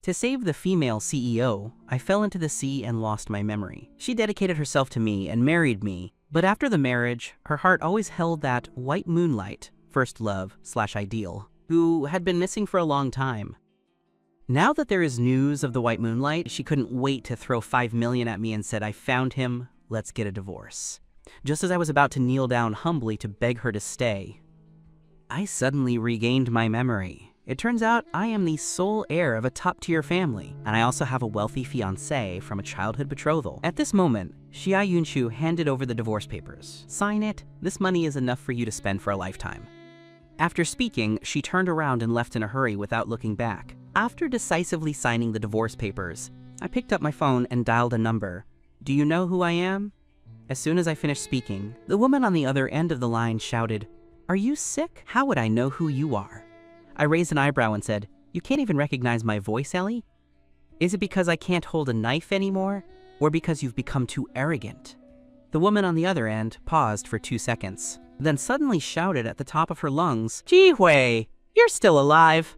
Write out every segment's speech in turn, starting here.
To save the female CEO, I fell into the sea and lost my memory. She dedicated herself to me and married me, but after the marriage, her heart always held that white moonlight, first love/ideal, who had been missing for a long time. Now that there is news of the white moonlight, she couldn't wait to throw $5 million at me and said, "I found him, let's get a divorce." Just as I was about to kneel down humbly to beg her to stay, I suddenly regained my memory. It turns out I am the sole heir of a top-tier family, and I also have a wealthy fiancé from a childhood betrothal. At this moment, Xia Yunshu handed over the divorce papers. "Sign it. This money is enough for you to spend for a lifetime." After speaking, she turned around and left in a hurry without looking back. After decisively signing the divorce papers, I picked up my phone and dialed a number. "Do you know who I am?" As soon as I finished speaking, the woman on the other end of the line shouted, "Are you sick? How would I know who you are?" I raised an eyebrow and said, "You can't even recognize my voice, Ellie? Is it because I can't hold a knife anymore, or because you've become too arrogant?" The woman on the other end paused for 2 seconds, then suddenly shouted at the top of her lungs, "Ji Hui, you're still alive!"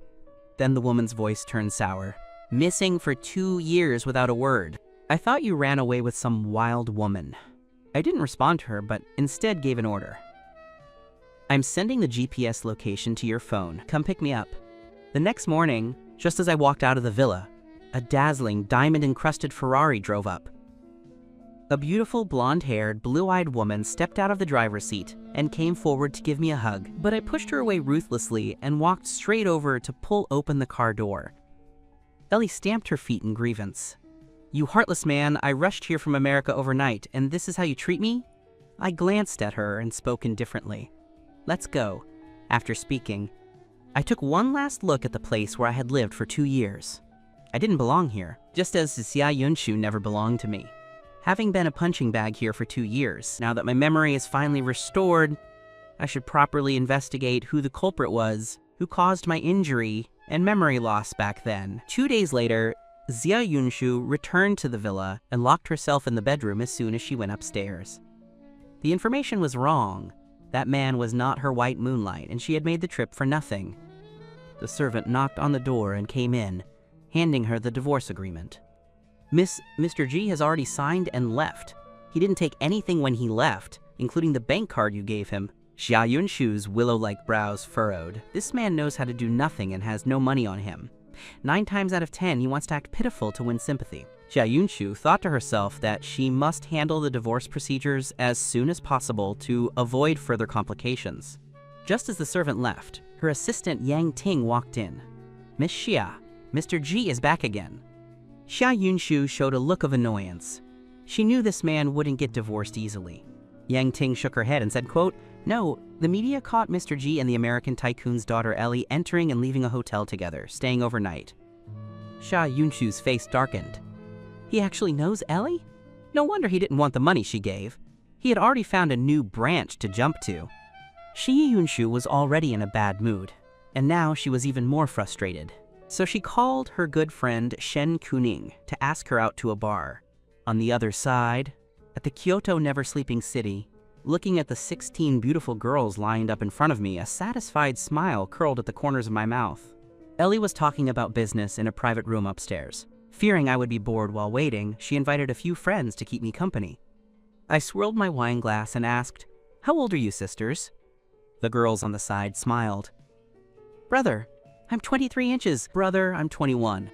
Then the woman's voice turned sour. "Missing for 2 years without a word. I thought you ran away with some wild woman." I didn't respond to her, but instead gave an order. "I'm sending the GPS location to your phone. Come pick me up." The next morning, just as I walked out of the villa, a dazzling, diamond-encrusted Ferrari drove up. A beautiful, blonde-haired, blue-eyed woman stepped out of the driver's seat and came forward to give me a hug, but I pushed her away ruthlessly and walked straight over to pull open the car door. Ellie stamped her feet in grievance. "You heartless man, I rushed here from America overnight, and this is how you treat me?" I glanced at her and spoke indifferently. "Let's go." After speaking, I took one last look at the place where I had lived for 2 years. I didn't belong here, just as Xia Yunshu never belonged to me. Having been a punching bag here for 2 years, now that my memory is finally restored, I should properly investigate who the culprit was, who caused my injury and memory loss back then. 2 days later, Xia Yunshu returned to the villa and locked herself in the bedroom as soon as she went upstairs. The information was wrong. That man was not her white moonlight, and she had made the trip for nothing. The servant knocked on the door and came in, handing her the divorce agreement. Mr. G has already signed and left. He didn't take anything when he left, including the bank card you gave him." Xia Yunshu's willow-like brows furrowed. This man knows how to do nothing and has no money on him. 9 times out of 10, he wants to act pitiful to win sympathy. Xia Yunshu thought to herself that she must handle the divorce procedures as soon as possible to avoid further complications. Just as the servant left, her assistant Yang Ting walked in. "Miss Xia, Mr. G is back again." Xia Yunshu showed a look of annoyance. She knew this man wouldn't get divorced easily. Yang Ting shook her head and said, quote, "No, the media caught Mr. G and the American tycoon's daughter Ellie entering and leaving a hotel together, staying overnight." Xia Yunshu's face darkened. He actually knows Ellie? No wonder he didn't want the money she gave. He had already found a new branch to jump to. Xia Yunshu was already in a bad mood, and now she was even more frustrated. So she called her good friend Shen Kuning to ask her out to a bar. On the other side, at the Kyoto Never Sleeping City, looking at the 16 beautiful girls lined up in front of me, a satisfied smile curled at the corners of my mouth. Ellie was talking about business in a private room upstairs. Fearing I would be bored while waiting, she invited a few friends to keep me company. I swirled my wine glass and asked, "How old are you, sisters?" The girls on the side smiled. "Brother, I'm 23 inches. Brother, I'm 21.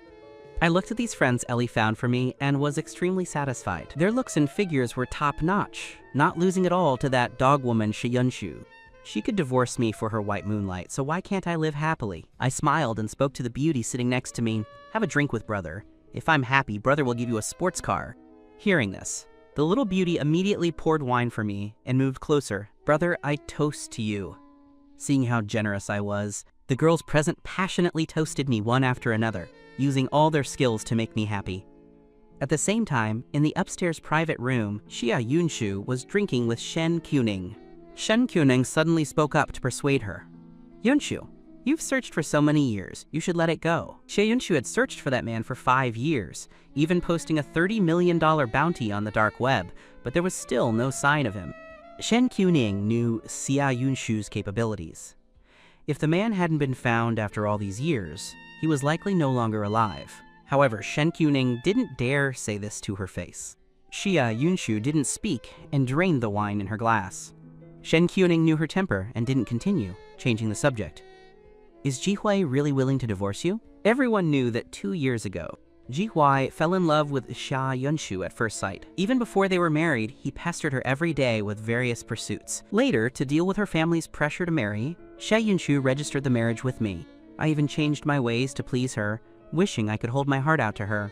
I looked at these friends Ellie found for me and was extremely satisfied. Their looks and figures were top-notch, not losing at all to that dog woman Xia Yunshu. She could divorce me for her white moonlight, so why can't I live happily? I smiled and spoke to the beauty sitting next to me. "Have a drink with brother. If I'm happy, brother will give you a sports car." Hearing this, the little beauty immediately poured wine for me and moved closer. "Brother, I toast to you." Seeing how generous I was, the girls present passionately toasted me one after another, using all their skills to make me happy. At the same time, in the upstairs private room, Xia Yunshu was drinking with Shen Kuning. Shen Kuning suddenly spoke up to persuade her. "Yunshu, you've searched for so many years, you should let it go." Xia Yunshu had searched for that man for 5 years, even posting a $30 million bounty on the dark web, but there was still no sign of him. Shen Kuning knew Xia Yunshu's capabilities. If the man hadn't been found after all these years, he was likely no longer alive. However, Shen Qiuning didn't dare say this to her face. Xia Yunshu didn't speak and drained the wine in her glass. Shen Qiuning knew her temper and didn't continue, changing the subject. Is Jihui really willing to divorce you? Everyone knew that 2 years ago, Jihui fell in love with Xia Yunshu at first sight. Even before they were married, he pestered her every day with various pursuits. Later, to deal with her family's pressure to marry, Xia Yunshu registered the marriage with me. I even changed my ways to please her, wishing I could hold my heart out to her.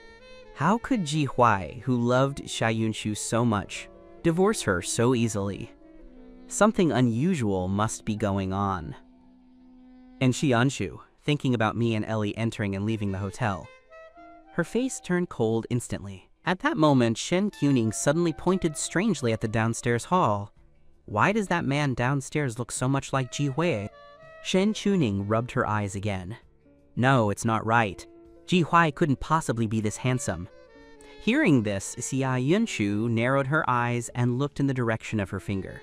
How could Jihui, who loved Xia Yunshu so much, divorce her so easily? Something unusual must be going on. And Xianshu, thinking about me and Ellie entering and leaving the hotel. Her face turned cold instantly. At that moment, Shen Qiuning suddenly pointed strangely at the downstairs hall. Why does that man downstairs look so much like Jihui? Shen Qiuning rubbed her eyes again. No, it's not right. Jihui couldn't possibly be this handsome. Hearing this, Xia Yunshu narrowed her eyes and looked in the direction of her finger.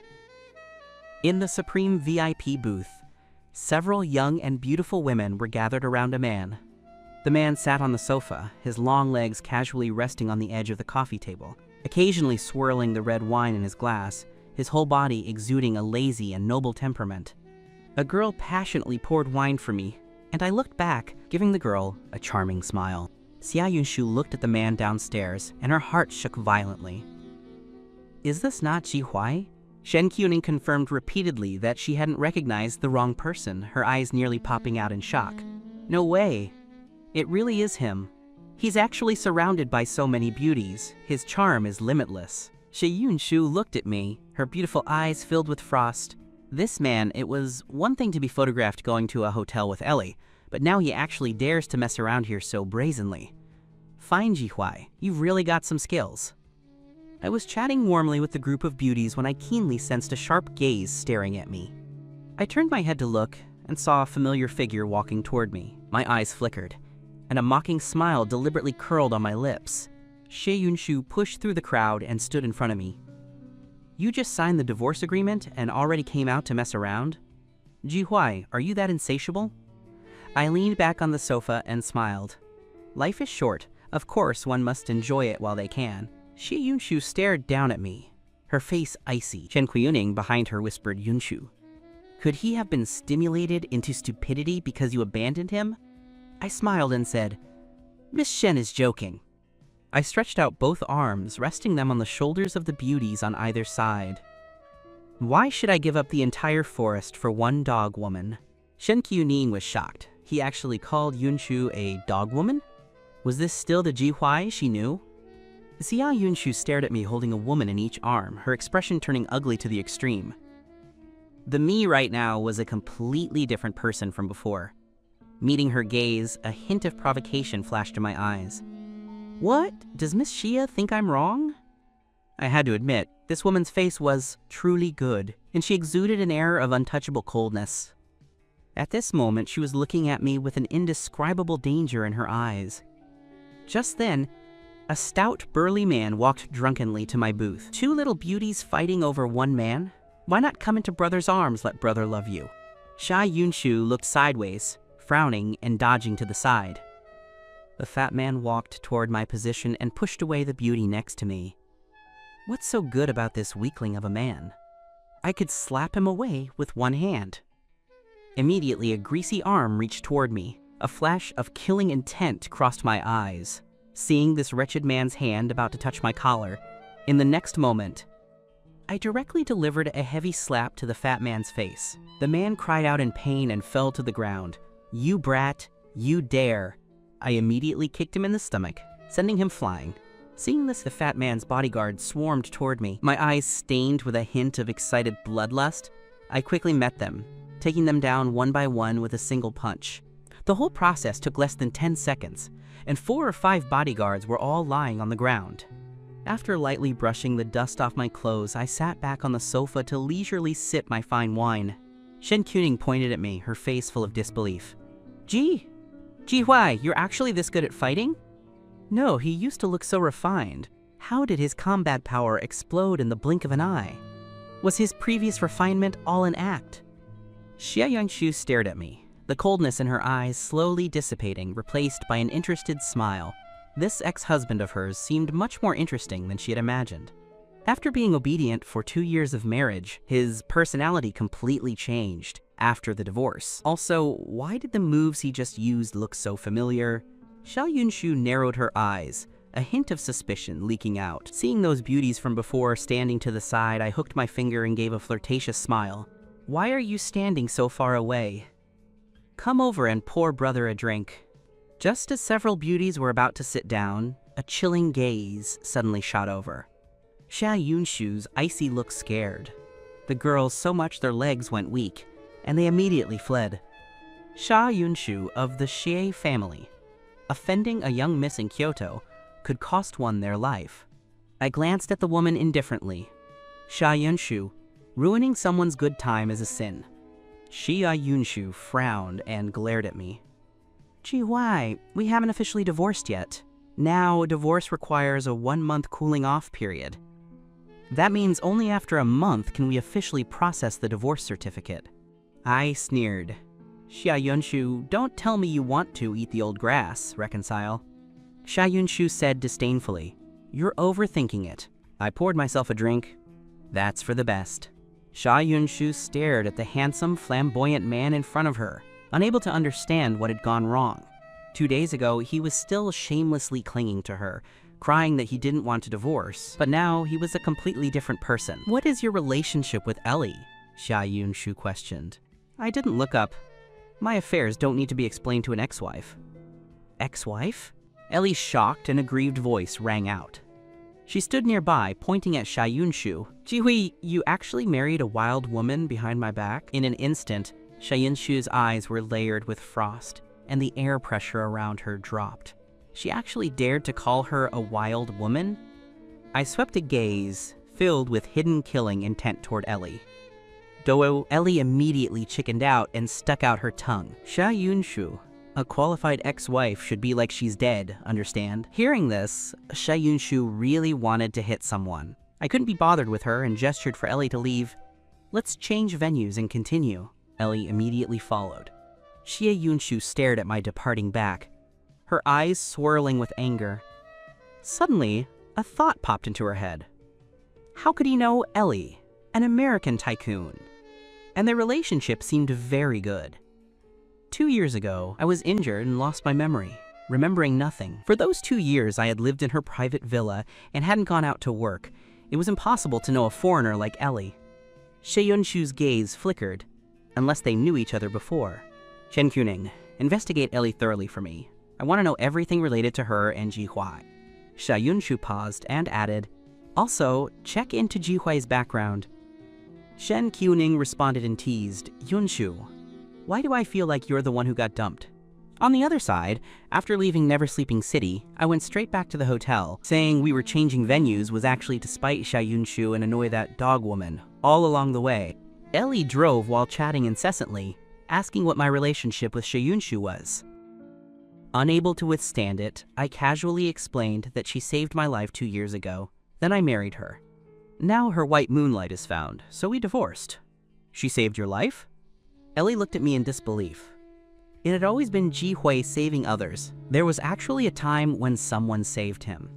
In the Supreme VIP booth, several young and beautiful women were gathered around a man. The man sat on the sofa, his long legs casually resting on the edge of the coffee table, occasionally swirling the red wine in his glass, his whole body exuding a lazy and noble temperament. A girl passionately poured wine for me, and I looked back, giving the girl a charming smile. Xia Yunshu looked at the man downstairs, and her heart shook violently. Is this not Jihui? Shen Qiuning confirmed repeatedly that she hadn't recognized the wrong person, her eyes nearly popping out in shock. No way. It really is him. He's actually surrounded by so many beauties. His charm is limitless. Xia Yunshu looked at me, her beautiful eyes filled with frost. This man, it was one thing to be photographed going to a hotel with Ellie, but now he actually dares to mess around here so brazenly. Fine, Jihui, you've really got some skills. I was chatting warmly with the group of beauties when I keenly sensed a sharp gaze staring at me. I turned my head to look and saw a familiar figure walking toward me. My eyes flickered, and a mocking smile deliberately curled on my lips. Xia Yunshu pushed through the crowd and stood in front of me. You just signed the divorce agreement and already came out to mess around? Jihui, are you that insatiable? I leaned back on the sofa and smiled. Life is short. Of course, one must enjoy it while they can. Xia Yunshu stared down at me, her face icy. Shen Qiuning behind her whispered Yunshu. Could he have been stimulated into stupidity because you abandoned him? I smiled and said, Miss Shen is joking. I stretched out both arms, resting them on the shoulders of the beauties on either side. Why should I give up the entire forest for one dog woman? Shen Qiuning was shocked. He actually called Yunshu a dog woman? Was this still the Jihui she knew? Xia Yunshu stared at me holding a woman in each arm, her expression turning ugly to the extreme. The me right now was a completely different person from before. Meeting her gaze, a hint of provocation flashed in my eyes. What? Does Miss Xia think I'm wrong? I had to admit, this woman's face was truly good, and she exuded an air of untouchable coldness. At this moment, she was looking at me with an indescribable danger in her eyes. Just then, a stout, burly man walked drunkenly to my booth. Two little beauties fighting over one man? Why not come into brother's arms, let brother love you? Xia Yunshu looked sideways, frowning and dodging to the side. The fat man walked toward my position and pushed away the beauty next to me. What's so good about this weakling of a man? I could slap him away with one hand. Immediately, a greasy arm reached toward me. A flash of killing intent crossed my eyes. Seeing this wretched man's hand about to touch my collar, in the next moment, I directly delivered a heavy slap to the fat man's face. The man cried out in pain and fell to the ground. You brat, you dare. I immediately kicked him in the stomach, sending him flying. Seeing this, the fat man's bodyguard swarmed toward me, my eyes stained with a hint of excited bloodlust. I quickly met them, taking them down one by one with a single punch. The whole process took less than 10 seconds, and 4 or 5 bodyguards were all lying on the ground. After lightly brushing the dust off my clothes, I sat back on the sofa to leisurely sip my fine wine. Shen Qiuning pointed at me, her face full of disbelief. Jihui, you're actually this good at fighting? No, he used to look so refined. How did his combat power explode in the blink of an eye? Was his previous refinement all an act? Xia Yunshu stared at me, the coldness in her eyes slowly dissipating, replaced by an interested smile. This ex-husband of hers seemed much more interesting than she had imagined. After being obedient for 2 years of marriage, his personality completely changed after the divorce. Also, why did the moves he just used look so familiar? Xia Yunshu narrowed her eyes, a hint of suspicion leaking out. Seeing those beauties from before standing to the side, I hooked my finger and gave a flirtatious smile. "Why are you standing so far away? Come over and pour brother a drink." Just as several beauties were about to sit down, a chilling gaze suddenly shot over. Xia Yunshu's icy look scared the girls so much their legs went weak, and they immediately fled. Xia Yunshu of the Xie family. Offending a young miss in Kyoto could cost one their life. I glanced at the woman indifferently. Xia Yunshu, ruining someone's good time is a sin. Xia Yunshu frowned and glared at me. "Gee, why? We haven't officially divorced yet. Now, divorce requires a 1-month cooling-off period. That means only after a month can we officially process the divorce certificate." I sneered. "Xia Yunshu, don't tell me you want to eat the old grass, reconcile." Xia Yunshu said disdainfully, "You're overthinking it." I poured myself a drink. "That's for the best." Xia Yunshu stared at the handsome, flamboyant man in front of her, unable to understand what had gone wrong. 2 days ago, he was still shamelessly clinging to her, crying that he didn't want to divorce, but now he was a completely different person. "What is your relationship with Ellie?" Xia Yunshu questioned. I didn't look up. My affairs don't need to be explained to an ex-wife. Ex-wife? Ellie's shocked and aggrieved voice rang out. She stood nearby, pointing at Xia Yunshu. "Jihui, you actually married a wild woman behind my back?" In an instant, Xia Yunshu's eyes were layered with frost, and the air pressure around her dropped. She actually dared to call her a wild woman? I swept a gaze, filled with hidden killing intent toward Ellie. Though Ellie immediately chickened out and stuck out her tongue. "Xia Yunshu, a qualified ex-wife should be like she's dead, understand?" Hearing this, Xia Yunshu really wanted to hit someone. I couldn't be bothered with her and gestured for Ellie to leave. "Let's change venues and continue." Ellie immediately followed. Xia Yunshu stared at my departing back, her eyes swirling with anger. Suddenly, a thought popped into her head. How could he know Ellie, an American tycoon? And their relationship seemed very good. 2 years ago, I was injured and lost my memory, remembering nothing. For those 2 years, I had lived in her private villa and hadn't gone out to work. It was impossible to know a foreigner like Ellie. Xia Yunshu's gaze flickered, unless they knew each other before. "Chen Kuning, investigate Ellie thoroughly for me. I want to know everything related to her and Ji Huai." Xia Yunshu paused and added, "Also, check into Ji Huai's background." Shen Kuning responded and teased, "Yunshu, why do I feel like you're the one who got dumped?" On the other side, after leaving Never Sleeping City, I went straight back to the hotel. Saying we were changing venues was actually to spite Xia Yunshu and annoy that dog woman, all along the way. Ellie drove while chatting incessantly, asking what my relationship with Xia Yunshu was. Unable to withstand it, I casually explained that she saved my life 2 years ago. Then I married her. Now her white moonlight is found, so we divorced. "She saved your life?" Ellie looked at me in disbelief. It had always been Ji Hui saving others. There was actually a time when someone saved him.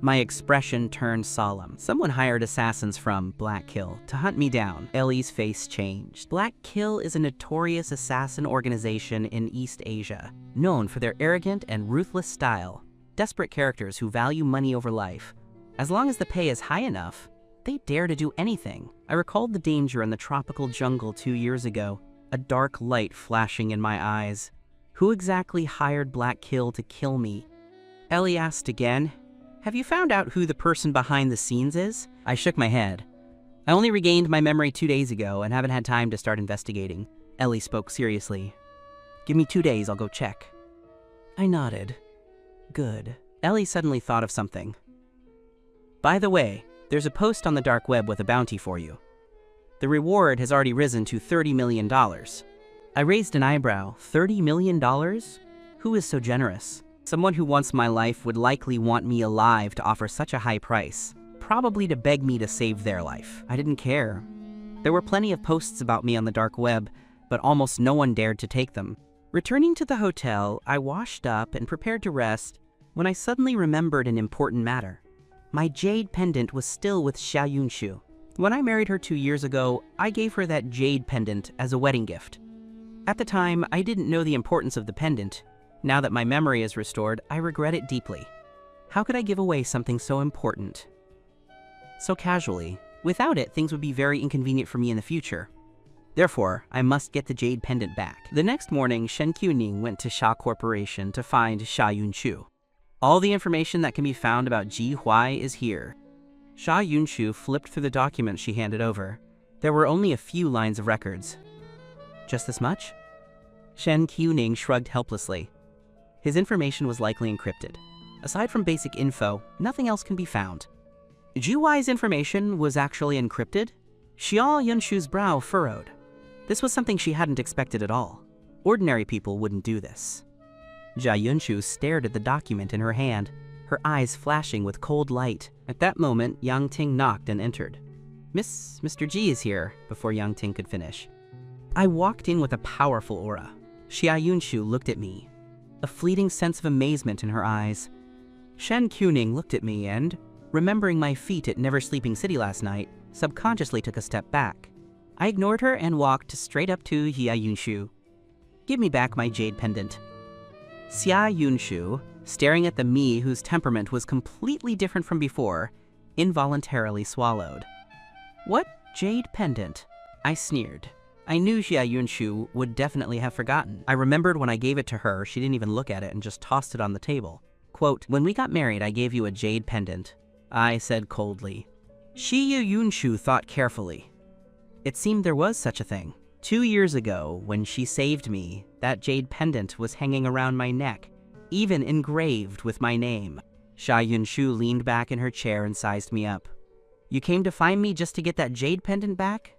My expression turned solemn. Someone hired assassins from Black Kill to hunt me down. Ellie's face changed. Black Kill is a notorious assassin organization in East Asia, known for their arrogant and ruthless style. Desperate characters who value money over life. As long as the pay is high enough, they dare to do anything. I recalled the danger in the tropical jungle 2 years ago, a dark light flashing in my eyes. Who exactly hired Black Kill to kill me? Ellie asked again, "Have you found out who the person behind the scenes is?" I shook my head. "I only regained my memory 2 days ago and haven't had time to start investigating." Ellie spoke seriously. "Give me 2 days, I'll go check." I nodded. Good. Ellie suddenly thought of something. "By the way, there's a post on the dark web with a bounty for you. The reward has already risen to $30 million. I raised an eyebrow. $30 million? Who is so generous? Someone who wants my life would likely want me alive to offer such a high price, probably to beg me to save their life. I didn't care. There were plenty of posts about me on the dark web, but almost no one dared to take them. Returning to the hotel, I washed up and prepared to rest when I suddenly remembered an important matter. My jade pendant was still with Xia Yunshu. When I married her 2 years ago, I gave her that jade pendant as a wedding gift. At the time, I didn't know the importance of the pendant. Now that my memory is restored, I regret it deeply. How could I give away something so important so casually? Without it, things would be very inconvenient for me in the future. Therefore, I must get the jade pendant back. The next morning, Shen Qiuning went to Xia Corporation to find Xia Yunshu. All the information that can be found about Ji Huai is here. Xia Yunshu flipped through the documents she handed over. There were only a few lines of records. Just this much? Shen Qiuning shrugged helplessly. His information was likely encrypted. Aside from basic info, nothing else can be found. Ji Huai's information was actually encrypted? Xia Yunshu's brow furrowed. This was something she hadn't expected at all. Ordinary people wouldn't do this. Xia Yunshu stared at the document in her hand, her eyes flashing with cold light. At that moment, Yang Ting knocked and entered. Mr. Ji is here, before Yang Ting could finish. I walked in with a powerful aura. Xia Yunshu looked at me, a fleeting sense of amazement in her eyes. Shen Qiuning looked at me and, remembering my feat at Never Sleeping City last night, subconsciously took a step back. I ignored her and walked straight up to Xia Yunshu. Give me back my jade pendant. Xia Yunshu, staring at the me whose temperament was completely different from before, involuntarily swallowed. What jade pendant? I sneered. I knew Xia Yunshu would definitely have forgotten. I remembered when I gave it to her, she didn't even look at it and just tossed it on the table. Quote, when we got married, I gave you a jade pendant. I said coldly. Xia Yunshu thought carefully. It seemed there was such a thing. 2 years ago, when she saved me, that jade pendant was hanging around my neck, even engraved with my name. Xia Yunshu leaned back in her chair and sized me up. You came to find me just to get that jade pendant back?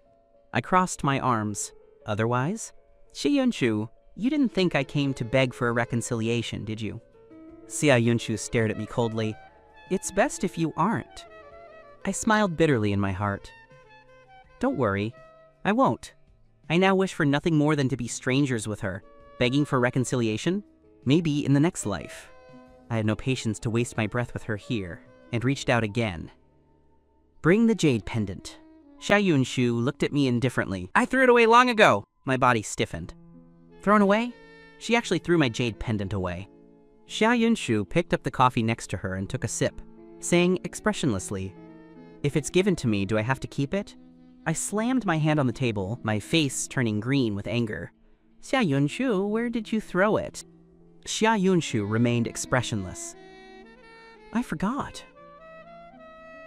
I crossed my arms. Otherwise? Xia Yunshu, you didn't think I came to beg for a reconciliation, did you? Xia Yunshu stared at me coldly. It's best if you aren't. I smiled bitterly in my heart. Don't worry, I won't. I now wish for nothing more than to be strangers with her, begging for reconciliation, maybe in the next life. I had no patience to waste my breath with her here, and reached out again. Bring the jade pendant. Xia Yunshu looked at me indifferently. I threw it away long ago. My body stiffened. Thrown away? She actually threw my jade pendant away. Xia Yunshu picked up the coffee next to her and took a sip, saying expressionlessly, If it's given to me, do I have to keep it? I slammed my hand on the table, my face turning green with anger. Xia Yunshu, where did you throw it? Xia Yunshu remained expressionless. I forgot.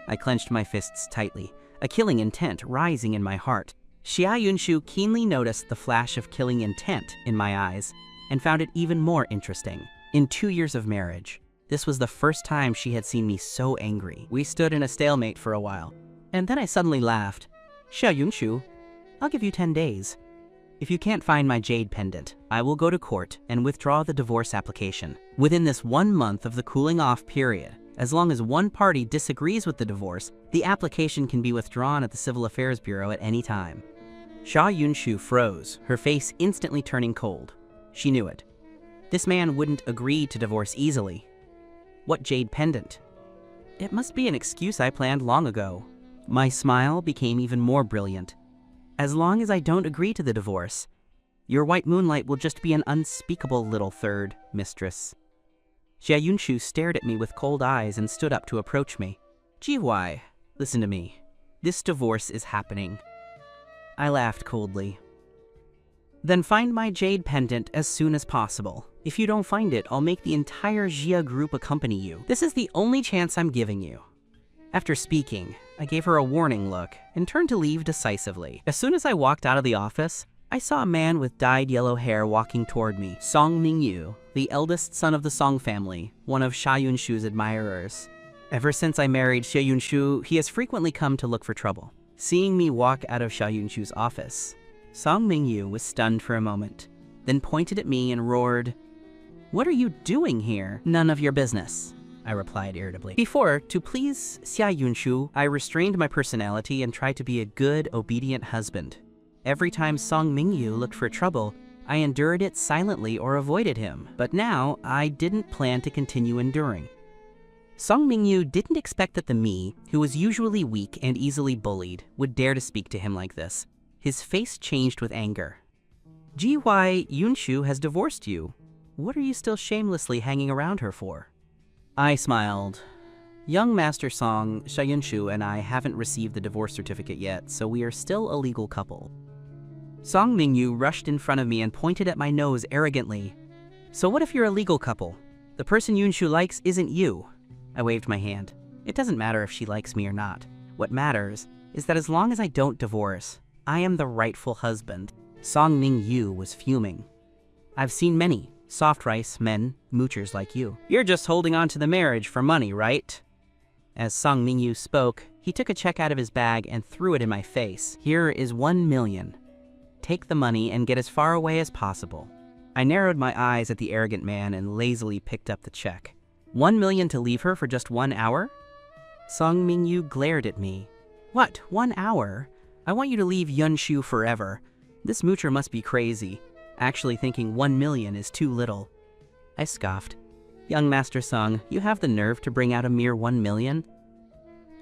I clenched my fists tightly, a killing intent rising in my heart. Xia Yunshu keenly noticed the flash of killing intent in my eyes and found it even more interesting. In 2 years of marriage, this was the first time she had seen me so angry. We stood in a stalemate for a while, and then I suddenly laughed. Xia Yunshu, I'll give you 10 days. If you can't find my jade pendant, I will go to court and withdraw the divorce application. Within this 1 month of the cooling off period, as long as one party disagrees with the divorce, the application can be withdrawn at the Civil Affairs Bureau at any time. Xia Yunshu froze, her face instantly turning cold. She knew it. This man wouldn't agree to divorce easily. What jade pendant? It must be an excuse I planned long ago. My smile became even more brilliant. As long as I don't agree to the divorce, your white moonlight will just be an unspeakable little third, mistress. Xia Yunshu stared at me with cold eyes and stood up to approach me. Ji Huai, listen to me. This divorce is happening. I laughed coldly. Then find my jade pendant as soon as possible. If you don't find it, I'll make the entire Jia group accompany you. This is the only chance I'm giving you. After speaking, I gave her a warning look and turned to leave decisively. As soon as I walked out of the office, I saw a man with dyed yellow hair walking toward me. Song Mingyu, the eldest son of the Song family, one of Xia Yunshu's admirers. Ever since I married Xia Yunshu, he has frequently come to look for trouble. Seeing me walk out of Xia Yunshu's office, Song Mingyu was stunned for a moment, then pointed at me and roared, "What are you doing here? None of your business," I replied irritably. Before, to please Xia Yunshu, I restrained my personality and tried to be a good, obedient husband. Every time Song Mingyu looked for trouble, I endured it silently or avoided him, but now I didn't plan to continue enduring. Song Mingyu didn't expect that the me, who was usually weak and easily bullied, would dare to speak to him like this. His face changed with anger. "Ji-hwai Yunshu has divorced you. What are you still shamelessly hanging around her for?" I smiled. Young Master Song, Sha-Yunshu, and I haven't received the divorce certificate yet, so we are still a legal couple. Song Mingyu rushed in front of me and pointed at my nose arrogantly. "So what if you're a legal couple? The person Yunshu likes isn't you." I waved my hand. It doesn't matter if she likes me or not. What matters is that as long as I don't divorce, I am the rightful husband. Song Mingyu was fuming. "I've seen many soft rice men, moochers like you. You're just holding on to the marriage for money, right?" As Song Mingyu spoke, he took a check out of his bag and threw it in my face. "Here is 1 million. Take the money and get as far away as possible." I narrowed my eyes at the arrogant man and lazily picked up the check. 1 million to leave her for just 1 hour? Song Mingyu glared at me. "What, 1 hour? I want you to leave Yunshu forever. This moocher must be crazy, actually thinking 1 million is too little." I scoffed. "Young Master Song, you have the nerve to bring out a mere 1 million?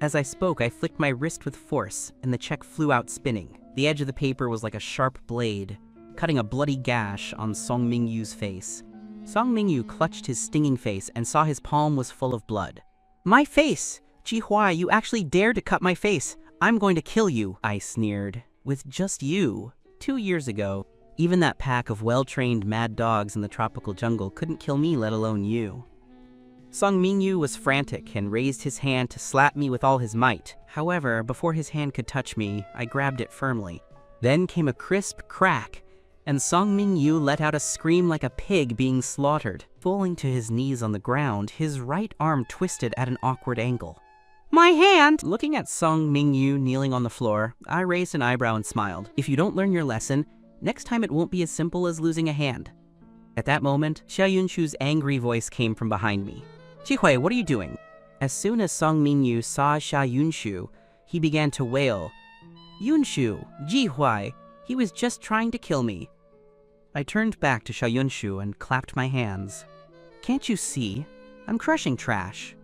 As I spoke, I flicked my wrist with force, and the check flew out spinning. The edge of the paper was like a sharp blade, cutting a bloody gash on Song Mingyu's face. Song Mingyu clutched his stinging face and saw his palm was full of blood. "My face! Ji-hwai, you actually dared to cut my face! I'm going to kill you," I sneered. "With just you. 2 years ago, even that pack of well-trained mad dogs in the tropical jungle couldn't kill me, let alone you." Song Mingyu was frantic and raised his hand to slap me with all his might. However, before his hand could touch me, I grabbed it firmly. Then came a crisp crack, and Song Mingyu let out a scream like a pig being slaughtered. Falling to his knees on the ground, his right arm twisted at an awkward angle. "My hand!" Looking at Song Mingyu kneeling on the floor, I raised an eyebrow and smiled. "If you don't learn your lesson, next time it won't be as simple as losing a hand." At that moment, Xia Yunshu's angry voice came from behind me. "Ji-hwai, what are you doing?" As soon as Song Mingyu saw Xia Yunshu, he began to wail. "Yunshu, Ji-hwai, he was just trying to kill me." I turned back to Xia Yunshu and clapped my hands. "Can't you see? I'm crushing trash."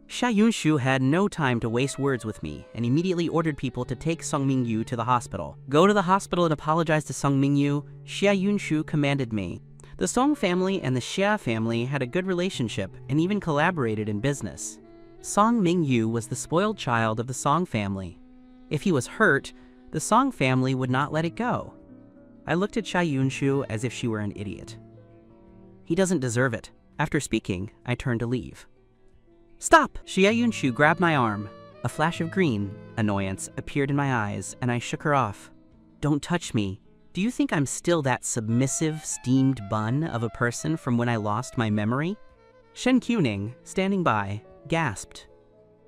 Xia Yunshu had no time to waste words with me and immediately ordered people to take Song Mingyu to the hospital. "Go to the hospital and apologize to Song Mingyu," Xia Yunshu commanded me. The Song family and the Xia family had a good relationship and even collaborated in business. Song Mingyu was the spoiled child of the Song family. If he was hurt, the Song family would not let it go. I looked at Xia Yunshu as if she were an idiot. "He doesn't deserve it." After speaking, I turned to leave. "Stop!" Xia Yunshu grabbed my arm. A flash of green, annoyance, appeared in my eyes, and I shook her off. "Don't touch me. Do you think I'm still that submissive, steamed bun of a person from when I lost my memory?" Shen Qiuning, standing by, gasped.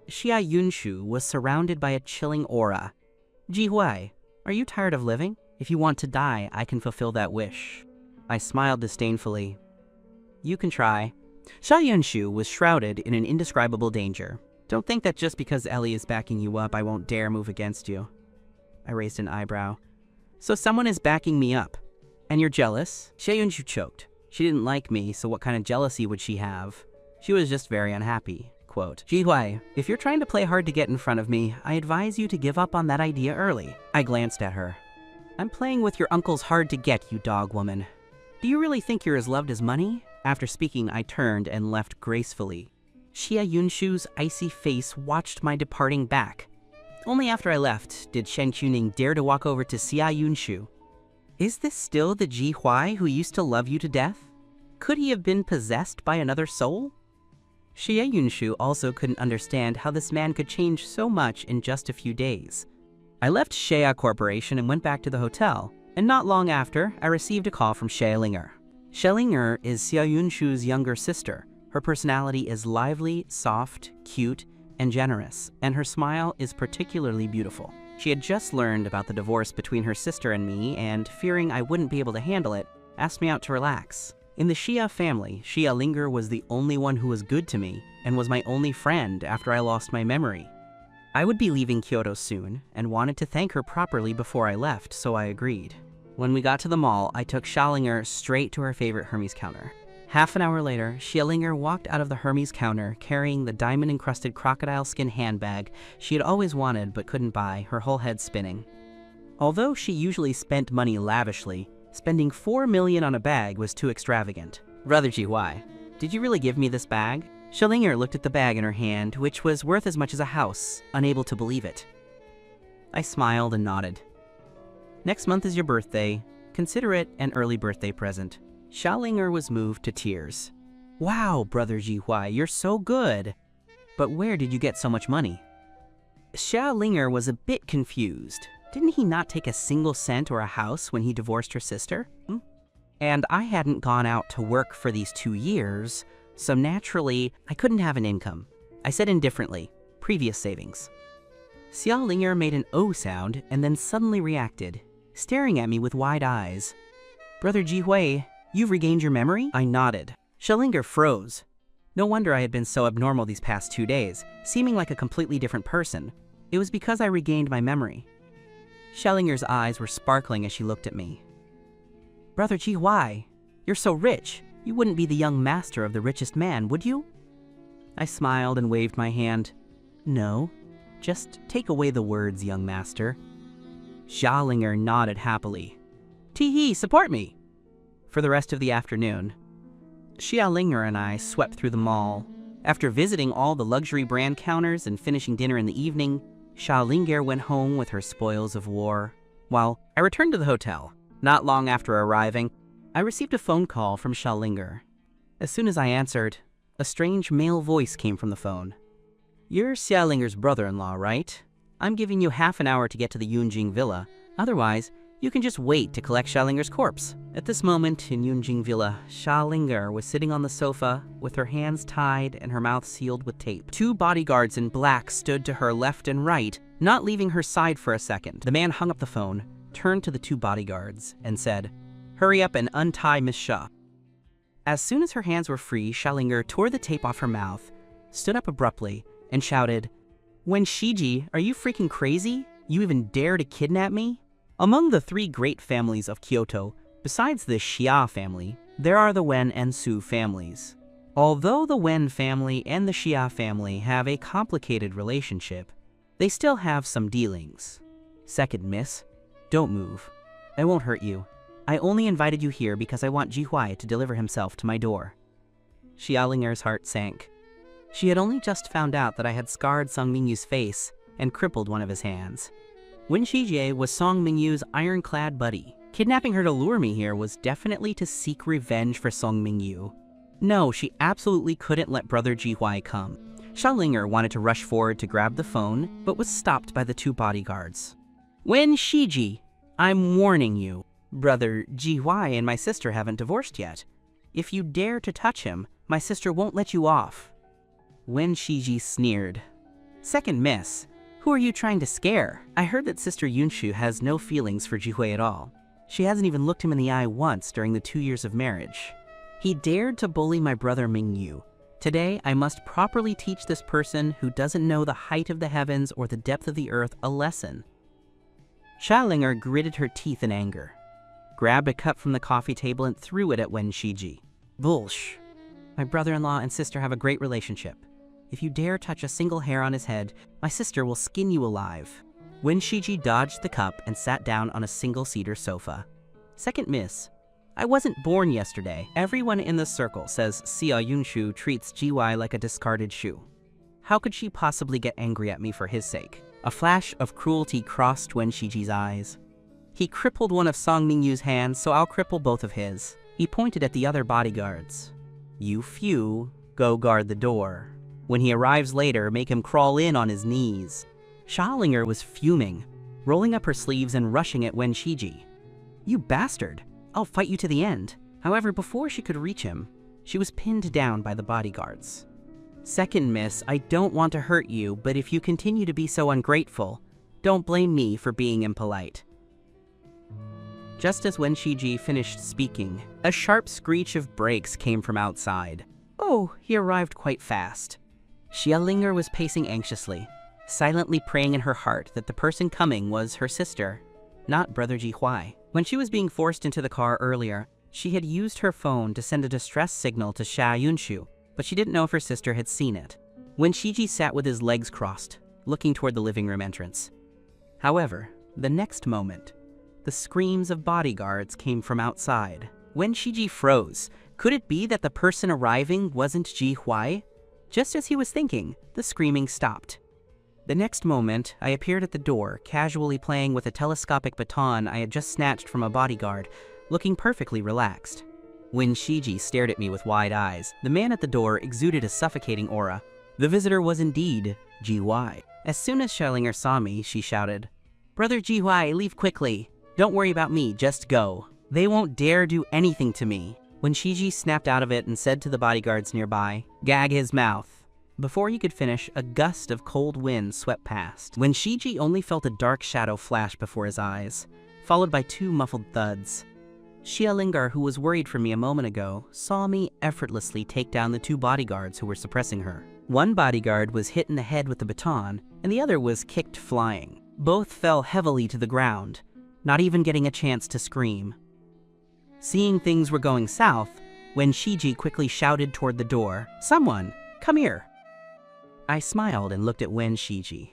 Xia Yunshu was surrounded by a chilling aura. "Ji-hwai, are you tired of living? If you want to die, I can fulfill that wish." I smiled disdainfully. "You can try." Xia Yunshu was shrouded in an indescribable danger. "Don't think that just because Ellie is backing you up, I won't dare move against you." I raised an eyebrow. "So someone is backing me up, and you're jealous?" Xia Yunshu choked. She didn't like me, so what kind of jealousy would she have? She was just very unhappy. Quote, "Ji-hwai, if you're trying to play hard to get in front of me, I advise you to give up on that idea early." I glanced at her. "I'm playing with your uncle's hard to get, you dog woman. Do you really think you're as loved as money?" After speaking, I turned and left gracefully. Xia Yunshu's icy face watched my departing back. Only after I left did Shen Qiuning dare to walk over to Xia Yunshu. "Is this still the Ji-hwai who used to love you to death? Could he have been possessed by another soul?" Xia Yunshu also couldn't understand how this man could change so much in just a few days. I left Shea Corporation and went back to the hotel, and not long after, I received a call from Shea Linger. Shea Linger is Xia Yunshu's younger sister. Her personality is lively, soft, cute, and generous, and her smile is particularly beautiful. She had just learned about the divorce between her sister and me, and fearing I wouldn't be able to handle it, asked me out to relax. In the Xia family, Xia Linger was the only one who was good to me, and was my only friend after I lost my memory. I would be leaving Kyoto soon, and wanted to thank her properly before I left, so I agreed. When we got to the mall, I took Xiaolinger straight to her favorite Hermes counter. Half an hour later, Xiaolinger walked out of the Hermes counter carrying the diamond-encrusted crocodile skin handbag she had always wanted but couldn't buy, her whole head spinning. Although she usually spent money lavishly, spending 4 million on a bag was too extravagant. Brother GY, did you really give me this bag? Xiaolinger looked at the bag in her hand, which was worth as much as a house, unable to believe it. I smiled and nodded. Next month is your birthday. Consider it an early birthday present. Xiaolinger was moved to tears. Wow, Brother GY, you're so good. But where did you get so much money? Xiaolinger was a bit confused. Didn't he not take a single cent or a house when he divorced her sister? And I hadn't gone out to work for these 2 years, so naturally, I couldn't have an income. I said indifferently, previous savings. Xiaolinger made an O sound and then suddenly reacted, staring at me with wide eyes. Brother Jihui, you've regained your memory? I nodded. Xiaolinger froze. No wonder I had been so abnormal these past 2 days, seeming like a completely different person. It was because I regained my memory. Xiaolinger's eyes were sparkling as she looked at me. Brother GY, you're so rich. You wouldn't be the young master of the richest man, would you? I smiled and waved my hand. No, just take away the words, young master. Xiaolinger nodded happily. Tee-hee, support me! For the rest of the afternoon, Xiaolinger and I swept through the mall. After visiting all the luxury brand counters and finishing dinner in the evening, Xiaolinger went home with her spoils of war. While I returned to the hotel, not long after arriving, I received a phone call from Xiaolinger. As soon as I answered, a strange male voice came from the phone. You're Xiaolinger's brother-in-law, right? I'm giving you half an hour to get to the Yunjing Villa. Otherwise, you can just wait to collect Xiaolinger's corpse. At this moment in Yunjing Villa, Xiaolinger was sitting on the sofa with her hands tied and her mouth sealed with tape. 2 bodyguards in black stood to her left and right, not leaving her side for a second. The man hung up the phone, turned to the 2 bodyguards, and said, Hurry up and untie Miss Xia. As soon as her hands were free, Xiaolinger tore the tape off her mouth, stood up abruptly, and shouted, Wen Shiji, are you freaking crazy? You even dare to kidnap me? Among the 3 great families of Kyoto, besides the Xia family, there are the Wen and Su families. Although the Wen family and the Xia family have a complicated relationship, they still have some dealings. Second miss, don't move. I won't hurt you. I only invited you here because I want Jihui to deliver himself to my door. Xiaolinger's heart sank. She had only just found out that I had scarred Song Mingyu's face and crippled one of his hands. Wen Shijie was Song Mingyu's ironclad buddy. Kidnapping her to lure me here was definitely to seek revenge for Song Mingyu. No, she absolutely couldn't let Brother Jihui come. Xiaolinger wanted to rush forward to grab the phone, but was stopped by the 2 bodyguards. Wen Shiji, I'm warning you. Brother Jihui and my sister haven't divorced yet. If you dare to touch him, my sister won't let you off. Wen Shiji sneered. Second miss, who are you trying to scare? I heard that Sister Yunshu has no feelings for Jihui at all. She hasn't even looked him in the eye once during the 2 years of marriage. He dared to bully my brother Mingyu. Today, I must properly teach this person who doesn't know the height of the heavens or the depth of the earth a lesson. Xiaolinger gritted her teeth in anger, grabbed a cup from the coffee table and threw it at Wen Shiji. Bullsh. My brother-in-law and sister have a great relationship. If you dare touch a single hair on his head, my sister will skin you alive. Wen Shiji dodged the cup and sat down on a single cedar sofa. Second miss. I wasn't born yesterday. Everyone in the circle says Xia Yunshu treats GY like a discarded shoe. How could she possibly get angry at me for his sake? A flash of cruelty crossed Wen Shiji's eyes. He crippled one of Song Mingyu's hands, so I'll cripple both of his. He pointed at the other bodyguards. You few, go guard the door. When he arrives later, make him crawl in on his knees. Xiaolinger was fuming, rolling up her sleeves and rushing at Wen Shiji. You bastard! I'll fight you to the end. However, before she could reach him, she was pinned down by the bodyguards. Second miss, I don't want to hurt you, but if you continue to be so ungrateful, don't blame me for being impolite. Just as Wen Shiji finished speaking, a sharp screech of brakes came from outside. Oh, he arrived quite fast. Xiaolinger was pacing anxiously, silently praying in her heart that the person coming was her sister, not Brother Jihui. When she was being forced into the car earlier, she had used her phone to send a distress signal to Sha Yunshu, but she didn't know if her sister had seen it. When Shiji sat with his legs crossed, looking toward the living room entrance. However, the next moment, the screams of bodyguards came from outside. When Shiji froze, could it be that the person arriving wasn't Ji Huai? Just as he was thinking, the screaming stopped. The next moment, I appeared at the door, casually playing with a telescopic baton I had just snatched from a bodyguard, looking perfectly relaxed. When Shiji stared at me with wide eyes, the man at the door exuded a suffocating aura. The visitor was indeed Ji Huai. As soon as Schellinger saw me, she shouted, "Brother Ji Huai, leave quickly. Don't worry about me, just go. They won't dare do anything to me." When Shiji snapped out of it and said to the bodyguards nearby, "Gag his mouth." Before he could finish, a gust of cold wind swept past. When Shiji only felt a dark shadow flash before his eyes, followed by 2 muffled thuds. Xialingar, who was worried for me a moment ago, saw me effortlessly take down the 2 bodyguards who were suppressing her. One bodyguard was hit in the head with the baton, and the other was kicked flying. Both fell heavily to the ground, not even getting a chance to scream. Seeing things were going south, when Shiji quickly shouted toward the door, "Someone, come here." I smiled and looked at Wen Shiji.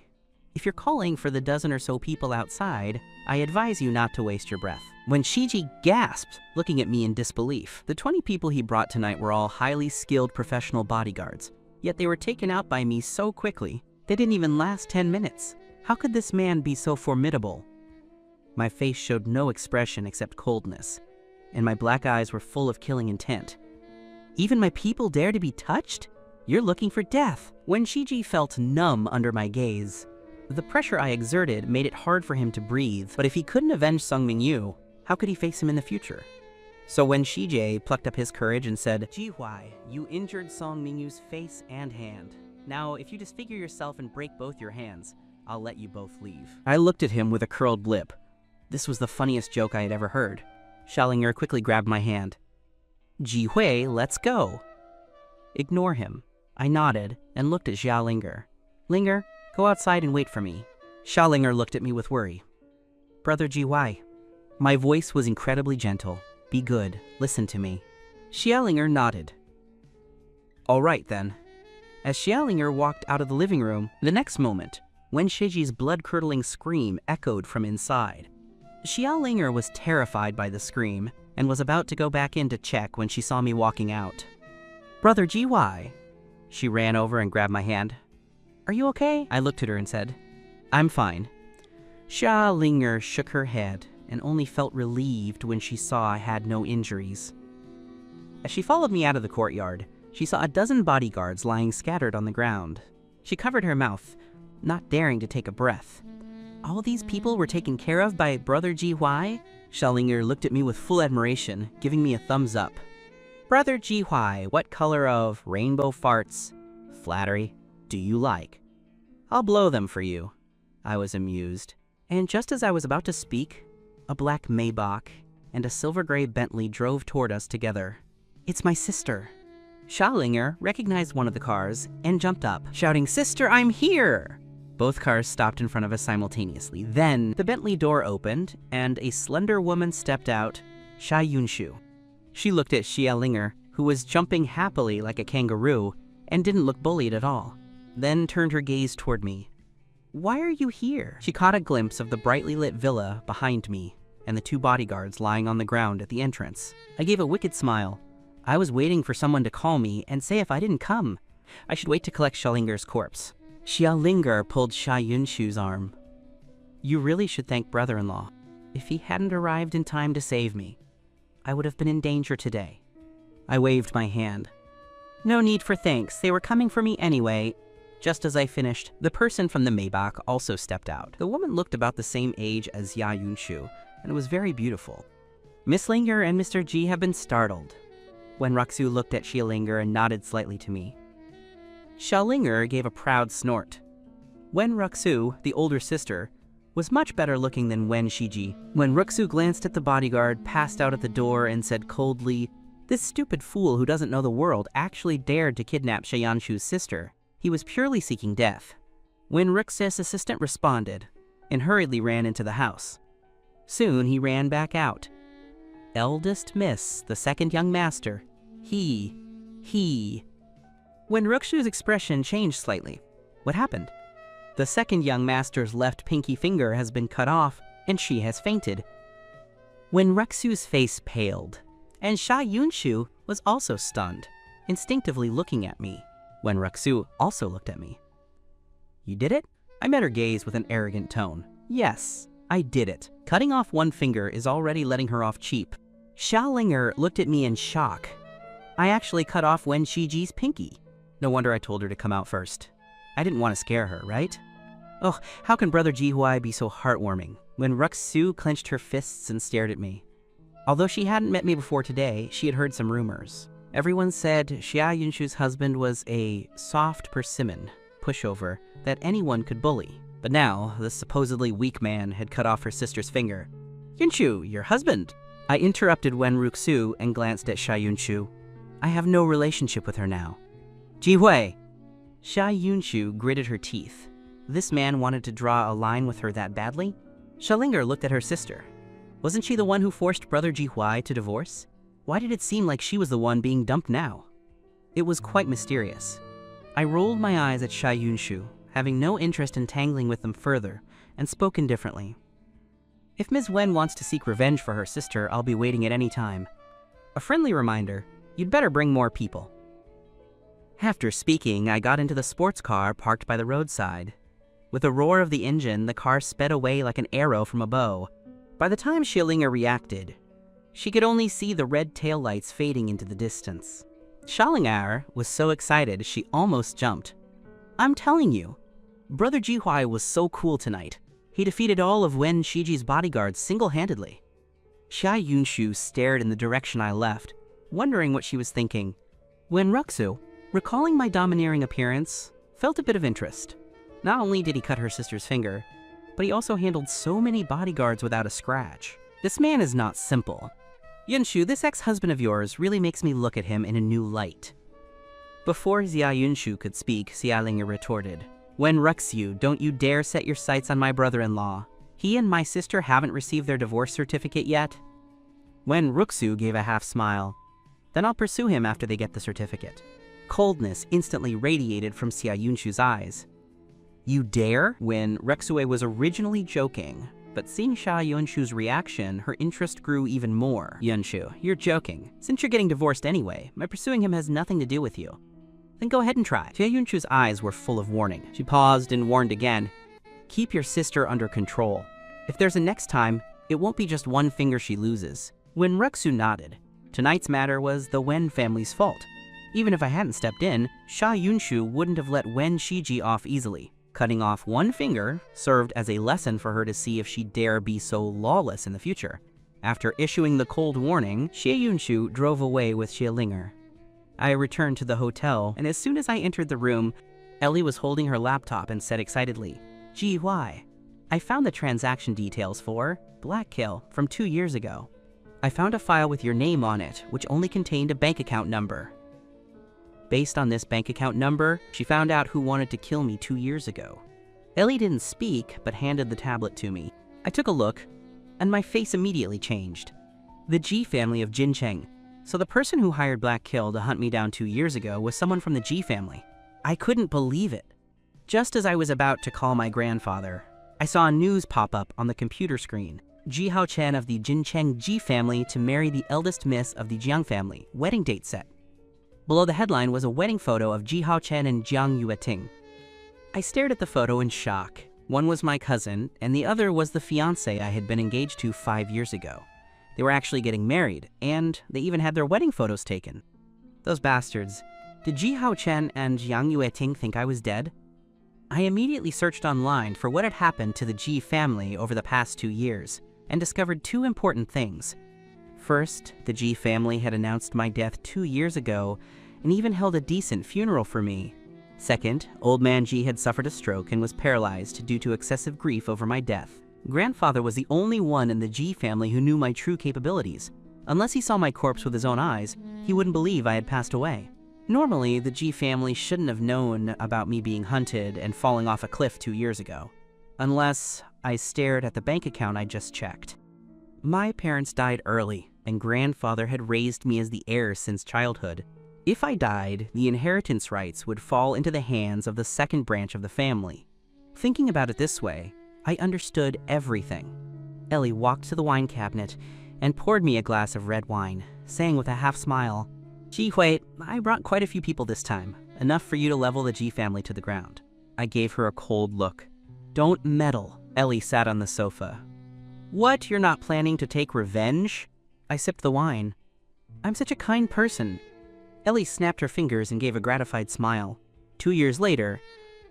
"If you're calling for the dozen or so people outside, I advise you not to waste your breath." When Shiji gasped, looking at me in disbelief. The 20 people he brought tonight were all highly skilled professional bodyguards, yet they were taken out by me so quickly, they didn't even last 10 minutes. How could this man be so formidable? My face showed no expression except coldness, and my black eyes were full of killing intent. Even my people dare to be touched? You're looking for death. When Shiji felt numb under my gaze, the pressure I exerted made it hard for him to breathe, but if he couldn't avenge Sung Mingyu, how could he face him in the future? So when Shiji plucked up his courage and said, "Ji Huai, you injured Song Mingyu's face and hand. Now, if you disfigure yourself and break both your hands, I'll let you both leave." I looked at him with a curled lip. This was the funniest joke I had ever heard. Schellinger quickly grabbed my hand. "Ji Hui, let's go." Ignore him. I nodded and looked at Xiaolinger. "Linger, go outside and wait for me." Xiaolinger looked at me with worry. "Brother Ji Hui." My voice was incredibly gentle. "Be good, listen to me." Xiaolinger nodded. "All right then." As Xiaolinger walked out of the living room, the next moment, Wen Shiji's blood-curdling scream echoed from inside. Xiaolinger was terrified by the scream and was about to go back in to check when she saw me walking out. "Brother Ji Hui." She ran over and grabbed my hand. "Are you okay?" I looked at her and said, "I'm fine." Xiaolinger shook her head and only felt relieved when she saw I had no injuries. As she followed me out of the courtyard, she saw a dozen bodyguards lying scattered on the ground. She covered her mouth, not daring to take a breath. All these people were taken care of by Brother Ji Hui? Xiaolinger looked at me with full admiration, giving me a thumbs up. "Brother Ji Hui, what color of rainbow farts, flattery, do you like? I'll blow them for you." I was amused. And just as I was about to speak, a black Maybach and a silver-gray Bentley drove toward us together. "It's my sister." Xiaolinger recognized one of the cars and jumped up, shouting, "Sister, I'm here!" Both cars stopped in front of us simultaneously. Then, the Bentley door opened, and a slender woman stepped out, Sha Yunshu. She looked at Xiaolinger, who was jumping happily like a kangaroo, and didn't look bullied at all, then turned her gaze toward me. "Why are you here?" She caught a glimpse of the brightly lit villa behind me, and the 2 bodyguards lying on the ground at the entrance. I gave a wicked smile. I was waiting for someone to call me and say if I didn't come, I should wait to collect Xiaolinger's corpse. Xiaolinger pulled Sha Yunshu's arm. "You really should thank brother-in-law. If he hadn't arrived in time to save me, I would have been in danger today." I waved my hand. "No need for thanks, they were coming for me anyway." Just as I finished, the person from the Maybach also stepped out. The woman looked about the same age as Ya Yunshu, and was very beautiful. "Miss Linger and Mr. G have been startled." When Ruxu looked at Xiaolinger and nodded slightly to me. Xiaolinger gave a proud snort. Wen Ruxu, the older sister, was much better looking than Wen Shiji. When Ruxu glanced at the bodyguard, passed out at the door, and said coldly, "This stupid fool who doesn't know the world actually dared to kidnap Xianshu's sister. He was purely seeking death." When Ruxu's assistant responded, and hurriedly ran into the house. Soon he ran back out. Eldest miss, the second young master. He. When Rukshu's expression changed slightly. What happened? The second young master's left pinky finger has been cut off, and she has fainted. When Rukshu's face paled, and Sha Yunshu was also stunned, instinctively looking at me, when Rukshu also looked at me. You did it? I met her gaze with an arrogant tone. Yes, I did it. Cutting off one finger is already letting her off cheap. Sha Linger looked at me in shock. I actually cut off Wen Shiji's pinky. No wonder I told her to come out first. I didn't want to scare her, right? Oh, how can Brother Jihuai be so heartwarming? When Rukshu clenched her fists and stared at me. Although she hadn't met me before today, she had heard some rumors. Everyone said Xia Yunshu's husband was a soft persimmon, pushover, that anyone could bully. But now, this supposedly weak man had cut off her sister's finger. Yunshu, your husband! I interrupted Wen Rukshu and glanced at Xia Yunshu. I have no relationship with her now. Jihui! Xia Yunshu gritted her teeth. This man wanted to draw a line with her that badly? Shalinger looked at her sister. Wasn't she the one who forced Brother Jihuai to divorce? Why did it seem like she was the one being dumped now? It was quite mysterious. I rolled my eyes at Xia Yunshu, having no interest in tangling with them further, and spoke indifferently. If Ms. Wen wants to seek revenge for her sister, I'll be waiting at any time. A friendly reminder, you'd better bring more people. After speaking, I got into the sports car parked by the roadside. With a roar of the engine, the car sped away like an arrow from a bow. By the time Schillinger reacted, she could only see the red taillights fading into the distance. Schillinger was so excited she almost jumped. I'm telling you, Brother Jihuai was so cool tonight. He defeated all of Wen Shiji's bodyguards single-handedly. Xia Yunshu stared in the direction I left, wondering what she was thinking. When Rukshu, recalling my domineering appearance, felt a bit of interest. Not only did he cut her sister's finger, but he also handled so many bodyguards without a scratch. This man is not simple. Yunshu, this ex-husband of yours really makes me look at him in a new light. Before Xia Yunshu could speak, Xiaolinger retorted. Wen Rukshu, don't you dare set your sights on my brother-in-law. He and my sister haven't received their divorce certificate yet. Wen Rukshu gave a half-smile. Then I'll pursue him after they get the certificate. Coldness instantly radiated from Xia Yunshu's eyes. You dare? When Rukshu was originally joking, but seeing Xia Yunshu's reaction, her interest grew even more. Yunshu, you're joking. Since you're getting divorced anyway, my pursuing him has nothing to do with you. Then go ahead and try. Xia Yunshu's eyes were full of warning. She paused and warned again. Keep your sister under control. If there's a next time, it won't be just one finger she loses. When Rukshu nodded, tonight's matter was the Wen family's fault. Even if I hadn't stepped in, Xia Yunshu wouldn't have let Wen Shiji off easily. Cutting off one finger served as a lesson for her to see if she'd dare be so lawless in the future. After issuing the cold warning, Xia Yunshu drove away with Xiaolinger. I returned to the hotel, and as soon as I entered the room, Ellie was holding her laptop and said excitedly, Gee, why? I found the transaction details for Blackkill from 2 years ago. I found a file with your name on it, which only contained a bank account number. Based on this bank account number, she found out who wanted to kill me 2 years ago. Ellie didn't speak, but handed the tablet to me. I took a look, and my face immediately changed. The G family of Jincheng. So the person who hired Blackkill to hunt me down 2 years ago was someone from the G family. I couldn't believe it. Just as I was about to call my grandfather, I saw a news pop up on the computer screen. Ji Haochen of the Jincheng G family to marry the eldest miss of the Jiang family. Wedding date set. Below the headline was a wedding photo of Ji Haochen and Jiang Yueting. I stared at the photo in shock. One was my cousin, and the other was the fiancé I had been engaged to 5 years ago. They were actually getting married, and they even had their wedding photos taken. Those bastards. Did Ji Haochen and Jiang Yueting think I was dead? I immediately searched online for what had happened to the Ji family over the past 2 years, and discovered 2 important things. First, the Ji family had announced my death 2 years ago, and even held a decent funeral for me. Second, Old Man Ji had suffered a stroke and was paralyzed due to excessive grief over my death. Grandfather was the only one in the Ji family who knew my true capabilities. Unless he saw my corpse with his own eyes, he wouldn't believe I had passed away. Normally, the Ji family shouldn't have known about me being hunted and falling off a cliff 2 years ago. Unless I stared at the bank account I just checked. My parents died early, and grandfather had raised me as the heir since childhood. If I died, the inheritance rights would fall into the hands of the second branch of the family. Thinking about it this way, I understood everything. Ellie walked to the wine cabinet and poured me a glass of red wine, saying with a half smile, "Ji Hui, I brought quite a few people this time, enough for you to level the Ji family to the ground." I gave her a cold look. "Don't meddle." Ellie sat on the sofa. "What, you're not planning to take revenge?" I sipped the wine. "I'm such a kind person." Ellie snapped her fingers and gave a gratified smile. 2 years later,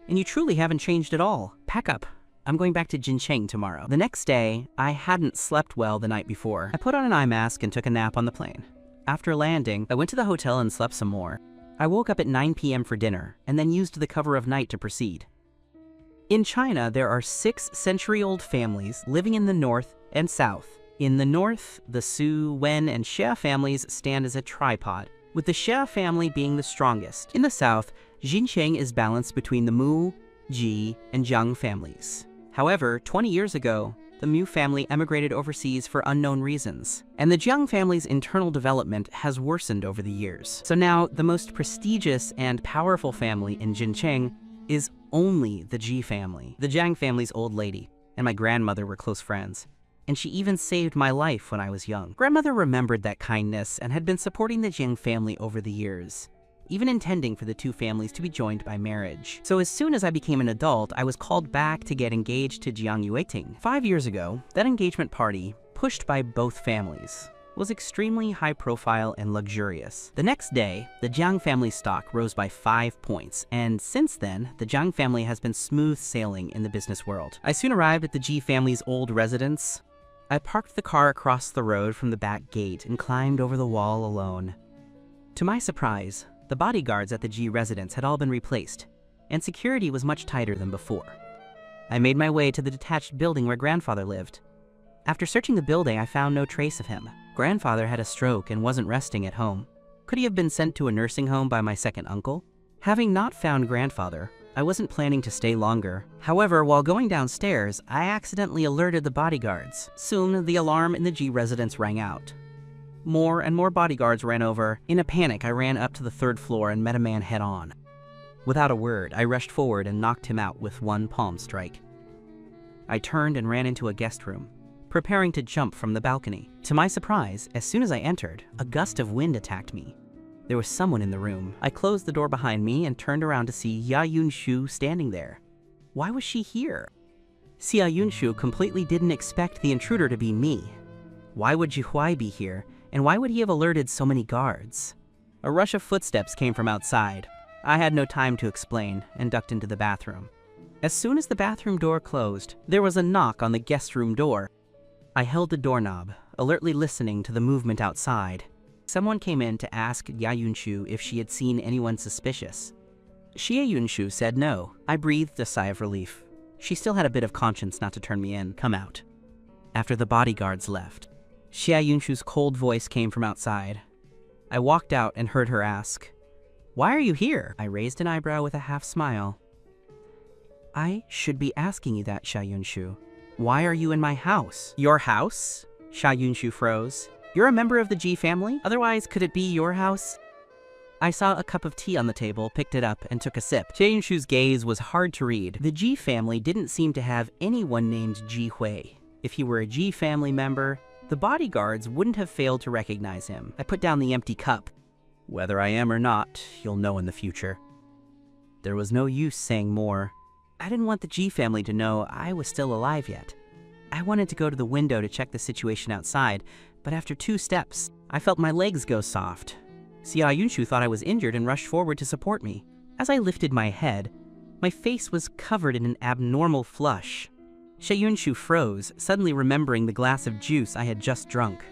and you truly haven't changed at all. Pack up. I'm going back to Jincheng tomorrow. The next day, I hadn't slept well the night before. I put on an eye mask and took a nap on the plane. After landing, I went to the hotel and slept some more. I woke up at 9 p.m. for dinner, and then used the cover of night to proceed. In China, there are 6-century-old families living in the north and south. In the north, the Su, Wen, and Xia families stand as a tripod, with the Xia family being the strongest. In the south, Jincheng is balanced between the Mu, Ji, and Jiang families. However, 20 years ago, the Mu family emigrated overseas for unknown reasons, and the Jiang family's internal development has worsened over the years. So now, the most prestigious and powerful family in Jincheng is only the Ji family. The Jiang family's old lady and my grandmother were close friends, and she even saved my life when I was young. Grandmother remembered that kindness and had been supporting the Jiang family over the years, even intending for the two families to be joined by marriage. So as soon as I became an adult, I was called back to get engaged to Jiang Yueting. 5 years ago, that engagement party, pushed by both families, was extremely high profile and luxurious. The next day, the Jiang family stock rose by 5 points, and since then, the Jiang family has been smooth sailing in the business world. I soon arrived at the Ji family's old residence. I parked the car across the road from the back gate and climbed over the wall alone. To my surprise, the bodyguards at the Ji residence had all been replaced, and security was much tighter than before. I made my way to the detached building where grandfather lived. After searching the building, I found no trace of him. Grandfather had a stroke and wasn't resting at home. Could he have been sent to a nursing home by my second uncle? Having not found grandfather, I wasn't planning to stay longer. However, while going downstairs, I accidentally alerted the bodyguards. Soon, the alarm in the Ji residence rang out. More and more bodyguards ran over. In a panic, I ran up to the 3rd floor and met a man head-on. Without a word, I rushed forward and knocked him out with one palm strike. I turned and ran into a guest room, preparing to jump from the balcony. To my surprise, as soon as I entered, a gust of wind attacked me. There was someone in the room. I closed the door behind me and turned around to see Ya Yunshu standing there. Why was she here? Xia Yunshu completely didn't expect the intruder to be me. Why would Jihuai be here? And why would he have alerted so many guards? A rush of footsteps came from outside. I had no time to explain and ducked into the bathroom. As soon as the bathroom door closed, there was a knock on the guest room door. I held the doorknob, alertly listening to the movement outside. Someone came in to ask Ya Yunshu if she had seen anyone suspicious. Xia Yunshu said no. I breathed a sigh of relief. She still had a bit of conscience not to turn me in. Come out. After the bodyguards left, Xia Yunshu's cold voice came from outside. I walked out and heard her ask, "Why are you here?" I raised an eyebrow with a half smile. "I should be asking you that, Xia Yunshu. Why are you in my house?" "Your house?" Xia Yunshu froze. "You're a member of the Ji family? Otherwise, could it be your house?" I saw a cup of tea on the table, picked it up, and took a sip. Xia Yunshu's gaze was hard to read. The Ji family didn't seem to have anyone named Ji Hui. If he were a Ji family member, the bodyguards wouldn't have failed to recognize him. I put down the empty cup. "Whether I am or not, you'll know in the future." There was no use saying more. I didn't want the Ji family to know I was still alive yet. I wanted to go to the window to check the situation outside, but after 2 steps, I felt my legs go soft. Xia Yunshu thought I was injured and rushed forward to support me. As I lifted my head, my face was covered in an abnormal flush. Xia Yunshu froze, suddenly remembering the glass of juice I had just drunk.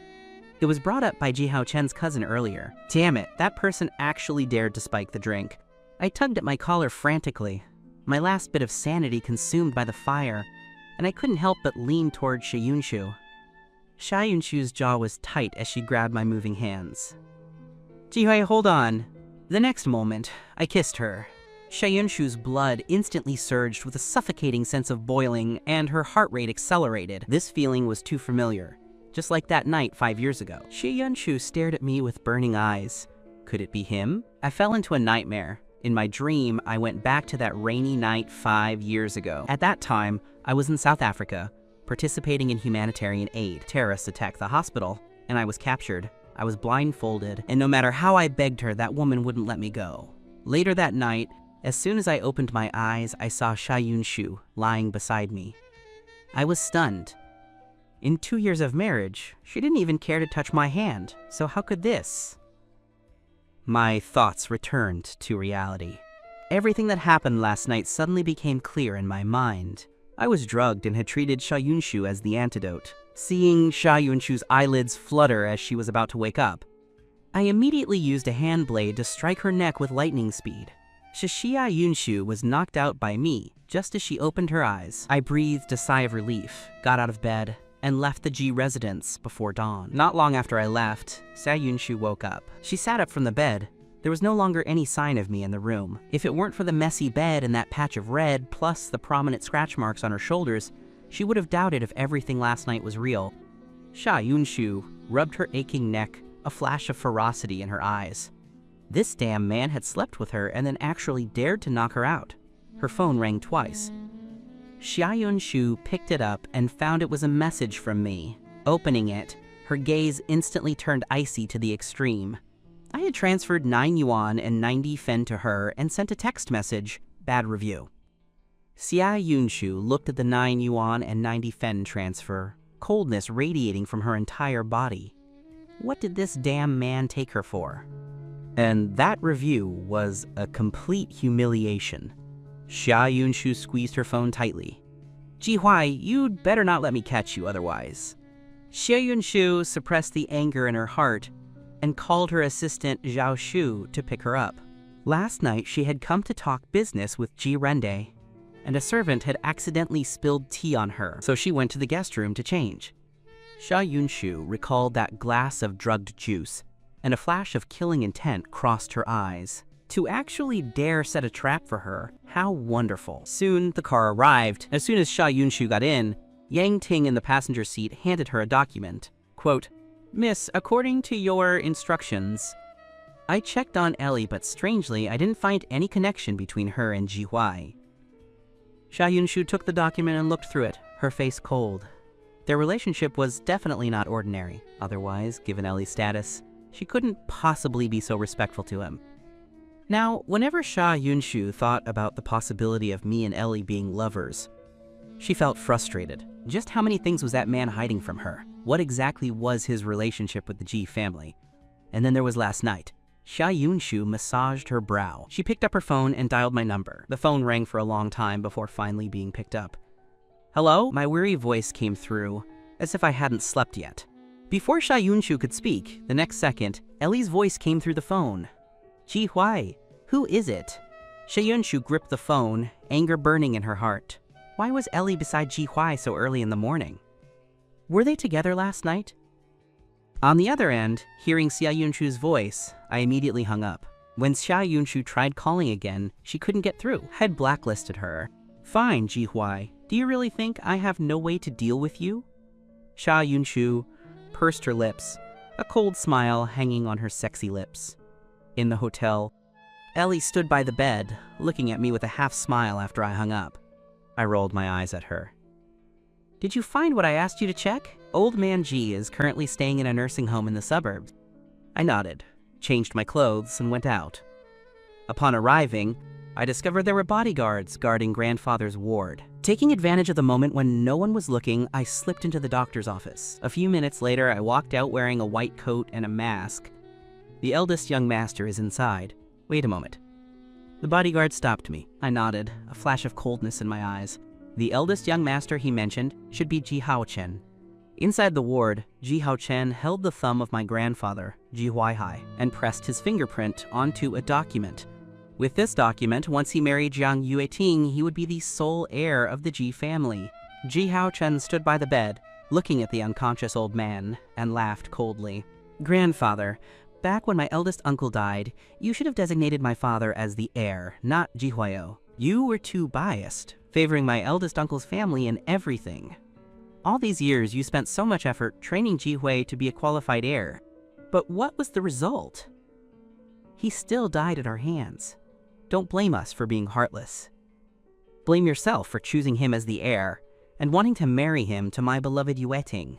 It was brought up by Ji Hao Chen's cousin earlier. Damn it, that person actually dared to spike the drink. I tugged at my collar frantically, my last bit of sanity consumed by the fire, and I couldn't help but lean toward Xia Yunshu. Xia Yunshu's jaw was tight as she grabbed my moving hands. "Jihui, hold on." The next moment, I kissed her. Xia Yunshu's blood instantly surged with a suffocating sense of boiling, and her heart rate accelerated. This feeling was too familiar. just like that night 5 years ago. Shi Yunshu stared at me with burning eyes. Could it be him? I fell into a nightmare. In my dream, I went back to that rainy night 5 years ago. At that time, I was in South Africa, participating in humanitarian aid. Terrorists attacked the hospital, and I was captured. I was blindfolded, and no matter how I begged her, that woman wouldn't let me go. Later that night, as soon as I opened my eyes, I saw Sha Yunshu lying beside me. I was stunned. In 2 years of marriage, she didn't even care to touch my hand, so how could this? My thoughts returned to reality. Everything that happened last night suddenly became clear in my mind. I was drugged and had treated Sha Yunshu as the antidote. Seeing Sha Yunshu's eyelids flutter as she was about to wake up, I immediately used a hand blade to strike her neck with lightning speed. Sha Yunshu was knocked out by me just as she opened her eyes. I breathed a sigh of relief, got out of bed, and left the G residence before dawn. Not long after I left, Sha Yunshu woke up. She sat up from the bed. There was no longer any sign of me in the room. If it weren't for the messy bed and that patch of red, plus the prominent scratch marks on her shoulders, she would have doubted if everything last night was real. Sha Yunshu rubbed her aching neck, a flash of ferocity in her eyes. This damn man had slept with her and then actually dared to knock her out. Her phone rang twice. Sha Yunshu picked it up and found it was a message from me. Opening it, her gaze instantly turned icy to the extreme. I had transferred 9 yuan and 90 fen to her and sent a text message, bad review. Sha Yunshu looked at the 9 yuan and 90 fen transfer, coldness radiating from her entire body. What did this damn man take her for? And that review was a complete humiliation. Sha Yunshu squeezed her phone tightly. Jihuai, you'd better not let me catch you otherwise. Sha Yunshu suppressed the anger in her heart and called her assistant Zhao Shu to pick her up. Last night she had come to talk business with Ji Rende, and a servant had accidentally spilled tea on her, so she went to the guest room to change. Sha Yunshu recalled that glass of drugged juice, and a flash of killing intent crossed her eyes. To actually dare set a trap for her, how wonderful. Soon the car arrived. As soon as Sha Yunshu got in, Yang Ting in the passenger seat handed her a document. Quote, Miss, according to your instructions, I checked on Ellie, but strangely, I didn't find any connection between her and Jihuai. Sha Yunshu took the document and looked through it, her face cold. Their relationship was definitely not ordinary. Otherwise, given Ellie's status, she couldn't possibly be so respectful to him. Now, whenever Sha Yunshu thought about the possibility of me and Ellie being lovers, she felt frustrated. Just how many things was that man hiding from her? What exactly was his relationship with the Ji family? And then there was last night. Sha Yunshu massaged her brow. She picked up her phone and dialed my number. The phone rang for a long time before finally being picked up. Hello? My weary voice came through, as if I hadn't slept yet. Before Sha Yunshu could speak, the next second, Ellie's voice came through the phone. Jihuai, who is it? Sha Yunshu gripped the phone, anger burning in her heart. Why was Ellie beside Jihuai so early in the morning? Were they together last night? On the other end, hearing Sha Yunshu's voice, I immediately hung up. When Sha Yunshu tried calling again, she couldn't get through. I had blacklisted her. Fine, Jihuai. Do you really think I have no way to deal with you? Sha Yunshu pursed her lips, a cold smile hanging on her sexy lips. In the hotel, Ellie stood by the bed, looking at me with a half smile after I hung up. I rolled my eyes at her. Did you find what I asked you to check? Old man G is currently staying in a nursing home in the suburbs. I nodded, changed my clothes, and went out. Upon arriving, I discovered there were bodyguards guarding grandfather's ward. Taking advantage of the moment when no one was looking, I slipped into the doctor's office. A few minutes later, I walked out wearing a white coat and a mask. The eldest young master is inside. Wait a moment. The bodyguard stopped me. I nodded, a flash of coldness in my eyes. The eldest young master he mentioned should be Ji Haochen. Inside the ward, Ji Haochen held the thumb of my grandfather, Ji Huaihai, and pressed his fingerprint onto a document. With this document, once he married Jiang Yueting, he would be the sole heir of the Ji family. Ji Haochen stood by the bed, looking at the unconscious old man, and laughed coldly. Grandfather, back when my eldest uncle died, you should have designated my father as the heir, not Ji Huayo. You were too biased, favoring my eldest uncle's family in everything. All these years you spent so much effort training Jihui to be a qualified heir. But what was the result? He still died at our hands. Don't blame us for being heartless. Blame yourself for choosing him as the heir and wanting to marry him to my beloved Yueting.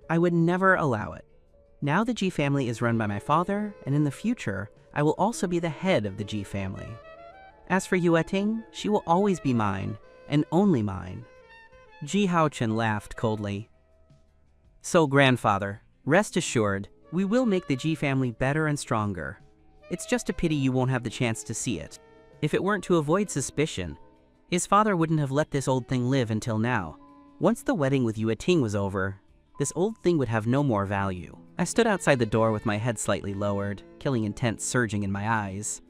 I would never allow it. Now the Ji family is run by my father, and in the future, I will also be the head of the Ji family. As for Yueting, she will always be mine, and only mine. Ji Haochen laughed coldly. So, grandfather, rest assured, we will make the Ji family better and stronger. It's just a pity you won't have the chance to see it. If it weren't to avoid suspicion, his father wouldn't have let this old thing live until now. Once the wedding with Yueting was over, this old thing would have no more value. I stood outside the door with my head slightly lowered, killing intent surging in my eyes.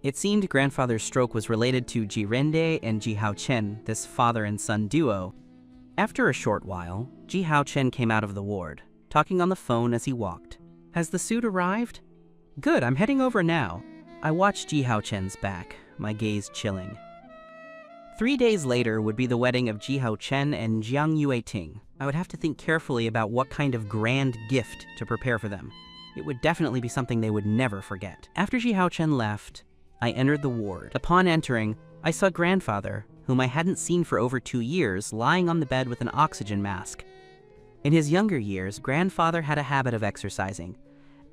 It seemed grandfather's stroke was related to Ji Rende and Ji Haochen, this father and son duo. After a short while, Ji Haochen came out of the ward, talking on the phone as he walked. Has the suit arrived? Good, I'm heading over now. I watched Ji Haochen's back, my gaze chilling. 3 days later would be the wedding of Ji Haochen and Jiang Yueting. I would have to think carefully about what kind of grand gift to prepare for them. It would definitely be something they would never forget. After Ji Haochen left, I entered the ward. Upon entering, I saw grandfather, whom I hadn't seen for over 2 years, lying on the bed with an oxygen mask. In his younger years, grandfather had a habit of exercising.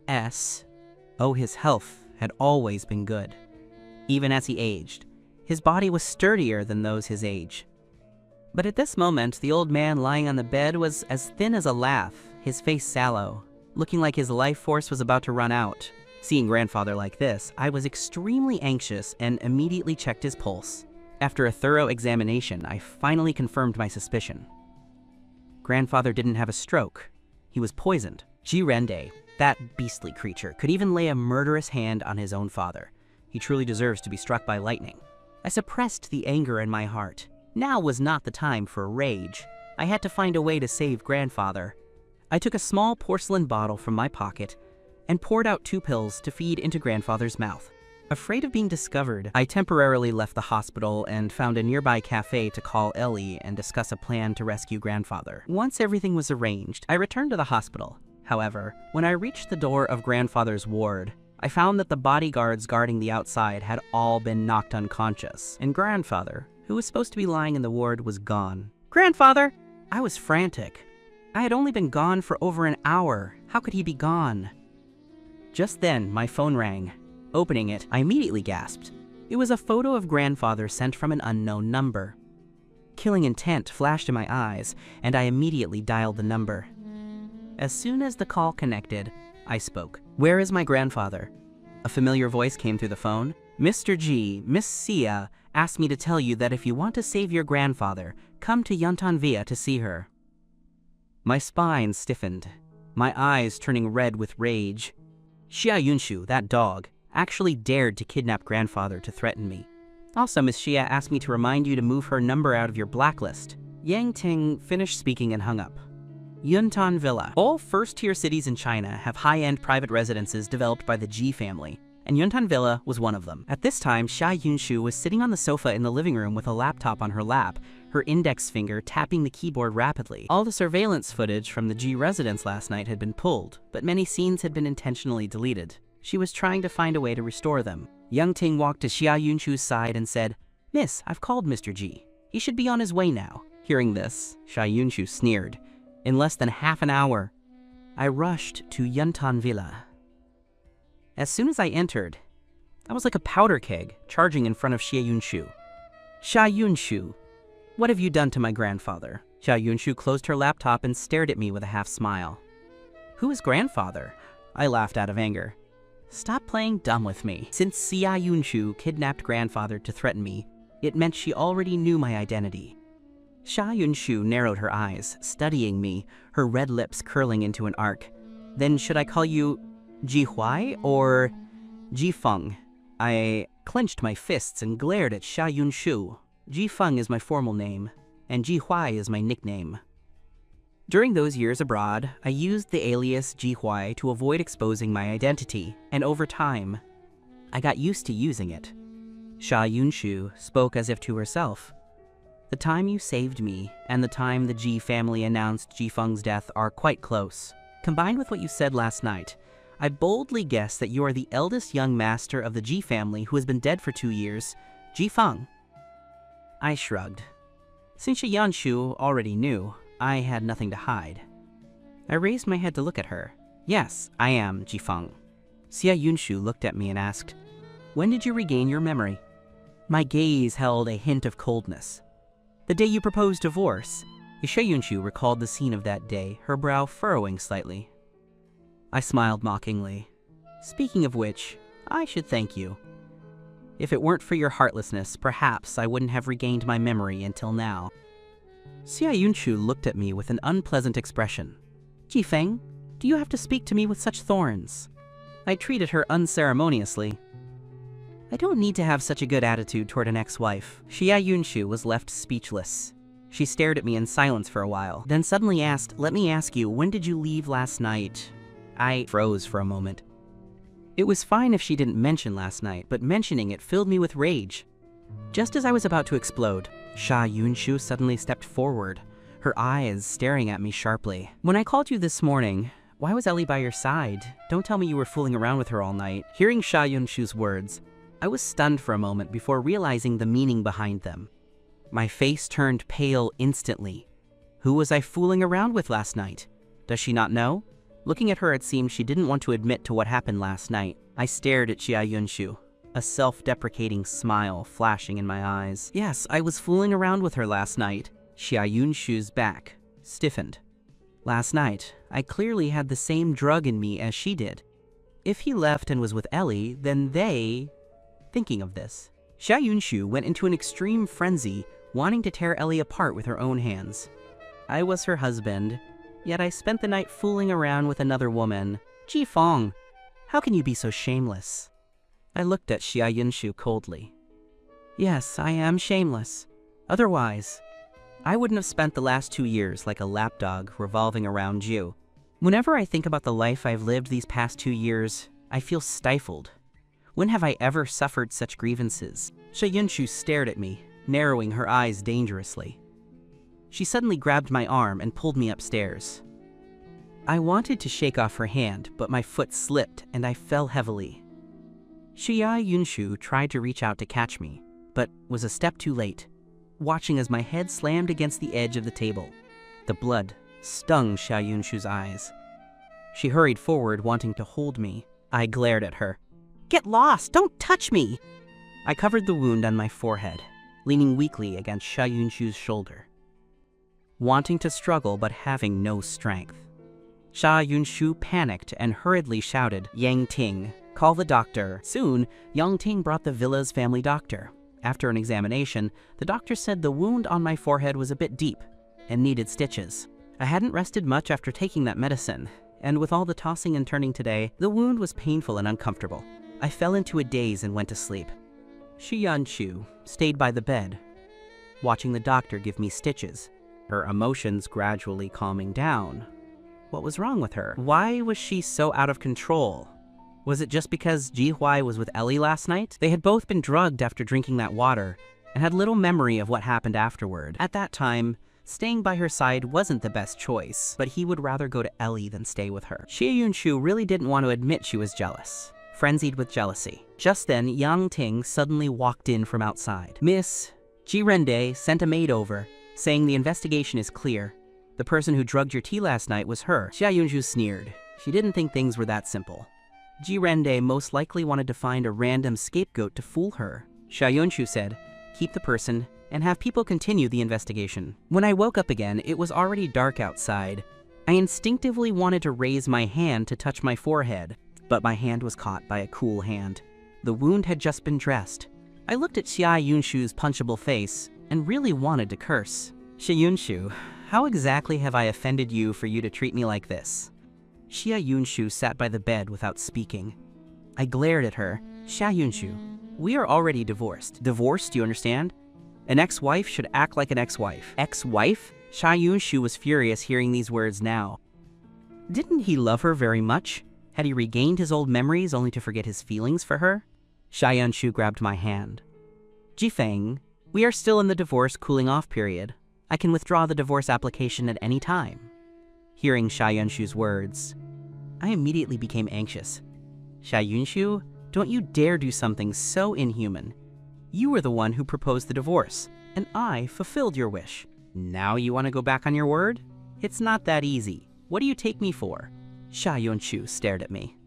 His health had always been good. Even as he aged, his body was sturdier than those his age. But at this moment, the old man lying on the bed was as thin as a lath, his face sallow, looking like his life force was about to run out. Seeing grandfather like this, I was extremely anxious and immediately checked his pulse. After a thorough examination, I finally confirmed my suspicion. Grandfather didn't have a stroke. He was poisoned. Ji Rende, that beastly creature, could even lay a murderous hand on his own father. He truly deserves to be struck by lightning. I suppressed the anger in my heart. Now was not the time for rage. I had to find a way to save grandfather. I took a small porcelain bottle from my pocket and poured out 2 pills to feed into grandfather's mouth. Afraid of being discovered, I temporarily left the hospital and found a nearby cafe to call Ellie and discuss a plan to rescue grandfather. Once everything was arranged, I returned to the hospital. However, when I reached the door of grandfather's ward, I found that the bodyguards guarding the outside had all been knocked unconscious, and grandfather, who was supposed to be lying in the ward, was gone. Grandfather! I was frantic. I had only been gone for over an hour. How could he be gone? Just then, my phone rang. Opening it, I immediately gasped. It was a photo of grandfather sent from an unknown number. Killing intent flashed in my eyes, and I immediately dialed the number. As soon as the call connected, I spoke. Where is my grandfather? A familiar voice came through the phone. Mr. G, Miss Sia asked me to tell you that if you want to save your grandfather, come to Yantanvia to see her. My spine stiffened, my eyes turning red with rage. Xia Yunshu, that dog, actually dared to kidnap grandfather to threaten me. Also, Miss Xia asked me to remind you to move her number out of your blacklist. Yang Ting finished speaking and hung up. Yuntan Villa. All first-tier cities in China have high-end private residences developed by the Ji family, and Yuntan Villa was one of them. At this time, Xia Yunshu was sitting on the sofa in the living room with a laptop on her lap, her index finger tapping the keyboard rapidly. All the surveillance footage from the Ji residence last night had been pulled, but many scenes had been intentionally deleted. She was trying to find a way to restore them. Yang Ting walked to Xia Yunshu's side and said, Miss, I've called Mr. Ji. He should be on his way now. Hearing this, Xia Yunshu sneered. In less than half an hour, I rushed to Yuntan Villa. As soon as I entered, I was like a powder keg charging in front of Xia Yunshu. Xia Yunshu, what have you done to my grandfather? Xia Yunshu closed her laptop and stared at me with a half smile. Who is grandfather? I laughed out of anger. Stop playing dumb with me. Since Xia Yunshu kidnapped grandfather to threaten me, it meant she already knew my identity. Xia Yunshu narrowed her eyes, studying me, her red lips curling into an arc. Then should I call you Ji Huai or Ji Feng? I clenched my fists and glared at Xia Yunshu. Ji Feng is my formal name, and Ji Huai is my nickname. During those years abroad, I used the alias Ji Huai to avoid exposing my identity, and over time, I got used to using it. Xia Yunshu spoke as if to herself. The time you saved me and the time the Ji family announced Jifeng's death are quite close. Combined with what you said last night, I boldly guess that you are the eldest young master of the Ji family who has been dead for 2 years, Jifeng. I shrugged. Since Xia Yunshu already knew, I had nothing to hide. I raised my head to look at her. Yes, I am Jifeng. Xia Yunshu looked at me and asked, "When did you regain your memory?" My gaze held a hint of coldness. "The day you proposed divorce." Xia Yunshu recalled the scene of that day, her brow furrowing slightly. I smiled mockingly. "Speaking of which, I should thank you. If it weren't for your heartlessness, perhaps I wouldn't have regained my memory until now." Xia Yunshu looked at me with an unpleasant expression. "Jifeng, do you have to speak to me with such thorns?" I treated her unceremoniously. "I don't need to have such a good attitude toward an ex-wife." Xia Yunshu was left speechless. She stared at me in silence for a while, then suddenly asked, "Let me ask you, when did you leave last night?" I froze for a moment. It was fine if she didn't mention last night, but mentioning it filled me with rage. Just as I was about to explode, Xia Yunshu suddenly stepped forward, her eyes staring at me sharply. "When I called you this morning, why was Ellie by your side? Don't tell me you were fooling around with her all night." Hearing Xia Yunshu's words, I was stunned for a moment before realizing the meaning behind them. My face turned pale instantly. Who was I fooling around with last night? Does she not know? Looking at her, it seemed she didn't want to admit to what happened last night. I stared at Xia Yunshu, a self-deprecating smile flashing in my eyes. Yes, I was fooling around with her last night. Xia Yunshu's back stiffened. Last night, I clearly had the same drug in me as she did. If he left and was with Ellie, then they... Thinking of this, Xia Yunshu went into an extreme frenzy, wanting to tear Ellie apart with her own hands. I was her husband, yet I spent the night fooling around with another woman. Jifeng, how can you be so shameless? I looked at Xia Yunshu coldly. Yes, I am shameless. Otherwise, I wouldn't have spent the last 2 years like a lapdog revolving around you. Whenever I think about the life I've lived these past 2 years, I feel stifled. When have I ever suffered such grievances? Xia Yunshu stared at me, narrowing her eyes dangerously. She suddenly grabbed my arm and pulled me upstairs. I wanted to shake off her hand, but my foot slipped and I fell heavily. Xia Yunshu tried to reach out to catch me, but was a step too late, watching as my head slammed against the edge of the table. The blood stung Xia Yunshu's eyes. She hurried forward, wanting to hold me. I glared at her. "Get lost! Don't touch me!" I covered the wound on my forehead, leaning weakly against Xia Yunshu's shoulder, wanting to struggle but having no strength. Xia Yunshu panicked and hurriedly shouted, "Yang Ting, call the doctor." Soon, Yang Ting brought the villa's family doctor. After an examination, the doctor said the wound on my forehead was a bit deep and needed stitches. I hadn't rested much after taking that medicine, and with all the tossing and turning today, the wound was painful and uncomfortable. I fell into a daze and went to sleep. Xia Yunshu stayed by the bed, watching the doctor give me stitches, her emotions gradually calming down. What was wrong with her? Why was she so out of control? Was it just because Jihuai was with Ellie last night? They had both been drugged after drinking that water, and had little memory of what happened afterward. At that time, staying by her side wasn't the best choice, but he would rather go to Ellie than stay with her. Xia Yunshu really didn't want to admit she was jealous, frenzied with jealousy. Just then, Yang Ting suddenly walked in from outside. "Miss, Jirende sent a maid over, saying the investigation is clear. The person who drugged your tea last night was her." Xia Yunshu sneered. She didn't think things were that simple. Jirende most likely wanted to find a random scapegoat to fool her. Xia Yunshu said, "Keep the person and have people continue the investigation." When I woke up again, it was already dark outside. I instinctively wanted to raise my hand to touch my forehead, but my hand was caught by a cool hand. The wound had just been dressed. I looked at Xia Yunshu's punchable face and really wanted to curse. "Xia Yunshu, how exactly have I offended you for you to treat me like this?" Xia Yunshu sat by the bed without speaking. I glared at her. "Xia Yunshu, we are already divorced." "Divorced, do you understand? An ex-wife should act like an ex-wife." "Ex-wife?" Xia Yunshu was furious hearing these words now. Didn't he love her very much? Had he regained his old memories only to forget his feelings for her? Xia Yunshu grabbed my hand. "Jifeng, We are still in the divorce cooling off period. I can withdraw the divorce application at any time. Hearing Xia Yunshu's words, I immediately became anxious. Xia Yunshu, don't you dare do something so inhuman. You were the one who proposed the divorce, and I fulfilled your wish. Now you want to go back on your word? It's not that easy. What do you take me for? Xia Yunshu stared at me.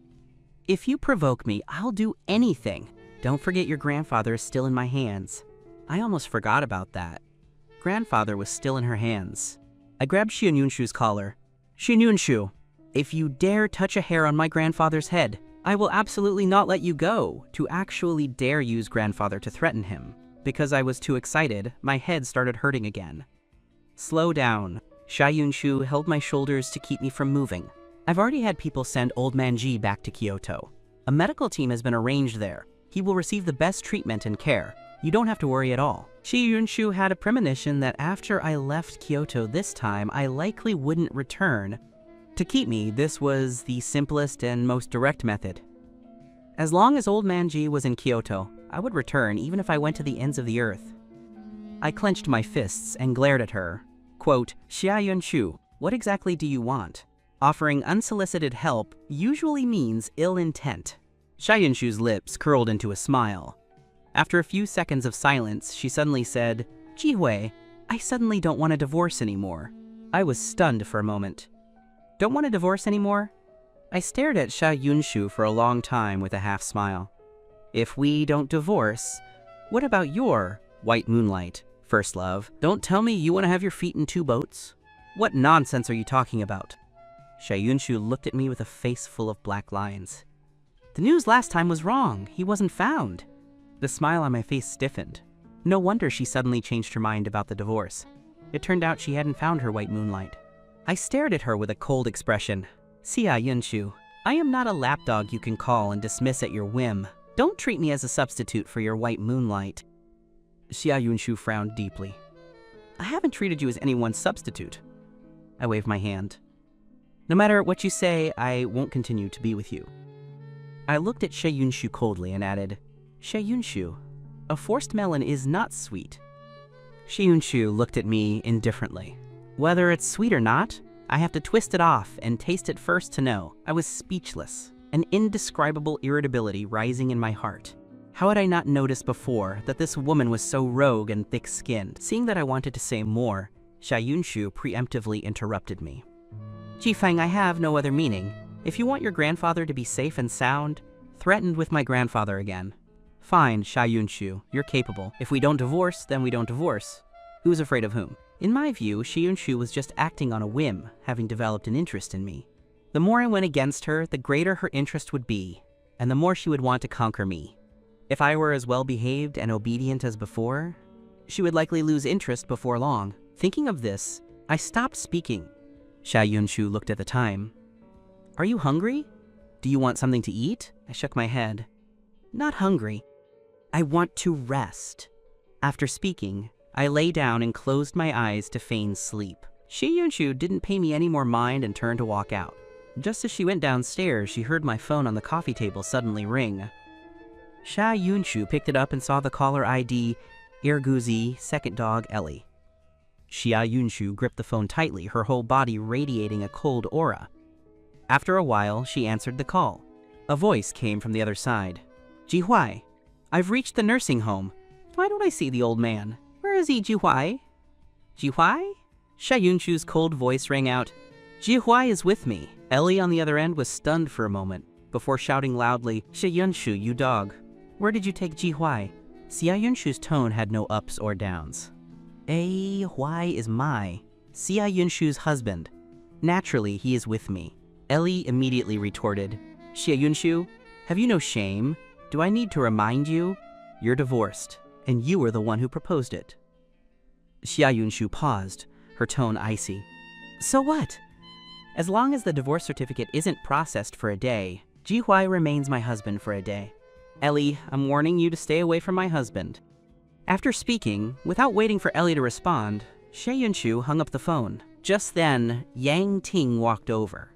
If you provoke me, I'll do anything. Don't forget your grandfather is still in my hands. I almost forgot about that. Grandfather was still in her hands. I grabbed Xia Yunshu's collar. Xia Yunshu, if you dare touch a hair on my grandfather's head, I will absolutely not let you go. To actually dare use grandfather to threaten him. Because I was too excited, my head started hurting again. Slow down. Xia Yunshu held my shoulders to keep me from moving. I've already had people send old man Ji back to Kyoto. A medical team has been arranged there. He will receive the best treatment and care. You don't have to worry at all. Xia Yunshu had a premonition that after I left Kyoto this time, I likely wouldn't return. To keep me, this was the simplest and most direct method. As long as old man Ji was in Kyoto, I would return even if I went to the ends of the earth. I clenched my fists and glared at her. Quote, Xia Yunshu, what exactly do you want? Offering unsolicited help usually means ill intent. Xia Yunshu's lips curled into a smile. After a few seconds of silence, she suddenly said, Jihui, I suddenly don't want a divorce anymore. I was stunned for a moment. Don't want a divorce anymore? I stared at Xia Yunshu for a long time with a half smile. If we don't divorce, what about your white moonlight, first love? Don't tell me you want to have your feet in two boats. What nonsense are you talking about? Xia Yunshu looked at me with a face full of black lines. The news last time was wrong. He wasn't found. The smile on my face stiffened. No wonder she suddenly changed her mind about the divorce. It turned out she hadn't found her white moonlight. I stared at her with a cold expression. Xia Yunshu, I am not a lapdog you can call and dismiss at your whim. Don't treat me as a substitute for your white moonlight. Xia Yunshu frowned deeply. I haven't treated you as anyone's substitute. I waved my hand. No matter what you say, I won't continue to be with you. I looked at Xia Yunshu coldly and added, Xia Yunshu, a forced melon is not sweet. Xia Yunshu looked at me indifferently. Whether it's sweet or not, I have to twist it off and taste it first to know. I was speechless, an indescribable irritability rising in my heart. How had I not noticed before that this woman was so rogue and thick-skinned? Seeing that I wanted to say more, Xia Yunshu preemptively interrupted me. Jifang, I have no other meaning. If you want your grandfather to be safe and sound, threatened with my grandfather again. Fine, Xia Yunshu, you're capable. If we don't divorce, then we don't divorce. Who's afraid of whom? In my view, Xia Yunshu was just acting on a whim, having developed an interest in me. The more I went against her, the greater her interest would be, and the more she would want to conquer me. If I were as well-behaved and obedient as before, she would likely lose interest before long. Thinking of this, I stopped speaking. Xia Yunshu looked at the time. Are you hungry? Do you want something to eat? I shook my head. Not hungry. I want to rest. After speaking, I lay down and closed my eyes to feign sleep. Xia Yunshu didn't pay me any more mind and turned to walk out. Just as she went downstairs, she heard my phone on the coffee table suddenly ring. Xia Yunshu picked it up and saw the caller ID, Irguzi, second dog Ellie. Xia Yunshu gripped the phone tightly, her whole body radiating a cold aura. After a while, she answered the call. A voice came from the other side. Jihuai, I've reached the nursing home. Why don't I see the old man? Where is he, Jihuai? Jihuai? Xia Yunshu's cold voice rang out. Jihuai is with me. Ellie on the other end was stunned for a moment, before shouting loudly, Xia Yunshu, you dog. Where did you take Jihuai? Xia Yunshu's tone had no ups or downs. Huai is my, Xia Yunshu's husband. Naturally, he is with me. Ellie immediately retorted, Xia Yunshu, have you no shame? Do I need to remind you? You're divorced, and you were the one who proposed it. Xia Yunshu paused, her tone icy. So what? As long as the divorce certificate isn't processed for a day, Jihuai remains my husband for a day. Ellie, I'm warning you to stay away from my husband. After speaking, without waiting for Ellie to respond, Xia Yunshu hung up the phone. Just then, Yang Ting walked over.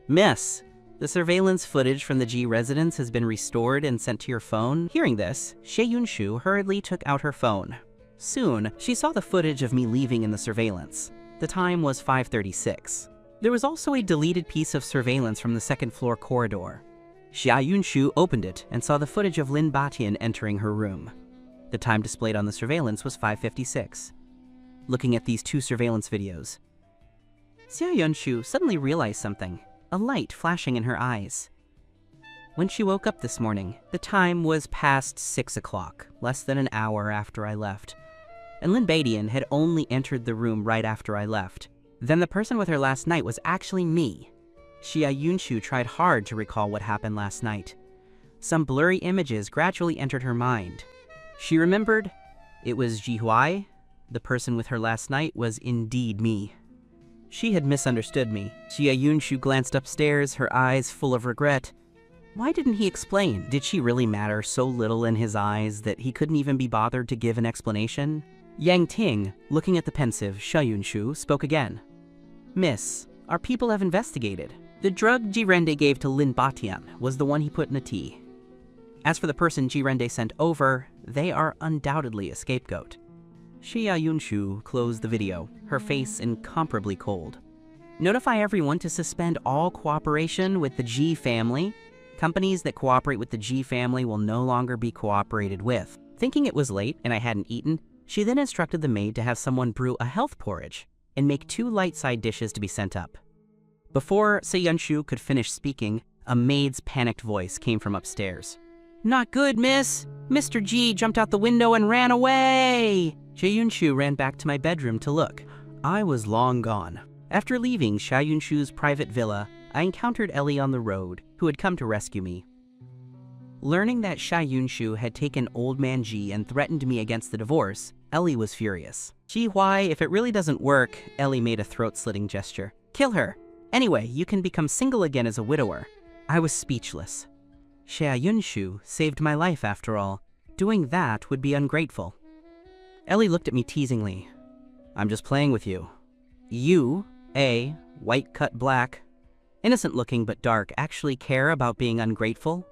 Miss, the surveillance footage from the G residence has been restored and sent to your phone. Hearing this, Xia Yunshu hurriedly took out her phone. Soon, she saw the footage of me leaving in the surveillance. The time was 5:36. There was also a deleted piece of surveillance from the second-floor corridor. Xia Yunshu opened it and saw the footage of Lin Batian entering her room. The time displayed on the surveillance was 5:56. Looking at these two surveillance videos, Xia Yunshu suddenly realized something, a light flashing in her eyes. When she woke up this morning, the time was past 6 o'clock, less than an hour after I left. And Lin Batian had only entered the room right after I left. Then the person with her last night was actually me. Xia Yunshu tried hard to recall what happened last night. Some blurry images gradually entered her mind. She remembered it was Ji Huai. The person with her last night was indeed me. She had misunderstood me. Xia Yunshu glanced upstairs, her eyes full of regret. Why didn't he explain? Did she really matter so little in his eyes that he couldn't even be bothered to give an explanation? Yang Ting, looking at the pensive Xia Yunshu, spoke again. Miss, our people have investigated. The drug Jirende gave to Lin Batian was the one he put in a tea. As for the person Jirende sent over, they are undoubtedly a scapegoat. Xia Yunshu closed the video, her face incomparably cold. Notify everyone to suspend all cooperation with the Ji family. Companies that cooperate with the Ji family will no longer be cooperated with. Thinking it was late and I hadn't eaten, she then instructed the maid to have someone brew a health porridge and make 2 light side dishes to be sent up. Before Xia Yunshu could finish speaking, a maid's panicked voice came from upstairs. Not good, miss! Mr. Ji jumped out the window and ran away! Xia Yunshu ran back to my bedroom to look. I was long gone. After leaving Xia Yunshu's private villa, I encountered Ellie on the road, who had come to rescue me. Learning that Xia Yunshu had taken Old Man Ji and threatened me against the divorce, Ellie was furious. Gee, why, if it really doesn't work, Ellie made a throat-slitting gesture. Kill her. Anyway, you can become single again as a widower. I was speechless. Xia Yunshu saved my life after all. Doing that would be ungrateful. Ellie looked at me teasingly. I'm just playing with you. You, white cut black, innocent looking but dark, actually care about being ungrateful?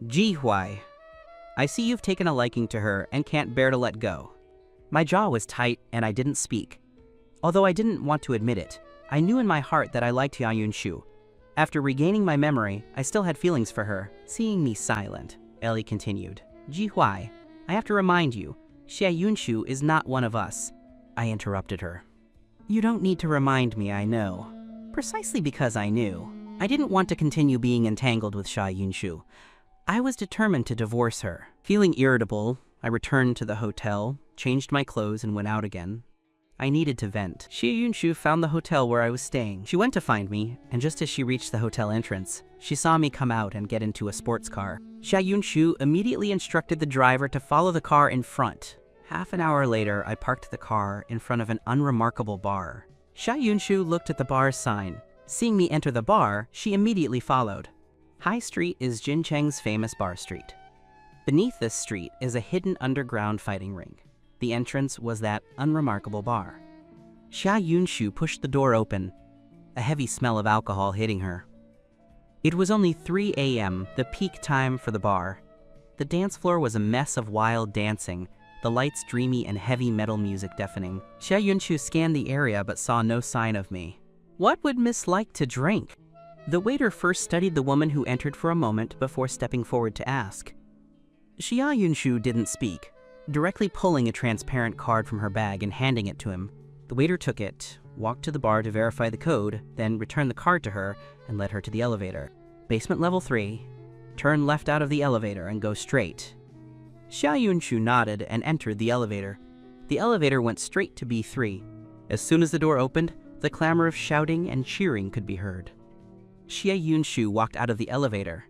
Ji Huai. I see you've taken a liking to her and can't bear to let go. My jaw was tight and I didn't speak. Although I didn't want to admit it, I knew in my heart that I liked Xia Yunshu. After regaining my memory, I still had feelings for her. Seeing me silent, Ellie continued. Ji Huai, I have to remind you, Xia Yunshu is not one of us. I interrupted her. You don't need to remind me, I know. Precisely because I knew. I didn't want to continue being entangled with Xia Yunshu. I was determined to divorce her. Feeling irritable, I returned to the hotel, changed my clothes, and went out again. I needed to vent. Xia Yunshu found the hotel where I was staying. She went to find me, and just as she reached the hotel entrance, she saw me come out and get into a sports car. Xia Yunshu immediately instructed the driver to follow the car in front. Half an hour later, I parked the car in front of an unremarkable bar. Xia Yunshu looked at the bar's sign. Seeing me enter the bar, she immediately followed. High Street is Jin Cheng's famous bar street. Beneath this street is a hidden underground fighting ring. The entrance was that unremarkable bar. Xia Yunshu pushed the door open, a heavy smell of alcohol hitting her. It was only 3 a.m., the peak time for the bar. The dance floor was a mess of wild dancing, the lights dreamy and heavy metal music deafening. Xia Yunshu scanned the area but saw no sign of me. What would Miss like to drink? The waiter first studied the woman who entered for a moment before stepping forward to ask. Xia Yunshu didn't speak, directly pulling a transparent card from her bag and handing it to him. The waiter took it, walked to the bar to verify the code, then returned the card to her and led her to the elevator. Basement level 3, turn left out of the elevator and go straight. Xia Yunshu nodded and entered the elevator. The elevator went straight to B3. As soon as the door opened, the clamor of shouting and cheering could be heard. Xia Yunshu walked out of the elevator,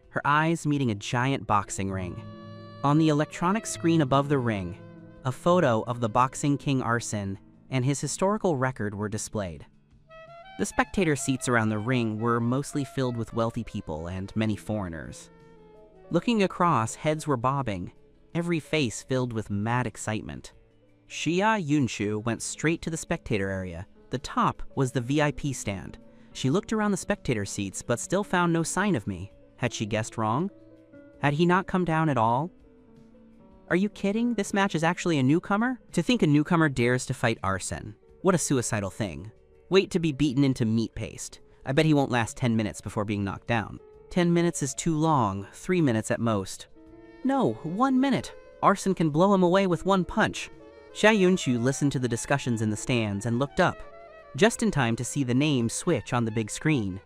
her eyes meeting a giant boxing ring. On the electronic screen above the ring, a photo of the boxing king Arsene and his historical record were displayed. The spectator seats around the ring were mostly filled with wealthy people and many foreigners. Looking across, heads were bobbing, every face filled with mad excitement. Xia Yunshu went straight to the spectator area. The top was the VIP stand. She looked around the spectator seats but still found no sign of me. Had she guessed wrong? Had he not come down at all? Are you kidding? This match is actually a newcomer? To think a newcomer dares to fight Arsene. What a suicidal thing. Wait to be beaten into meat paste. I bet he won't last 10 minutes before being knocked down. 10 minutes is too long, 3 minutes at most. No, 1 minute. Arsene can blow him away with one punch. Xia Yunshu listened to the discussions in the stands and looked up, just in time to see the name switch on the big screen.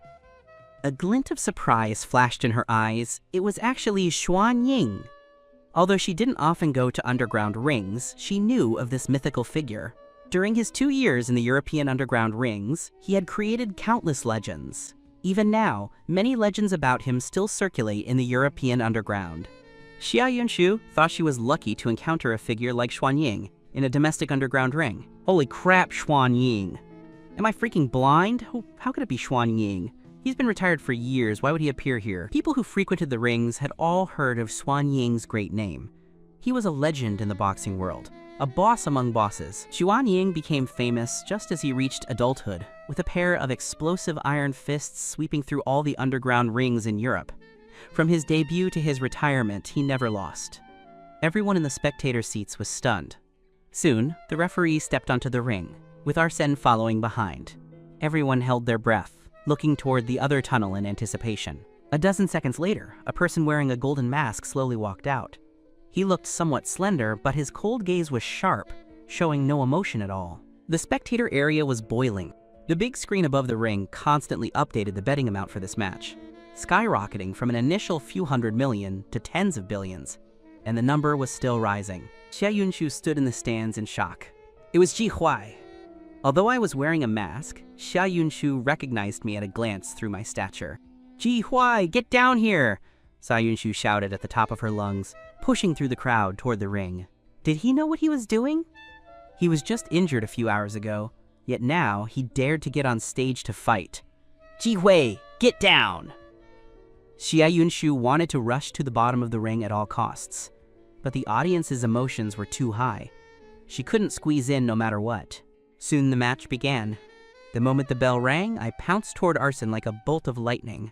A glint of surprise flashed in her eyes. It was actually Xuan Ying. Although she didn't often go to underground rings, she knew of this mythical figure. During his 2 years in the European underground rings, he had created countless legends. Even now, many legends about him still circulate in the European underground. Xia Yunshu thought she was lucky to encounter a figure like Xuan Ying in a domestic underground ring. Holy crap, Xuan Ying. Am I freaking blind? How could it be Xuan Ying? He's been retired for years, why would he appear here? People who frequented the rings had all heard of Xuan Ying's great name. He was a legend in the boxing world, a boss among bosses. Xuan Ying became famous just as he reached adulthood, with a pair of explosive iron fists sweeping through all the underground rings in Europe. From his debut to his retirement, he never lost. Everyone in the spectator seats was stunned. Soon, the referee stepped onto the ring, with Arsene following behind. Everyone held their breath, looking toward the other tunnel in anticipation. A dozen seconds later, a person wearing a golden mask slowly walked out. He looked somewhat slender, but his cold gaze was sharp, showing no emotion at all. The spectator area was boiling. The big screen above the ring constantly updated the betting amount for this match, skyrocketing from an initial few hundred million to tens of billions, and the number was still rising. Xia Yunshu stood in the stands in shock. It was Ji Huai. Although I was wearing a mask, Xia Yunshu recognized me at a glance through my stature. Ji Huai, get down here! Xia Yunshu shouted at the top of her lungs, pushing through the crowd toward the ring. Did he know what he was doing? He was just injured a few hours ago, yet now he dared to get on stage to fight. Ji Huai, get down! Xia Yunshu wanted to rush to the bottom of the ring at all costs, but the audience's emotions were too high. She couldn't squeeze in no matter what. Soon the match began. The moment the bell rang, I pounced toward Arsene like a bolt of lightning.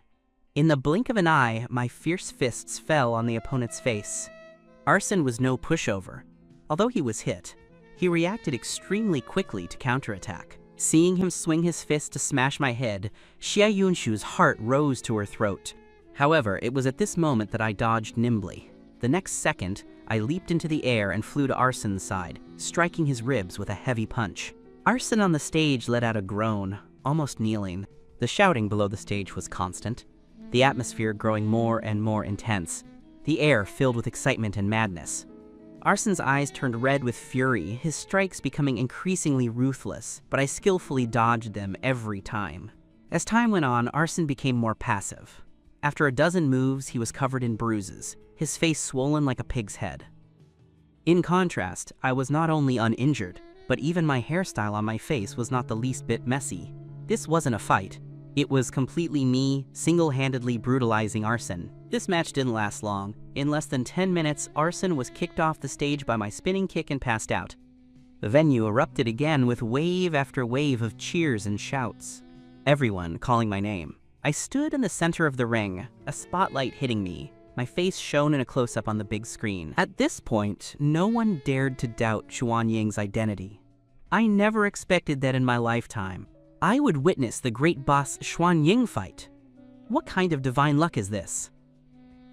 In the blink of an eye, my fierce fists fell on the opponent's face. Arsene was no pushover. Although he was hit, he reacted extremely quickly to counterattack. Seeing him swing his fist to smash my head, Xia Yunshu's heart rose to her throat. However, it was at this moment that I dodged nimbly. The next second, I leaped into the air and flew to Arsene's side, striking his ribs with a heavy punch. Arsene on the stage let out a groan, almost kneeling. The shouting below the stage was constant, the atmosphere growing more and more intense, the air filled with excitement and madness. Arsene's eyes turned red with fury, his strikes becoming increasingly ruthless, but I skillfully dodged them every time. As time went on, Arsene became more passive. After a dozen moves, he was covered in bruises, his face swollen like a pig's head. In contrast, I was not only uninjured, but even my hairstyle on my face was not the least bit messy. This wasn't a fight. It was completely me, single-handedly brutalizing Arsene. This match didn't last long. In less than 10 minutes, Arsene was kicked off the stage by my spinning kick and passed out. The venue erupted again with wave after wave of cheers and shouts, everyone calling my name. I stood in the center of the ring, a spotlight hitting me. My face shone in a close-up on the big screen. At this point, no one dared to doubt Xuan Ying's identity. I never expected that in my lifetime, I would witness the great boss Xuan Ying fight. What kind of divine luck is this?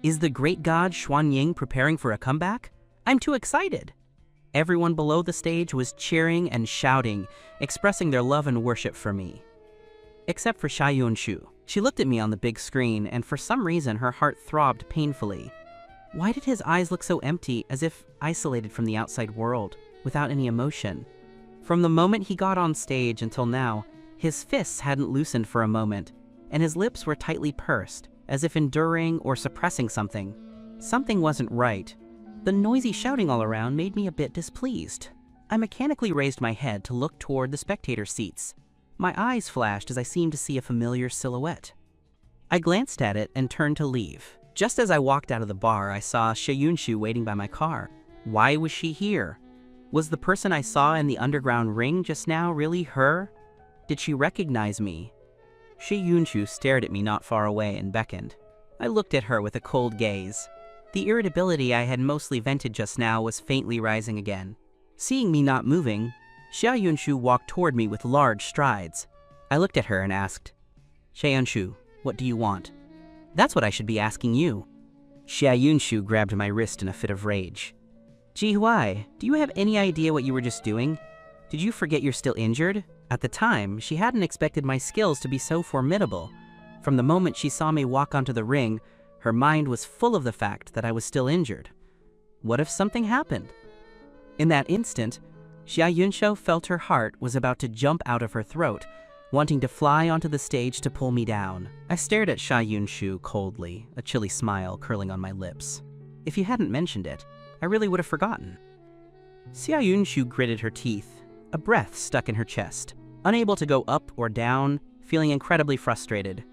Is the great god Xuan Ying preparing for a comeback? I'm too excited. Everyone below the stage was cheering and shouting, expressing their love and worship for me. Except for Xia Yunshu. She looked at me on the big screen, and for some reason her heart throbbed painfully. Why did his eyes look so empty, as if isolated from the outside world, without any emotion? From the moment he got on stage until now, his fists hadn't loosened for a moment, and his lips were tightly pursed, as if enduring or suppressing something. Something wasn't right. The noisy shouting all around made me a bit displeased. I mechanically raised my head to look toward the spectator seats. My eyes flashed as I seemed to see a familiar silhouette. I glanced at it and turned to leave. Just as I walked out of the bar, I saw Xia Yunshu waiting by my car. Why was she here? Was the person I saw in the underground ring just now really her? Did she recognize me? Xia Yunshu stared at me not far away and beckoned. I looked at her with a cold gaze. The irritability I had mostly vented just now was faintly rising again. Seeing me not moving, Xia Yunshu walked toward me with large strides. I looked at her and asked, "Xia Yunshu, what do you want?" "That's what I should be asking you." Xia Yunshu grabbed my wrist in a fit of rage. "Ji Huai, do you have any idea what you were just doing? Did you forget you're still injured?" At the time, she hadn't expected my skills to be so formidable. From the moment she saw me walk onto the ring, her mind was full of the fact that I was still injured. What if something happened? In that instant, Xia Yunshu felt her heart was about to jump out of her throat, wanting to fly onto the stage to pull me down. I stared at Xia Yunshu coldly, a chilly smile curling on my lips. If you hadn't mentioned it, I really would have forgotten. Xia Yunshu gritted her teeth, a breath stuck in her chest, unable to go up or down, feeling incredibly frustrated.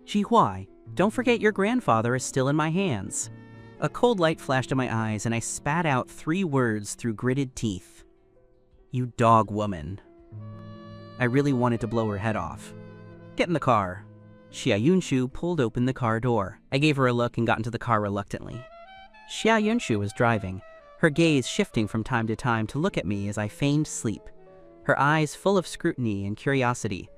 "Ji Huai, don't forget your grandfather is still in my hands." A cold light flashed in my eyes and I spat out 3 words through gritted teeth. "You dog woman." I really wanted to blow her head off. "Get in the car." Xia Yunshu pulled open the car door. I gave her a look and got into the car reluctantly. Xia Yunshu was driving, her gaze shifting from time to time to look at me as I feigned sleep, her eyes full of scrutiny and curiosity.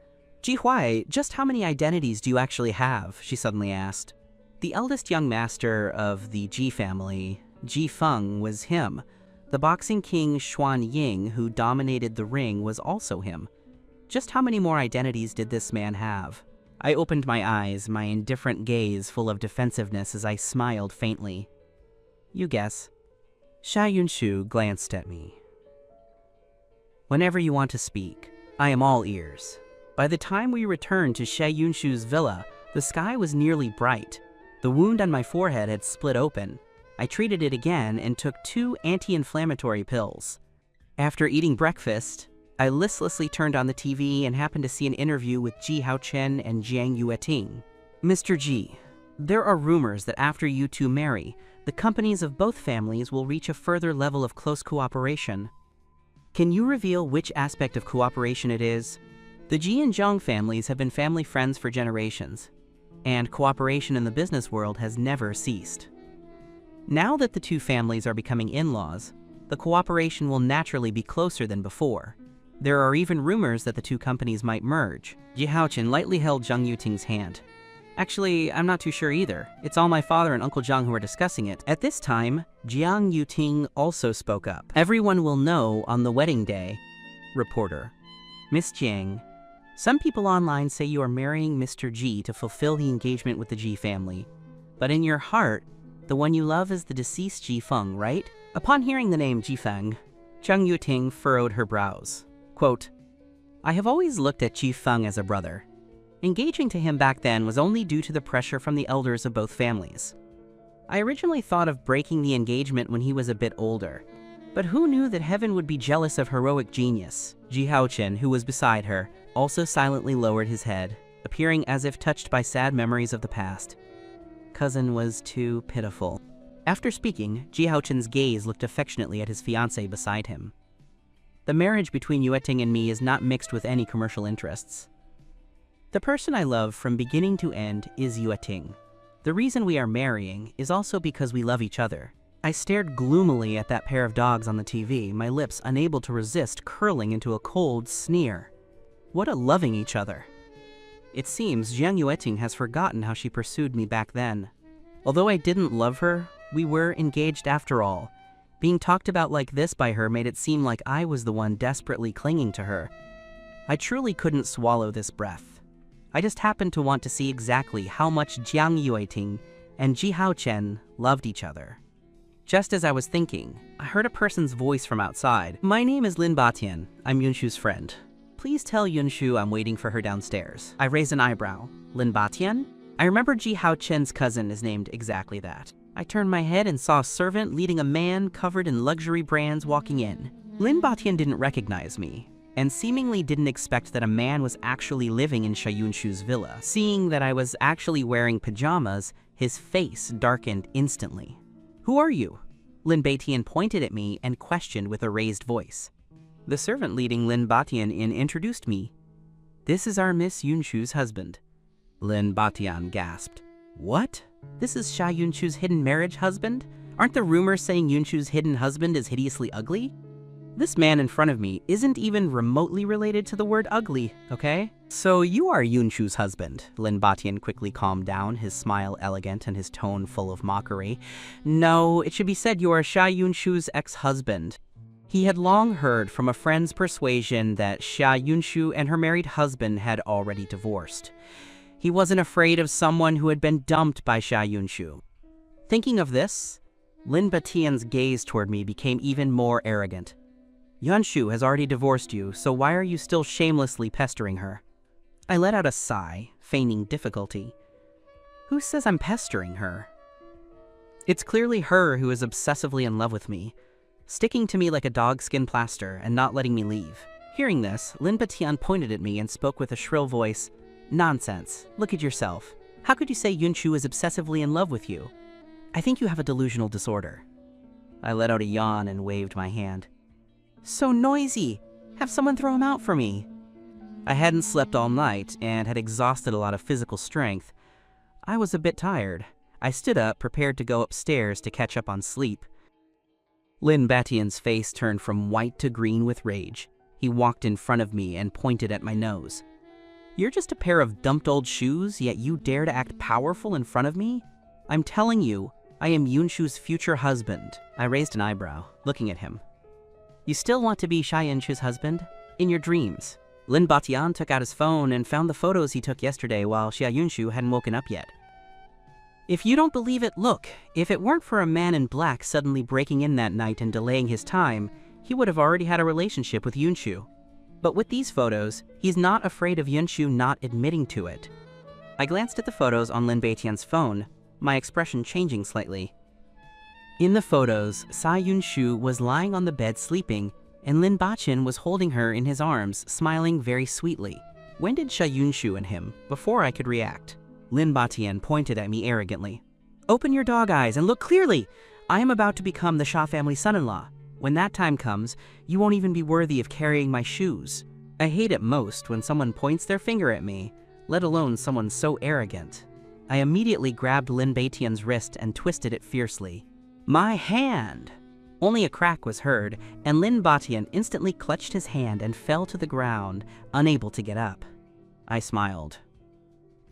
"Ji Huai, just how many identities do you actually have?" she suddenly asked. The eldest young master of the Ji family, Ji Feng, was him. The boxing king Xuan Ying, who dominated the ring, was also him. Just how many more identities did this man have? I opened my eyes, my indifferent gaze full of defensiveness as I smiled faintly. "You guess." Xia Yunshu glanced at me. "Whenever you want to speak, I am all ears." By the time we returned to Xia Yunshu's villa, the sky was nearly bright. The wound on my forehead had split open. I treated it again and took 2 anti-inflammatory pills. After eating breakfast, I listlessly turned on the TV and happened to see an interview with Ji Haochen and Jiang Yueting. "Mr. Ji, there are rumors that after you two marry, the companies of both families will reach a further level of close cooperation. Can you reveal which aspect of cooperation it is? The Ji and Zhang families have been family friends for generations, and cooperation in the business world has never ceased. Now that the 2 families are becoming in-laws, the cooperation will naturally be closer than before. There are even rumors that the 2 companies might merge." Ji Haochen lightly held Zhang Yuting's hand. "Actually, I'm not too sure either. It's all my father and Uncle Zhang who are discussing it." At this time, Jiang Yuting also spoke up. "Everyone will know on the wedding day." Reporter: "Miss Jiang, some people online say you are marrying Mr. Ji to fulfill the engagement with the Ji family. But in your heart, the one you love is the deceased Ji Feng, right?" Upon hearing the name Ji Feng, Zhang Yuting furrowed her brows. Quote, "I have always looked at Ji Feng as a brother. Engaging to him back then was only due to the pressure from the elders of both families. I originally thought of breaking the engagement when he was a bit older. But who knew that heaven would be jealous of heroic genius?" Ji Haochen, who was beside her, also silently lowered his head, appearing as if touched by sad memories of the past. Cousin was too pitiful. After speaking, Ji Haochen's gaze looked affectionately at his fiancée beside him. "The marriage between Yueting and me is not mixed with any commercial interests. The person I love from beginning to end is Yueting. The reason we are marrying is also because we love each other." I stared gloomily at that pair of dogs on the TV, my lips unable to resist curling into a cold sneer. What a loving each other. It seems Jiang Yueting has forgotten how she pursued me back then. Although I didn't love her, we were engaged after all. Being talked about like this by her made it seem like I was the one desperately clinging to her. I truly couldn't swallow this breath. I just happened to want to see exactly how much Jiang Yueting and Ji Haochen loved each other. Just as I was thinking, I heard a person's voice from outside. "My name is Lin Batian. I'm Yunshu's friend. Please tell Yunshu I'm waiting for her downstairs." I raised an eyebrow. "Lin Batian?" I remember Ji Haochen's cousin is named exactly that. I turned my head and saw a servant leading a man covered in luxury brands walking in. Lin Batian didn't recognize me, and seemingly didn't expect that a man was actually living in Xia Yunshu's villa. Seeing that I was actually wearing pajamas, his face darkened instantly. "Who are you?" Lin Batian pointed at me and questioned with a raised voice. The servant leading Lin Batian in introduced me. "This is our Miss Yunshu's husband." Lin Batian gasped. "What?" This is Sha Yunchu's hidden marriage husband? Aren't the rumors saying Yunchu's hidden husband is hideously ugly? This man in front of me isn't even remotely related to the word ugly, okay? So you are Yunchu's husband. Lin Batian quickly calmed down, his smile elegant and his tone full of mockery. No, it should be said you are Sha Yunchu's ex-husband. He had long heard from a friend's persuasion that Sha Yunchu and her married husband had already divorced. He wasn't afraid of someone who had been dumped by Sha Yunchu. Thinking of this, Lin Batian's gaze toward me became even more arrogant. Yunshu has already divorced you, so why are you still shamelessly pestering her? I let out a sigh, feigning difficulty. Who says I'm pestering her? It's clearly her who is obsessively in love with me, sticking to me like a dogskin plaster and not letting me leave. Hearing this, Lin Batian pointed at me and spoke with a shrill voice. Nonsense. Look at yourself. How could you say Yunshu is obsessively in love with you? I think you have a delusional disorder. I let out a yawn and waved my hand. So noisy! Have someone throw him out for me. I hadn't slept all night and had exhausted a lot of physical strength. I was a bit tired. I stood up, prepared to go upstairs to catch up on sleep. Lin Batian's face turned from white to green with rage. He walked in front of me and pointed at my nose. You're just a pair of dumped old shoes, yet you dare to act powerful in front of me? I'm telling you, I am Yunshu's future husband. I raised an eyebrow, looking at him. You still want to be Sha Yunshu's husband? In your dreams. Lin Batian took out his phone and found the photos he took yesterday while Sha Yunshu hadn't woken up yet. If you don't believe it, look. If it weren't for a man in black suddenly breaking in that night and delaying his time, he would have already had a relationship with Yunshu. But with these photos, he's not afraid of Yunshu not admitting to it. I glanced at the photos on Lin Batian's phone, my expression changing slightly. In the photos, Sha Yunshu was lying on the bed sleeping, and Lin Batian was holding her in his arms, smiling very sweetly. When did Sha Yunshu and him? Before I could react, Lin Batian pointed at me arrogantly. Open your dog eyes and look clearly! I am about to become the Sha family son-in-law. When that time comes, you won't even be worthy of carrying my shoes. I hate it most when someone points their finger at me, let alone someone so arrogant. I immediately grabbed Lin Batian's wrist and twisted it fiercely. My hand! Only a crack was heard, and Lin Batian instantly clutched his hand and fell to the ground, unable to get up. I smiled.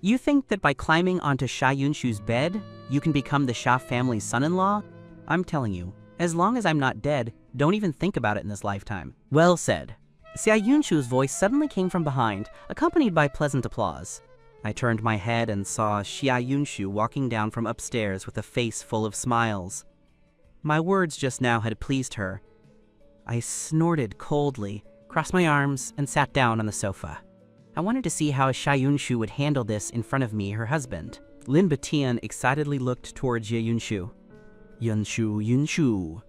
You think that by climbing onto Sha Yunshu's bed, you can become the Sha family's son-in-law? I'm telling you, as long as I'm not dead, don't even think about it in this lifetime. Well said. Sha Yunshu's voice suddenly came from behind, accompanied by pleasant applause. I turned my head and saw Sha Yunshu walking down from upstairs with a face full of smiles. My words just now had pleased her. I snorted coldly, crossed my arms, and sat down on the sofa. I wanted to see how Sha Yunshu would handle this in front of me, her husband. Lin Batian excitedly looked towards Sha Yunshu. Yunshu.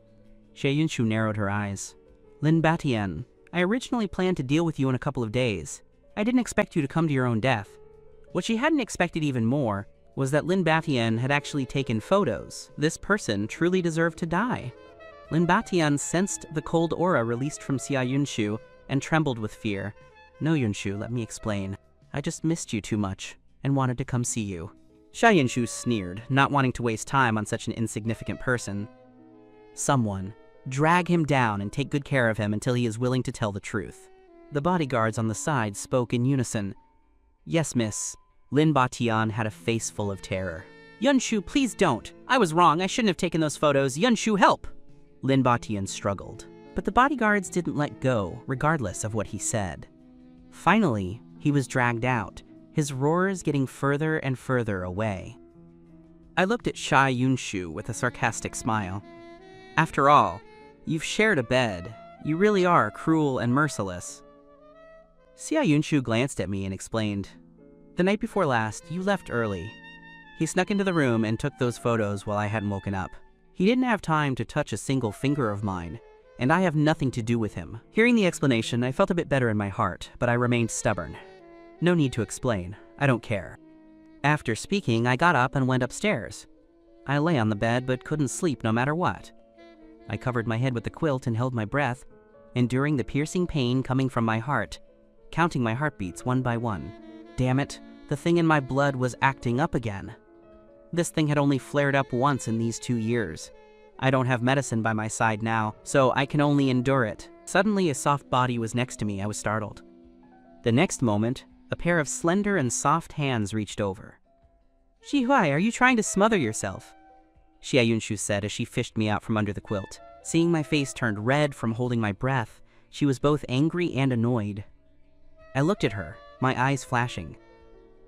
Sha Yunshu narrowed her eyes. Lin Batian, I originally planned to deal with you in a couple of days. I didn't expect you to come to your own death. What she hadn't expected even more was that Lin Batian had actually taken photos. This person truly deserved to die. Lin Batian sensed the cold aura released from Sha Yunshu and trembled with fear. No, Yunshu, let me explain. I just missed you too much and wanted to come see you. Sha Yunshu sneered, not wanting to waste time on such an insignificant person. Someone, drag him down and take good care of him until he is willing to tell the truth. The bodyguards on the side spoke in unison. Yes, miss. Lin Batian had a face full of terror. Yunshu, please don't. I was wrong. I shouldn't have taken those photos. Yunshu, help! Lin Batian struggled, but the bodyguards didn't let go, regardless of what he said. Finally, he was dragged out, his roars getting further and further away. I looked at Sha Yunshu with a sarcastic smile. After all, you've shared a bed. You really are cruel and merciless. Sha Yunshu glanced at me and explained, the night before last, you left early. He snuck into the room and took those photos while I hadn't woken up. He didn't have time to touch a single finger of mine, and I have nothing to do with him. Hearing the explanation, I felt a bit better in my heart, but I remained stubborn. No need to explain. I don't care. After speaking, I got up and went upstairs. I lay on the bed but couldn't sleep no matter what. I covered my head with the quilt and held my breath, enduring the piercing pain coming from my heart, counting my heartbeats one by one. Damn it, the thing in my blood was acting up again. This thing had only flared up once in these 2 years. I don't have medicine by my side now, so I can only endure it. Suddenly, a soft body was next to me. I was startled. The next moment, a pair of slender and soft hands reached over. "Jihui, are you trying to smother yourself?" Xia Yunshu said as she fished me out from under the quilt. Seeing my face turned red from holding my breath, she was both angry and annoyed. I looked at her, my eyes flashing.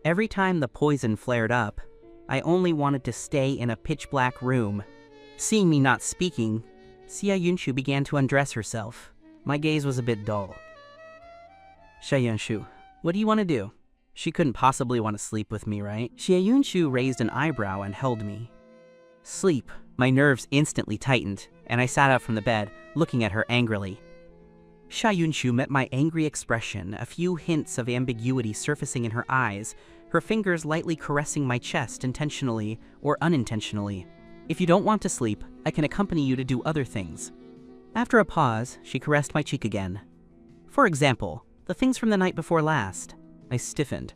Every time the poison flared up, I only wanted to stay in a pitch-black room. Seeing me not speaking, Xia Yunshu began to undress herself. My gaze was a bit dull. "Xia Yunshu, what do you want to do?" She couldn't possibly want to sleep with me, right? Xia Yunshu raised an eyebrow and held me. "Sleep." My nerves instantly tightened, and I sat up from the bed, looking at her angrily. Xia Yunshu met my angry expression, a few hints of ambiguity surfacing in her eyes, her fingers lightly caressing my chest intentionally or unintentionally. "If you don't want to sleep, I can accompany you to do other things." After a pause, she caressed my cheek again. "For example, the things from the night before last." I stiffened.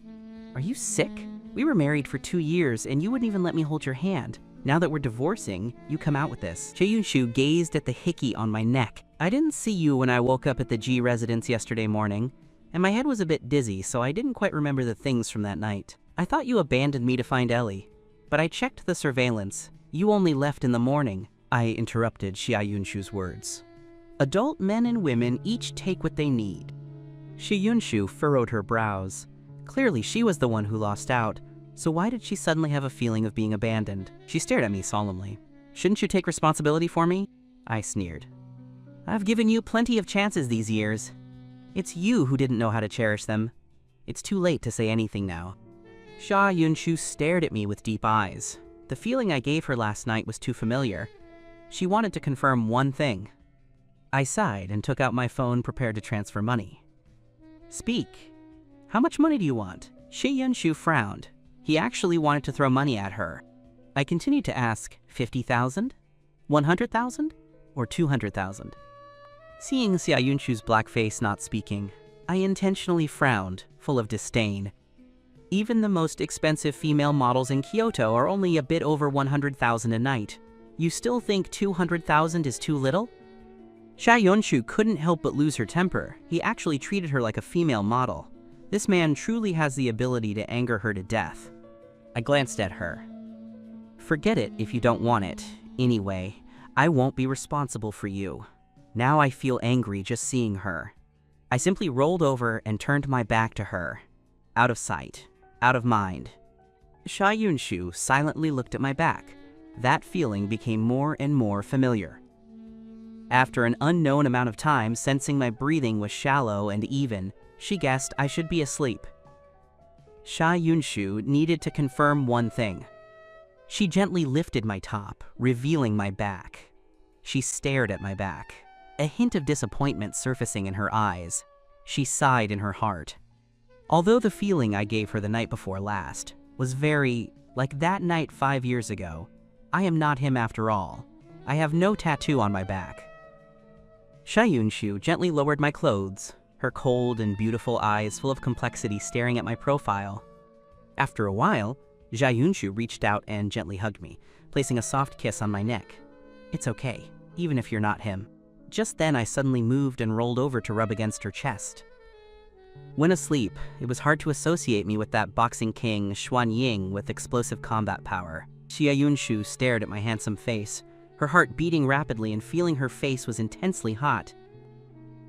"Are you sick? We were married for 2 years, and you wouldn't even let me hold your hand. Now that we're divorcing, you come out with this." Xia Yunshu gazed at the hickey on my neck. "I didn't see you when I woke up at the G residence yesterday morning, and my head was a bit dizzy, so I didn't quite remember the things from that night. I thought you abandoned me to find Ellie, but I checked the surveillance. You only left in the morning." I interrupted Xia Yunshu's words. "Adult men and women each take what they need." Xia Yunshu furrowed her brows. Clearly she was the one who lost out, so why did she suddenly have a feeling of being abandoned? She stared at me solemnly. "Shouldn't you take responsibility for me?" I sneered. "I've given you plenty of chances these years. It's you who didn't know how to cherish them. It's too late to say anything now." Xia Yunshu stared at me with deep eyes. The feeling I gave her last night was too familiar. She wanted to confirm one thing. I sighed and took out my phone, prepared to transfer money. "Speak. How much money do you want?" Xia Yunshu frowned. He actually wanted to throw money at her. I continued to ask, 50,000? 100,000? Or 200,000? Seeing Xia Yunshu's black face not speaking, I intentionally frowned, full of disdain. Even the most expensive female models in Kyoto are only a bit over 100,000 a night. You still think 200,000 is too little? Xia Yunshu couldn't help but lose her temper. He actually treated her like a female model. This man truly has the ability to anger her to death. I glanced at her. "Forget it if you don't want it. Anyway, I won't be responsible for you." Now I feel angry just seeing her. I simply rolled over and turned my back to her. Out of sight, out of mind. Xia Yunshu silently looked at my back. That feeling became more and more familiar. After an unknown amount of time, sensing my breathing was shallow and even, she guessed I should be asleep. Xia Yunshu needed to confirm one thing. She gently lifted my top, revealing my back. She stared at my back, a hint of disappointment surfacing in her eyes. She sighed in her heart. Although the feeling I gave her the night before last was very like that night 5 years ago, I am not him after all. I have no tattoo on my back. Xia Yunshu gently lowered my clothes, her cold and beautiful eyes full of complexity staring at my profile. After a while, Xia Yunshu reached out and gently hugged me, placing a soft kiss on my neck. "It's okay, even if you're not him." Just then I suddenly moved and rolled over to rub against her chest. When asleep, it was hard to associate me with that boxing king Xuan Ying with explosive combat power. Xia Yunshu stared at my handsome face, her heart beating rapidly and feeling her face was intensely hot.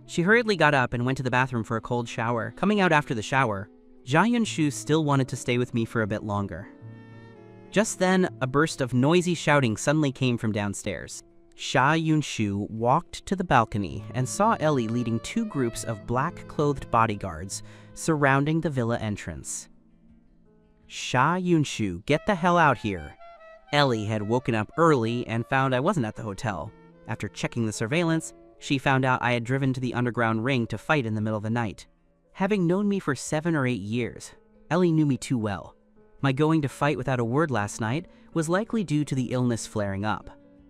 She hurriedly got up and went to the bathroom for a cold shower. Coming out after the shower, Xia Yunshu still wanted to stay with me for a bit longer. Just then, a burst of noisy shouting suddenly came from downstairs. Xia Yunshu walked to the balcony and saw Ellie leading 2 groups of black-clothed bodyguards surrounding the villa entrance. "Xia Yunshu, get the hell out here." Ellie had woken up early and found I wasn't at the hotel. After checking the surveillance, she found out I had driven to the underground ring to fight in the middle of the night. Having known me for 7 or 8 years, Ellie knew me too well. My going to fight without a word last night was likely due to the illness flaring up.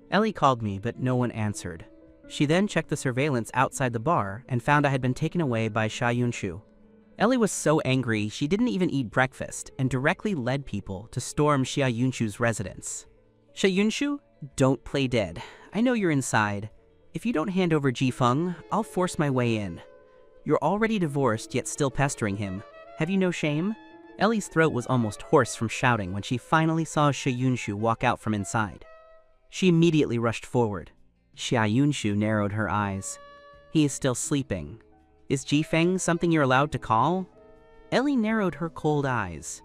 Ellie called me, but no one answered. She then checked the surveillance outside the bar and found I had been taken away by Xia Yunshu. Ellie was so angry she didn't even eat breakfast and directly led people to storm Xia Yunshu's residence. Xia Yunshu, don't play dead. I know you're inside. If you don't hand over Jifeng, I'll force my way in. You're already divorced yet still pestering him. Have you no shame? Ellie's throat was almost hoarse from shouting when she finally saw Xia Yunshu walk out from inside. She immediately rushed forward. Xia Yunshu narrowed her eyes. He is still sleeping. Is Jifeng something you're allowed to call? Ellie narrowed her cold eyes.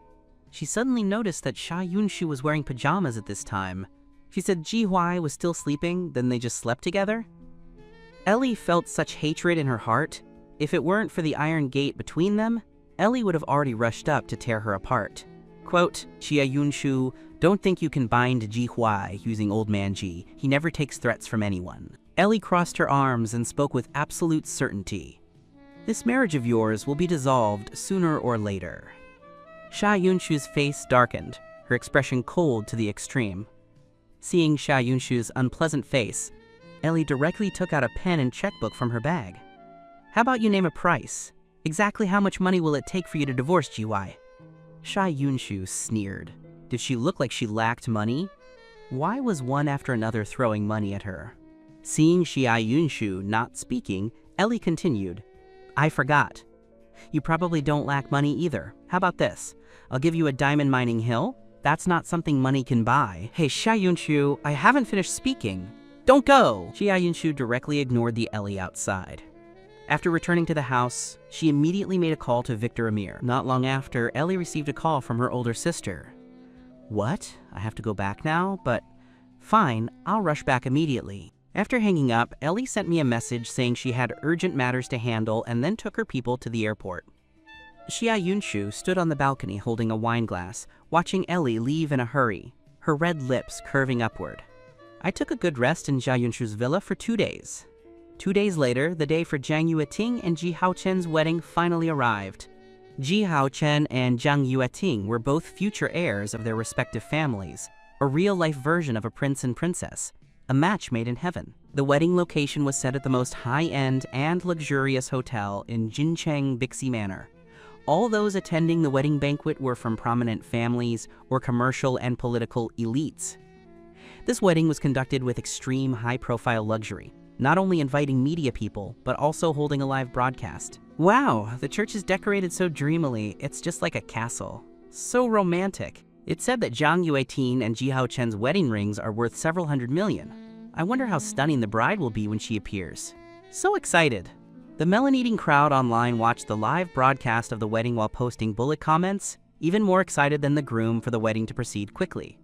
She suddenly noticed that Xia Yunshu was wearing pajamas at this time. She said Ji Huai was still sleeping, then they just slept together? Ellie felt such hatred in her heart. If it weren't for the iron gate between them, Ellie would have already rushed up to tear her apart. Quote, Xia Yunshu, don't think you can bind Ji Huai using Old Man Ji. He never takes threats from anyone. Ellie crossed her arms and spoke with absolute certainty. This marriage of yours will be dissolved sooner or later. Xia Yunshu's face darkened, her expression cold to the extreme. Seeing Xia Yunshu's unpleasant face, Ellie directly took out a pen and checkbook from her bag. How about you name a price? Exactly how much money will it take for you to divorce Ji Huai? Xia Yunshu sneered. Did she look like she lacked money? Why was one after another throwing money at her? Seeing Xia Yunshu not speaking, Ellie continued. I forgot. You probably don't lack money either. How about this? I'll give you a diamond mining hill. That's not something money can buy. Hey, Xia Yunshu, I haven't finished speaking. Don't go! Xia Yunshu directly ignored the Ellie outside. After returning to the house, she immediately made a call to Victor Amir. Not long after, Ellie received a call from her older sister. What? I have to go back now? But fine, I'll rush back immediately. After hanging up, Ellie sent me a message saying she had urgent matters to handle and then took her people to the airport. Xia Yunshu stood on the balcony holding a wine glass, watching Ellie leave in a hurry, her red lips curving upward. I took a good rest in Xia Yunshu's villa for 2 days. 2 days later, the day for Jiang Yueting and Ji Haochen's wedding finally arrived. Ji Haochen and Jiang Yueting were both future heirs of their respective families, a real-life version of a prince and princess, a match made in heaven. The wedding location was set at the most high-end and luxurious hotel in Jincheng Bixi Manor. All those attending the wedding banquet were from prominent families or commercial and political elites. This wedding was conducted with extreme high-profile luxury, not only inviting media people, but also holding a live broadcast. Wow, the church is decorated so dreamily, it's just like a castle. So romantic. It's said that Jiang Yueting and Ji Haochen's wedding rings are worth several hundred million. I wonder how stunning the bride will be when she appears. So excited. The melon-eating crowd online watched the live broadcast of the wedding while posting bullet comments, even more excited than the groom for the wedding to proceed quickly.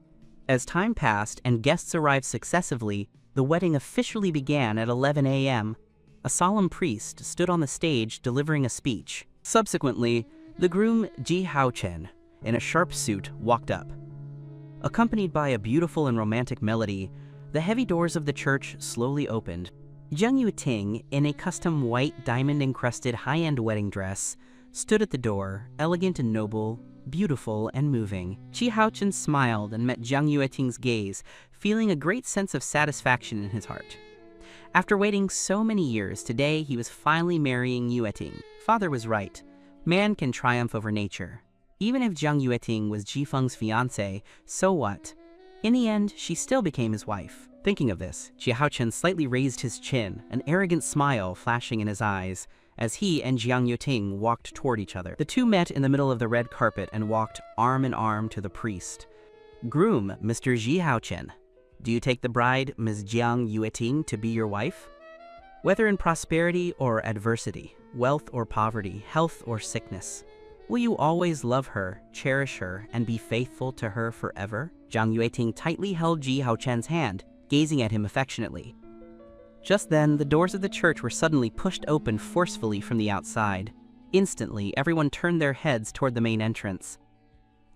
As time passed and guests arrived successively, the wedding officially began at 11 a.m. A solemn priest stood on the stage delivering a speech. Subsequently, the groom Ji Haochen, in a sharp suit, walked up. Accompanied by a beautiful and romantic melody, the heavy doors of the church slowly opened. Jiang Yueting, in a custom white diamond-encrusted high-end wedding dress, stood at the door, elegant and noble, beautiful and moving. Ji Haochen smiled and met Jiang Yueting's gaze, feeling a great sense of satisfaction in his heart. After waiting so many years, today he was finally marrying Yueting. Father was right. Man can triumph over nature. Even if Jiang Yueting was Jifeng's fiancée, so what? In the end, she still became his wife. Thinking of this, Ji Haochen slightly raised his chin, an arrogant smile flashing in his eyes, as he and Jiang Yueting walked toward each other. The two met in the middle of the red carpet and walked arm in arm to the priest. Groom, Mr. Ji Haochen, do you take the bride, Ms. Jiang Yueting, to be your wife? Whether in prosperity or adversity, wealth or poverty, health or sickness, will you always love her, cherish her, and be faithful to her forever? Jiang Yueting tightly held Ji Haochen's hand, gazing at him affectionately. Just then, the doors of the church were suddenly pushed open forcefully from the outside. Instantly, everyone turned their heads toward the main entrance.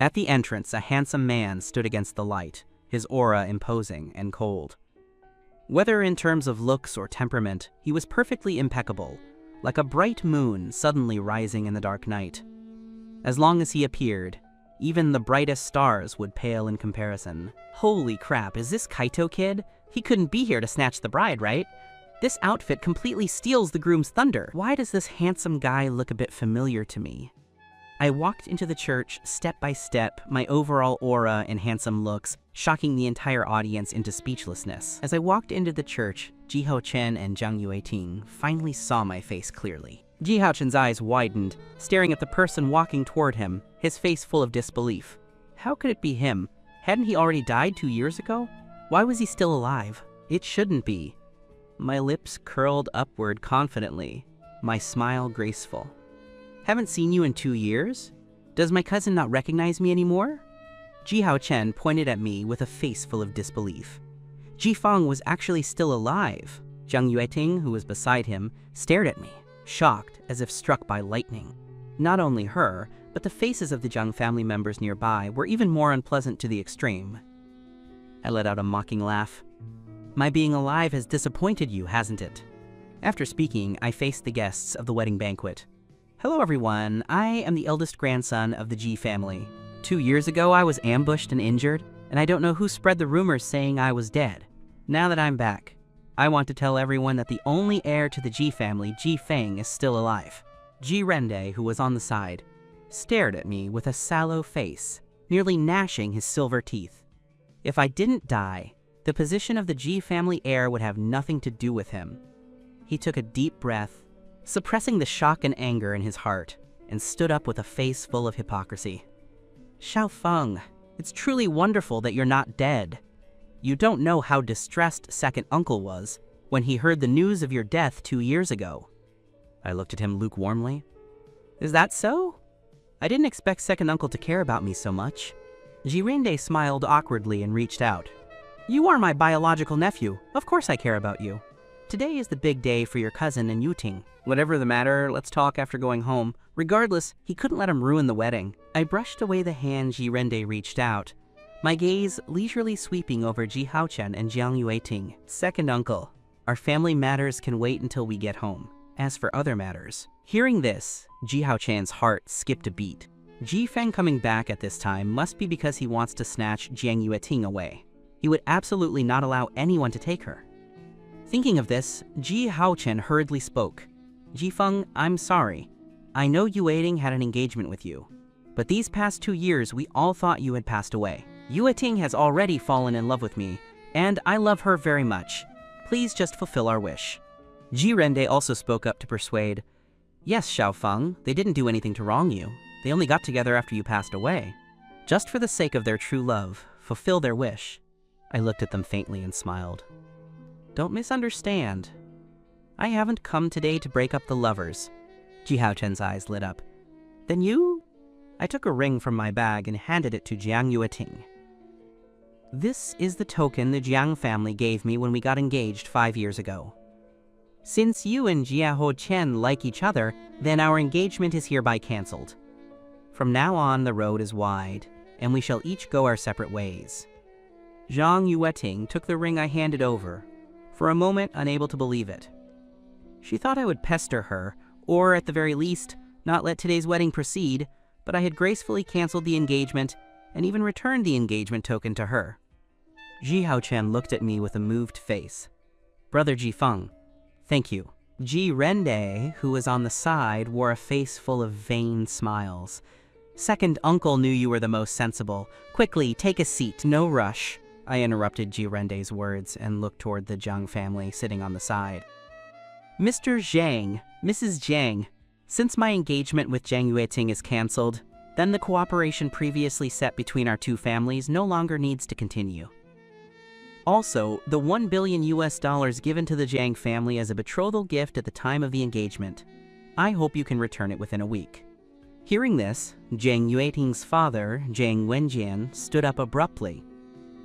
At the entrance, a handsome man stood against the light, his aura imposing and cold. Whether in terms of looks or temperament, he was perfectly impeccable, like a bright moon suddenly rising in the dark night. As long as he appeared, even the brightest stars would pale in comparison. Holy crap, is this Kaito kid? He couldn't be here to snatch the bride, right? This outfit completely steals the groom's thunder. Why does this handsome guy look a bit familiar to me? I walked into the church step by step, my overall aura and handsome looks shocking the entire audience into speechlessness. As I walked into the church, Ji Hao-chen and Zhang Yueting finally saw my face clearly. Ji Hao-chen's eyes widened, staring at the person walking toward him, his face full of disbelief. How could it be him? Hadn't he already died 2 years ago? Why was he still alive? It shouldn't be. My lips curled upward confidently, my smile graceful. Haven't seen you in 2 years? Does my cousin not recognize me anymore? Ji Hao-chen pointed at me with a face full of disbelief. Ji Feng was actually still alive. Zhang Yueting, who was beside him, stared at me, shocked as if struck by lightning. Not only her, but the faces of the Zhang family members nearby were even more unpleasant to the extreme. I let out a mocking laugh. My being alive has disappointed you, hasn't it? After speaking, I faced the guests of the wedding banquet. Hello everyone, I am the eldest grandson of the Ji family. 2 years ago I was ambushed and injured, and I don't know who spread the rumors saying I was dead. Now that I'm back, I want to tell everyone that the only heir to the Ji family, Ji Feng, is still alive. Ji Rende, who was on the side, stared at me with a sallow face, nearly gnashing his silver teeth. If I didn't die, the position of the Ji family heir would have nothing to do with him. He took a deep breath, suppressing the shock and anger in his heart, and stood up with a face full of hypocrisy. Xiao Feng, it's truly wonderful that you're not dead. You don't know how distressed second uncle was when he heard the news of your death 2 years ago. I looked at him lukewarmly. Is that so? I didn't expect second uncle to care about me so much. Jirinde smiled awkwardly and reached out. You are my biological nephew. Of course I care about you. Today is the big day for your cousin and Yuting. Whatever the matter, let's talk after going home. Regardless, he couldn't let him ruin the wedding. I brushed away the hand Jirende reached out, my gaze leisurely sweeping over Ji Hao-chen and Zhang Yueting. Second uncle, our family matters can wait until we get home. As for other matters. Hearing this, Ji Hao-chan's heart skipped a beat. Ji Feng coming back at this time must be because he wants to snatch Zhang Yueting away. He would absolutely not allow anyone to take her. Thinking of this, Ji Hao-chen hurriedly spoke. Ji Feng, I'm sorry. I know Yueting had an engagement with you, but these past 2 years we all thought you had passed away. Yueting has already fallen in love with me, and I love her very much. Please just fulfill our wish. Ji Rende also spoke up to persuade. Yes, Xiao Feng, they didn't do anything to wrong you. They only got together after you passed away. Just for the sake of their true love, fulfill their wish. I looked at them faintly and smiled. Don't misunderstand. I haven't come today to break up the lovers. Ji Hao-chen's eyes lit up. Then you? I took a ring from my bag and handed it to Zhang Yueting. This is the token the Jiang family gave me when we got engaged 5 years ago. Since you and Jia Ho-chen like each other, then our engagement is hereby cancelled. From now on, the road is wide, and we shall each go our separate ways. Zhang Yueting took the ring I handed over, for a moment unable to believe it. She thought I would pester her, or at the very least, not let today's wedding proceed, but I had gracefully cancelled the engagement and even returned the engagement token to her. Ji Hao-chen looked at me with a moved face. Brother Ji Feng, thank you. Ji Rende, who was on the side, wore a face full of vain smiles. Second uncle knew you were the most sensible. Quickly, take a seat. No rush. I interrupted Ji Rende's words and looked toward the Zhang family sitting on the side. Mr. Zhang, Mrs. Zhang, since my engagement with Zhang Yueting is cancelled, then the cooperation previously set between our two families no longer needs to continue. Also, the $1 billion given to the Zhang family as a betrothal gift at the time of the engagement. I hope you can return it within a week. Hearing this, Zhang Yueting's father, Zhang Wenjian, stood up abruptly.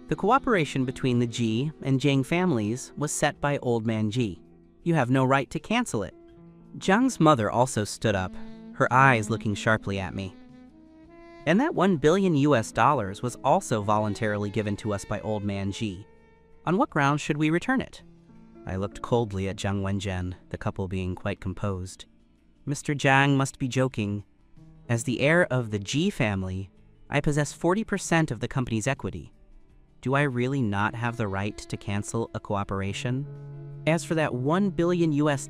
The cooperation between the Ji and Zhang families was set by Old Man Ji. You have no right to cancel it. Zhang's mother also stood up, her eyes looking sharply at me. And that $1 billion was also voluntarily given to us by Old Man Ji. On what grounds should we return it? I looked coldly at Zhang Wenjian, the couple being quite composed. Mr. Zhang must be joking. As the heir of the Ji family, I possess 40% of the company's equity. do I really not have the right to cancel a cooperation? As for that $1 billion US,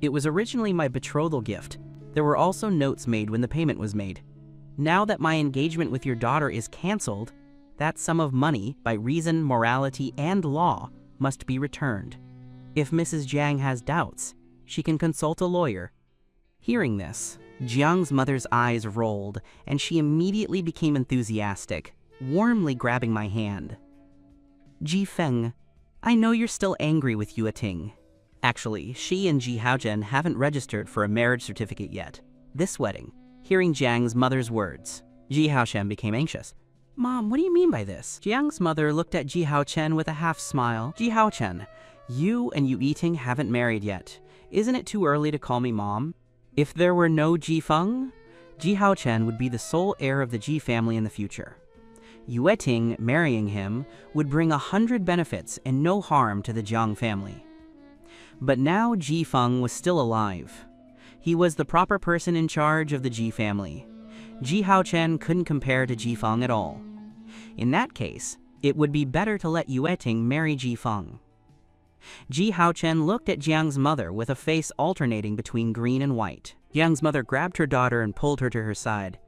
it was originally my betrothal gift. There were also notes made when the payment was made. Now that my engagement with your daughter is canceled, that sum of money, by reason, morality, and law, must be returned. If Mrs. Jiang has doubts, she can consult a lawyer. Hearing this, Jiang's mother's eyes rolled, and she immediately became enthusiastic, warmly grabbing my hand. Ji Feng, I know you're still angry with Yue Ting. Actually, she and Ji Haozhen haven't registered for a marriage certificate yet. This wedding, hearing Jiang's mother's words, Ji Haozhen became anxious. Mom, what do you mean by this? Jiang's mother looked at Ji Haozhen with a half smile. Ji Haozhen, you and Yue Ting haven't married yet. Isn't it too early to call me mom? If there were no Ji Feng, Ji Haozhen would be the sole heir of the Ji family in the future. Yue Ting marrying him would bring 100 benefits and no harm to the Jiang family. But now Ji Feng was still alive. He was the proper person in charge of the Ji family. Ji Haozhen couldn't compare to Ji Feng at all. In that case, it would be better to let Yue Ting marry Ji Feng. Ji Haozhen looked at Jiang's mother with a face alternating between green and white. Jiang's mother grabbed her daughter and pulled her to her side.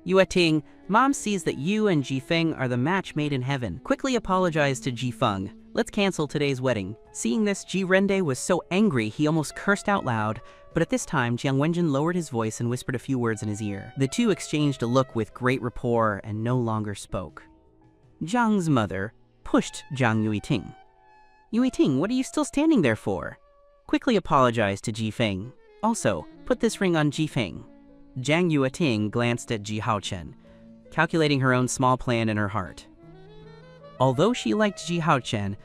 Yue Ting, Mom sees that you and Ji Feng are the match made in heaven. Quickly apologize to Ji Feng. Let's cancel today's wedding. Seeing this, Ji Rende was so angry he almost cursed out loud, but at this time, Jiang Wenjin lowered his voice and whispered a few words in his ear. The two exchanged a look with great rapport and no longer spoke. Jiang's mother pushed Jiang Yue Ting. Yue Ting, what are you still standing there for? Quickly apologize to Ji Feng. Also, put this ring on Ji Feng. Jiang Yue Ting glanced at Ji Haozhen, calculating her own small plan in her heart. Although she liked Ji Haozhen,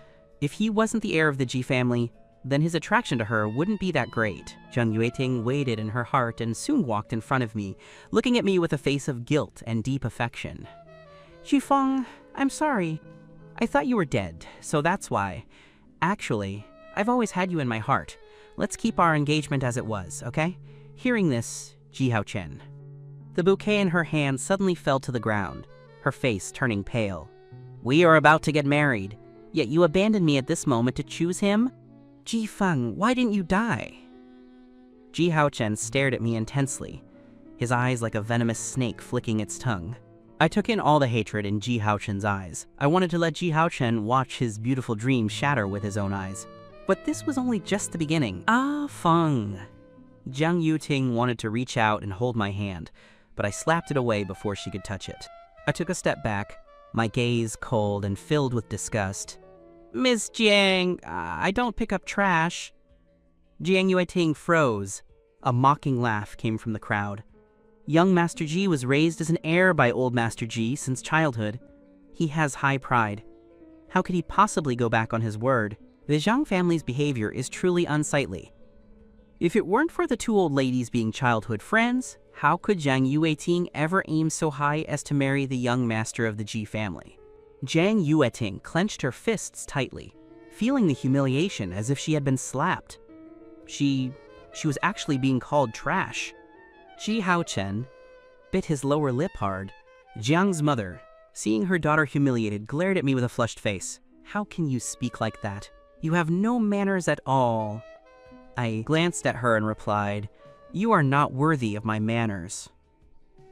if he wasn't the heir of the Ji family, then his attraction to her wouldn't be that great. Jiang Yue Ting waited in her heart and soon walked in front of me, looking at me with a face of guilt and deep affection. Ji Feng, I'm sorry. I thought you were dead, so that's why. Actually, I've always had you in my heart. Let's keep our engagement as it was, okay? Hearing this, Ji Haozhen. The bouquet in her hand suddenly fell to the ground, her face turning pale. We are about to get married, yet you abandoned me at this moment to choose him? Ji Feng, why didn't you die? Ji Haozhen stared at me intensely, his eyes like a venomous snake flicking its tongue. I took in all the hatred in Ji Haozhen's eyes. I wanted to let Ji Haozhen watch his beautiful dream shatter with his own eyes. But this was only just the beginning. Ah, Feng. Jiang Yue Ting wanted to reach out and hold my hand, but I slapped it away before she could touch it. I took a step back, my gaze cold and filled with disgust. Miss Jiang, I don't pick up trash. Jiang Yue Ting froze. A mocking laugh came from the crowd. Young Master Ji was raised as an heir by old Master Ji since childhood. He has high pride. How could he possibly go back on his word? The Zhang family's behavior is truly unsightly. If it weren't for the two old ladies being childhood friends, how could Jiang Yue Ting ever aim so high as to marry the young master of the Ji family? Jiang Yue Ting clenched her fists tightly, feeling the humiliation as if she had been slapped. She was actually being called trash. Ji Haozhen bit his lower lip hard. Jiang's mother, seeing her daughter humiliated, glared at me with a flushed face. How can you speak like that? You have no manners at all. I glanced at her and replied, You are not worthy of my manners.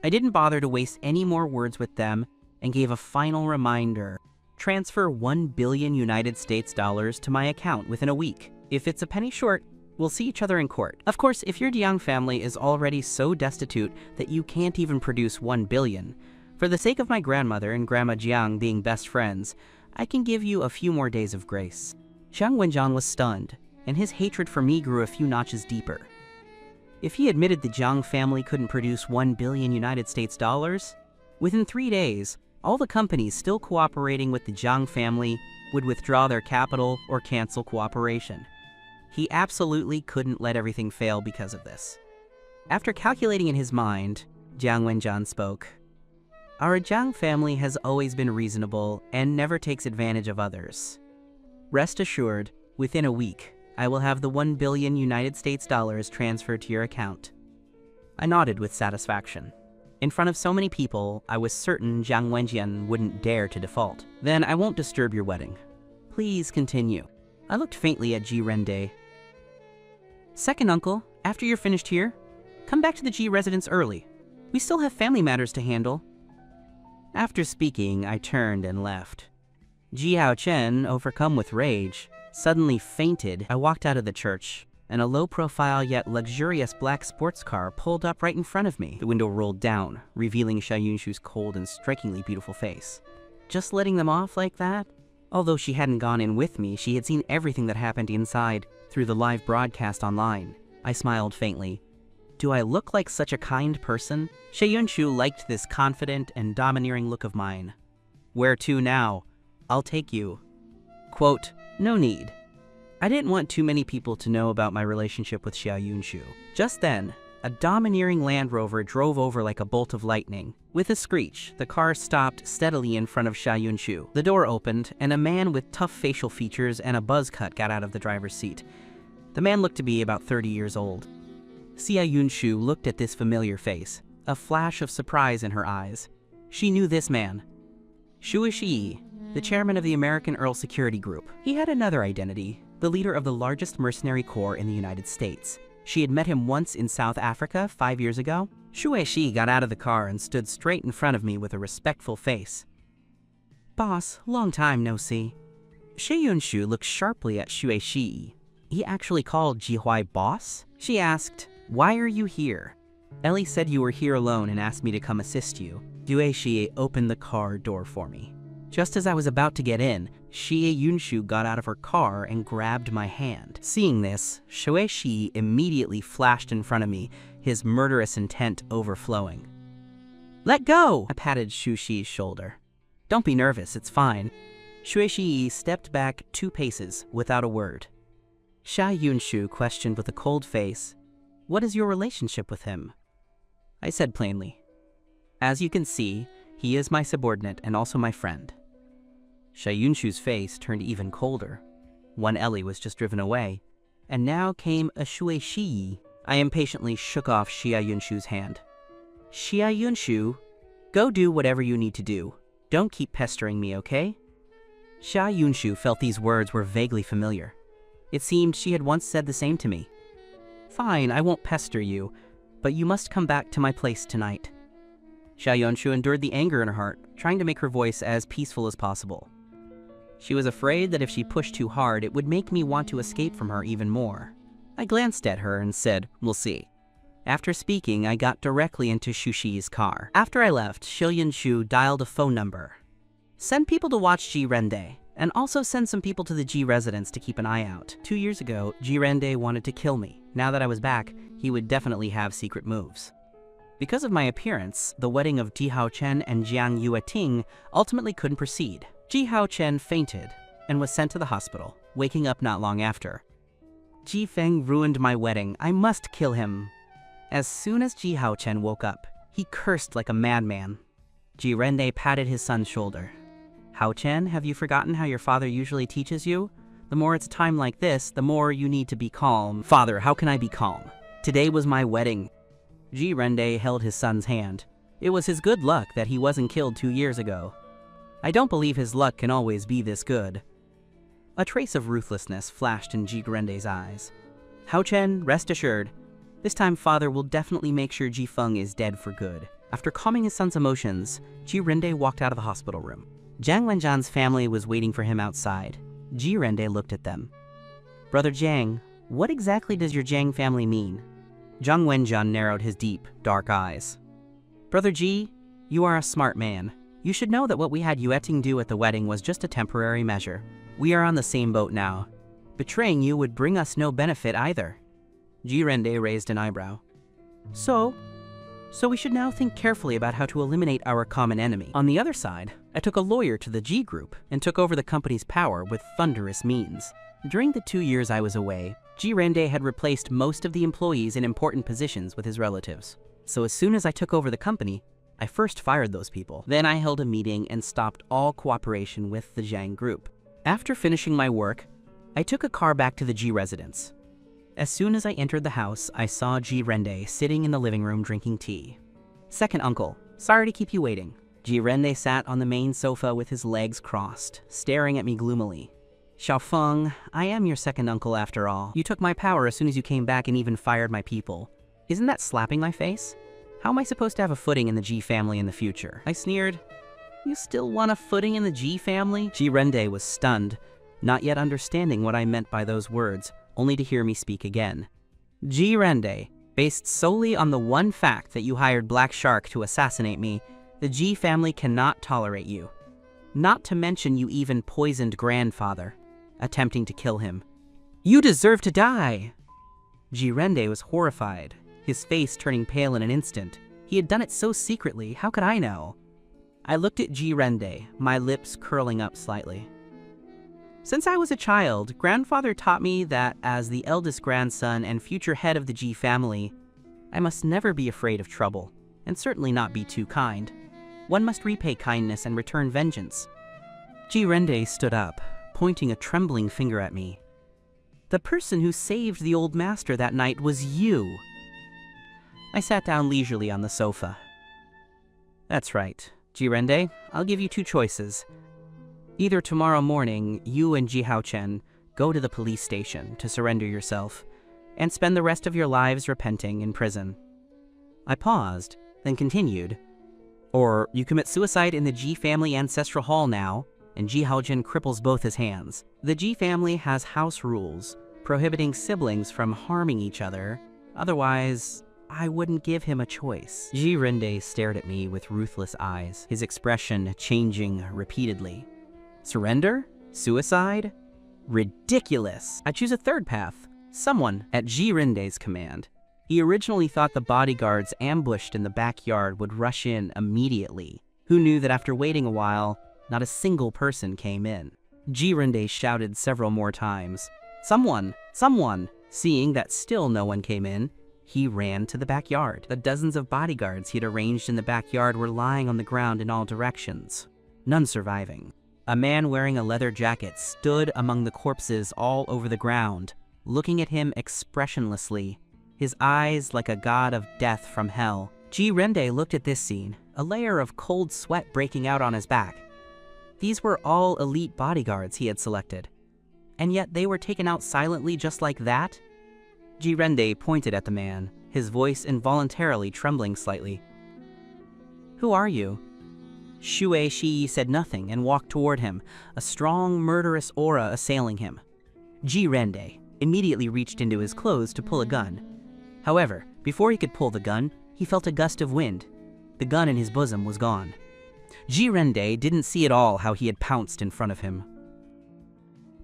I didn't bother to waste any more words with them and gave a final reminder. Transfer $1 billion United States dollars to my account within a week. If it's a penny short, we'll see each other in court. Of course, if your Jiang family is already so destitute that you can't even produce $1 billion, for the sake of my grandmother and Grandma Jiang being best friends, I can give you a few more days of grace. Jiang Wenjian was stunned, and his hatred for me grew a few notches deeper. If he admitted the Jiang family couldn't produce $1 billion United States dollars, within 3 days, all the companies still cooperating with the Jiang family would withdraw their capital or cancel cooperation. He absolutely couldn't let everything fail because of this. After calculating in his mind, Jiang Wenjian spoke. Our Jiang family has always been reasonable and never takes advantage of others. Rest assured, within a week, I will have the $1 billion United States dollars transferred to your account. I nodded with satisfaction. In front of so many people, I was certain Jiang Wenjian wouldn't dare to default. Then I won't disturb your wedding. Please continue. I looked faintly at Ji Rende. Second uncle, after you're finished here, come back to the Ji residence early. We still have family matters to handle. After speaking, I turned and left. Ji Haochen, overcome with rage, suddenly fainted. I walked out of the church, and a low-profile yet luxurious black sports car pulled up right in front of me. The window rolled down, revealing Xia Yunshu's cold and strikingly beautiful face. Just letting them off like that? Although she hadn't gone in with me, she had seen everything that happened inside through the live broadcast online. I smiled faintly. Do I look like such a kind person? Xia Yunshu liked this confident and domineering look of mine. Where to now? I'll take you. Quote, no need. I didn't want too many people to know about my relationship with Xia Yunshu. Just then, a domineering Land Rover drove over like a bolt of lightning. With a screech, the car stopped steadily in front of Xia Yunshu. The door opened, and a man with tough facial features and a buzz cut got out of the driver's seat. The man looked to be about 30 years old. Xia Yunshu looked at this familiar face, a flash of surprise in her eyes. She knew this man. Shui Shi, the chairman of the American Earl Security Group. He had another identity, the leader of the largest mercenary corps in the United States. She had met him once in South Africa 5 years ago. Shui Shi got out of the car and stood straight in front of me with a respectful face. Boss, long time no see. Xia Yunshu looked sharply at Shui Shi. He actually called Jihuai boss? She asked, why are you here? Ellie said you were here alone and asked me to come assist you. Shui Shi opened the car door for me. Just as I was about to get in, Xia Yunshu got out of her car and grabbed my hand. Seeing this, Shui Shi immediately flashed in front of me, his murderous intent overflowing. Let go! I patted Shui Shi's shoulder. Don't be nervous, it's fine. Shui Shi stepped back 2 paces without a word. Xia Yunshu questioned with a cold face, what is your relationship with him? I said plainly, as you can see, he is my subordinate and also my friend. Xia Yunshu's face turned even colder. One Ellie was just driven away, and now came a Shui Shi. I impatiently shook off Xia Yunshu's hand. Xia Yunshu, go do whatever you need to do. Don't keep pestering me, okay? Xia Yunshu felt these words were vaguely familiar. It seemed she had once said the same to me. Fine, I won't pester you, but you must come back to my place tonight. Xia Yunshu endured the anger in her heart, trying to make her voice as peaceful as possible. She was afraid that if she pushed too hard, it would make me want to escape from her even more. I glanced at her and said, we'll see. After speaking, I got directly into Shui Shi's car. After I left, Xia Yunshu dialed a phone number. Send people to watch Ji Rende, and also send some people to the Ji residence to keep an eye out. 2 years ago, Ji Rende wanted to kill me. Now that I was back, he would definitely have secret moves. Because of my appearance, the wedding of Ji Haochen and Jiang Yueting ultimately couldn't proceed. Ji Haochen fainted and was sent to the hospital, waking up not long after. Ji Feng ruined my wedding. I must kill him. As soon as Ji Haochen woke up, he cursed like a madman. Ji Rende patted his son's shoulder. Haochen, have you forgotten how your father usually teaches you? The more it's a time like this, the more you need to be calm. Father, how can I be calm? Today was my wedding. Ji Rende held his son's hand. It was his good luck that he wasn't killed 2 years ago. I don't believe his luck can always be this good. A trace of ruthlessness flashed in Ji Rende's eyes. Haochen, rest assured, this time father will definitely make sure Ji Feng is dead for good. After calming his son's emotions, Ji Rende walked out of the hospital room. Jiang Wenjian's family was waiting for him outside. Ji Rende looked at them. Brother Jiang, what exactly does your Jiang family mean? Jiang Wenjian narrowed his deep, dark eyes. Brother Ji, you are a smart man. You should know that what we had Yueting do at the wedding was just a temporary measure. We are on the same boat now. Betraying you would bring us no benefit either. Ji Rende raised an eyebrow. So we should now think carefully about how to eliminate our common enemy. On the other side, I took a lawyer to the Ji Group and took over the company's power with thunderous means. During the 2 years I was away, Ji Rende had replaced most of the employees in important positions with his relatives. So as soon as I took over the company, I first fired those people. Then I held a meeting and stopped all cooperation with the Jiang Group. After finishing my work, I took a car back to the Ji residence. As soon as I entered the house, I saw Ji Rende sitting in the living room drinking tea. Second uncle, sorry to keep you waiting. Jirende sat on the main sofa with his legs crossed, staring at me gloomily. Xiaofeng, I am your second uncle after all. You took my power as soon as you came back and even fired my people. Isn't that slapping my face? How am I supposed to have a footing in the G family in the future? I sneered. You still want a footing in the G family? Jirende was stunned, not yet understanding what I meant by those words, only to hear me speak again. Jirende, based solely on the one fact that you hired Black Shark to assassinate me, the G family cannot tolerate you. Not to mention you even poisoned grandfather, attempting to kill him. You deserve to die! Jirende was horrified, his face turning pale in an instant. He had done it so secretly, how could I know? I looked at Jirende, my lips curling up slightly. Since I was a child, grandfather taught me that as the eldest grandson and future head of the G family, I must never be afraid of trouble, and certainly not be too kind. One must repay kindness and return vengeance. Jirende stood up, pointing a trembling finger at me. The person who saved the old master that night was you. I sat down leisurely on the sofa. That's right, Jirende, I'll give you two choices. Either tomorrow morning, you and Ji Haochen go to the police station to surrender yourself, and spend the rest of your lives repenting in prison. I paused, then continued. Or you commit suicide in the Ji family ancestral hall now, and Ji Haochen cripples both his hands. The Ji family has house rules, prohibiting siblings from harming each other. Otherwise, I wouldn't give him a choice. Jirende stared at me with ruthless eyes, his expression changing repeatedly. Surrender? Suicide? Ridiculous! I choose a third path. Someone at Jirende's command. He originally thought the bodyguards ambushed in the backyard would rush in immediately. Who knew that after waiting a while, not a single person came in? Jirende shouted several more times. Someone! Someone! Seeing that still no one came in, he ran to the backyard. The dozens of bodyguards he had arranged in the backyard were lying on the ground in all directions, none surviving. A man wearing a leather jacket stood among the corpses all over the ground, looking at him expressionlessly, his eyes like a god of death from hell. Jirende looked at this scene, a layer of cold sweat breaking out on his back. These were all elite bodyguards he had selected, and yet they were taken out silently just like that? Jirende pointed at the man, his voice involuntarily trembling slightly. Who are you? Xue Shi said nothing and walked toward him, a strong, murderous aura assailing him. Jirende immediately reached into his clothes to pull a gun. However, before he could pull the gun, he felt a gust of wind. The gun in his bosom was gone. Jirende didn't see at all how he had pounced in front of him.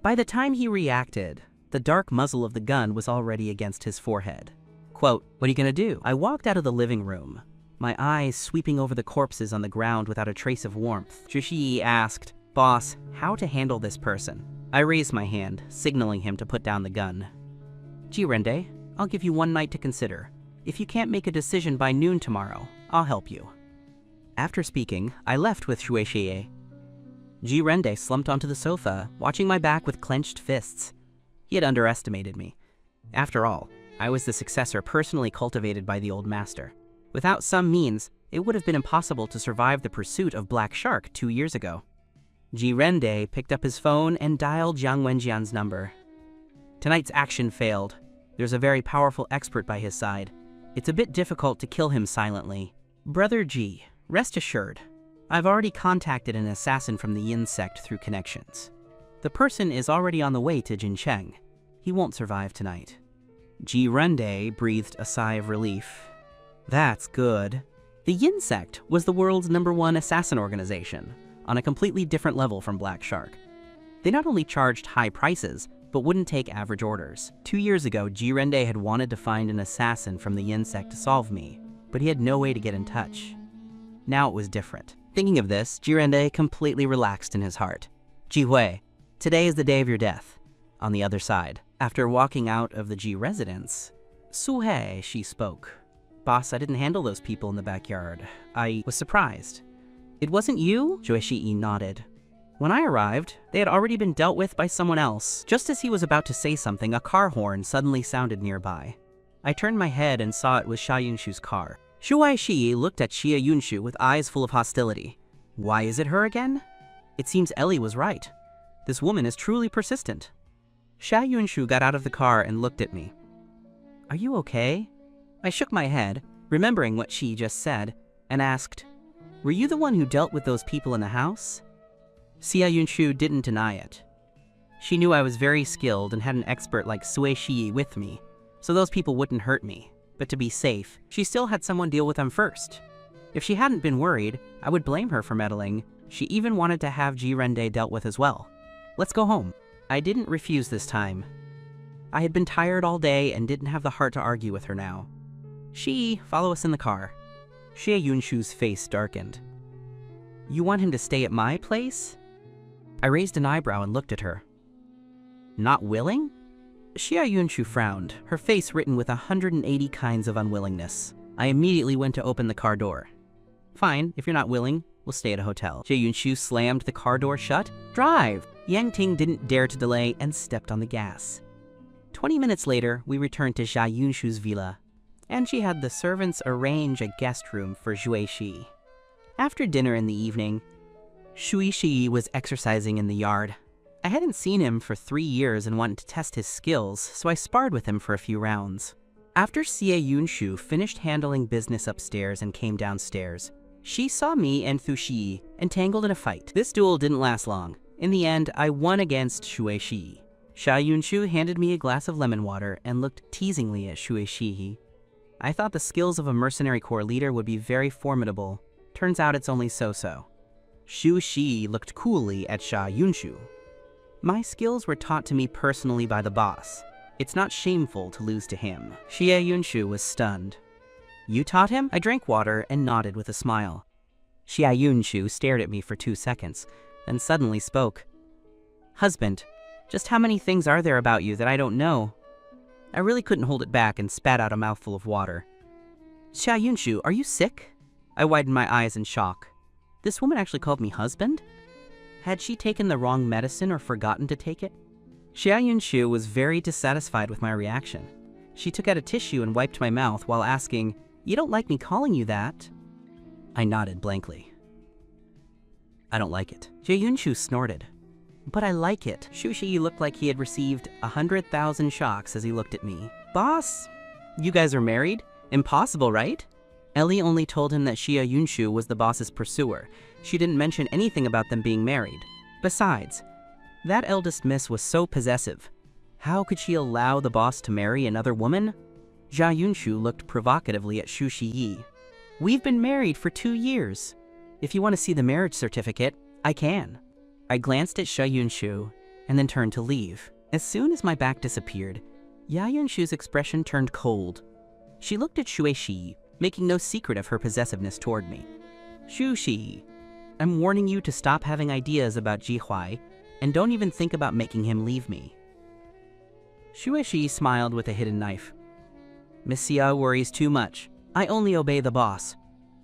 By the time he reacted, the dark muzzle of the gun was already against his forehead. Quote, "What are you gonna do?" I walked out of the living room, my eyes sweeping over the corpses on the ground without a trace of warmth. Zhuxi asked, "Boss, how to handle this person?" I raised my hand, signaling him to put down the gun. Jirende, I'll give you one night to consider. If you can't make a decision by noon tomorrow, I'll help you. After speaking, I left with Xue Xie. Jirende slumped onto the sofa, watching my back with clenched fists. He had underestimated me. After all, I was the successor personally cultivated by the old master. Without some means, it would have been impossible to survive the pursuit of Black Shark 2 years ago. Jirende picked up his phone and dialed Jiang Wenjian's number. Tonight's action failed. There's a very powerful expert by his side. It's a bit difficult to kill him silently. Brother Ji, rest assured, I've already contacted an assassin from the Yin sect through connections. The person is already on the way to Jincheng. He won't survive tonight. Jirende breathed a sigh of relief. That's good. The Yin sect was the world's #1 assassin organization, on a completely different level from Black Shark. They not only charged high prices, but wouldn't take average orders. 2 years ago, Jirende had wanted to find an assassin from the Yin sect to solve me, but he had no way to get in touch. Now it was different. Thinking of this, Jirende completely relaxed in his heart. Jihui, today is the day of your death. On the other side, after walking out of the Ji residence, Suhe, she spoke. Boss, I didn't handle those people in the backyard. I was surprised. It wasn't you? Joeshii nodded. When I arrived, they had already been dealt with by someone else. Just as he was about to say something, a car horn suddenly sounded nearby. I turned my head and saw it was Xia Yunshu's car. Shuai Shi looked at Xia Yunshu with eyes full of hostility. Why is it her again? It seems Ellie was right. This woman is truly persistent. Xia Yunshu got out of the car and looked at me. Are you okay? I shook my head, remembering what she just said, and asked, were you the one who dealt with those people in the house? Xia Yunshu didn't deny it. She knew I was very skilled and had an expert like Sui Shi with me, so those people wouldn't hurt me. But to be safe, she still had someone deal with them first. If she hadn't been worried, I would blame her for meddling. She even wanted to have Jirende dealt with as well. Let's go home. I didn't refuse this time. I had been tired all day and didn't have the heart to argue with her now. Follow us in the car. Xia Yunshu's face darkened. You want him to stay at my place? I raised an eyebrow and looked at her. Not willing? Xia Yunshu frowned, her face written with 180 kinds of unwillingness. I immediately went to open the car door. Fine, if you're not willing, we'll stay at a hotel. Xia Yunshu slammed the car door shut. Drive! Yang Ting didn't dare to delay and stepped on the gas. 20 minutes later, we returned to Xia Yunshu's villa, and she had the servants arrange a guest room for Shui Shi. After dinner in the evening, Shui Shi was exercising in the yard. I hadn't seen him for 3 years and wanted to test his skills, so I sparred with him for a few rounds. After Xia Yunshu finished handling business upstairs and came downstairs, she saw me and Thu Shi entangled in a fight. This duel didn't last long. In the end, I won against Shui Shi. Xia Yunshu handed me a glass of lemon water and looked teasingly at Shui Shi. I thought the skills of a mercenary corps leader would be very formidable. Turns out it's only so-so. Shu Shi looked coolly at Xia Yunshu. My skills were taught to me personally by the boss. It's not shameful to lose to him. Xia Yunshu was stunned. You taught him? I drank water and nodded with a smile. Xia Yunshu stared at me for 2 seconds, then suddenly spoke. Husband, just how many things are there about you that I don't know? I really couldn't hold it back and spat out a mouthful of water. Xia Yunshu, are you sick? I widened my eyes in shock. This woman actually called me husband? Had she taken the wrong medicine or forgotten to take it? Xia Yunshu was very dissatisfied with my reaction. She took out a tissue and wiped my mouth while asking, you don't like me calling you that? I nodded blankly. I don't like it. Xia Yunshu snorted. But I like it. Shu Shi looked like he had received 100,000 shocks as he looked at me. Boss, you guys are married? Impossible, right? Ellie only told him that Xia Yunshu was the boss's pursuer. She didn't mention anything about them being married. Besides, that eldest miss was so possessive. How could she allow the boss to marry another woman? Xia Yunshu looked provocatively at Shu Shi. We've been married for 2 years. If you want to see the marriage certificate, I can. I glanced at Xia Yunshu and then turned to leave. As soon as my back disappeared, Xia Yunshu's expression turned cold. She looked at Shui Shi, making no secret of her possessiveness toward me. Shu Shi, I'm warning you to stop having ideas about Jihuai, and don't even think about making him leave me. Shui Shi smiled with a hidden knife. Miss Xia worries too much. I only obey the boss.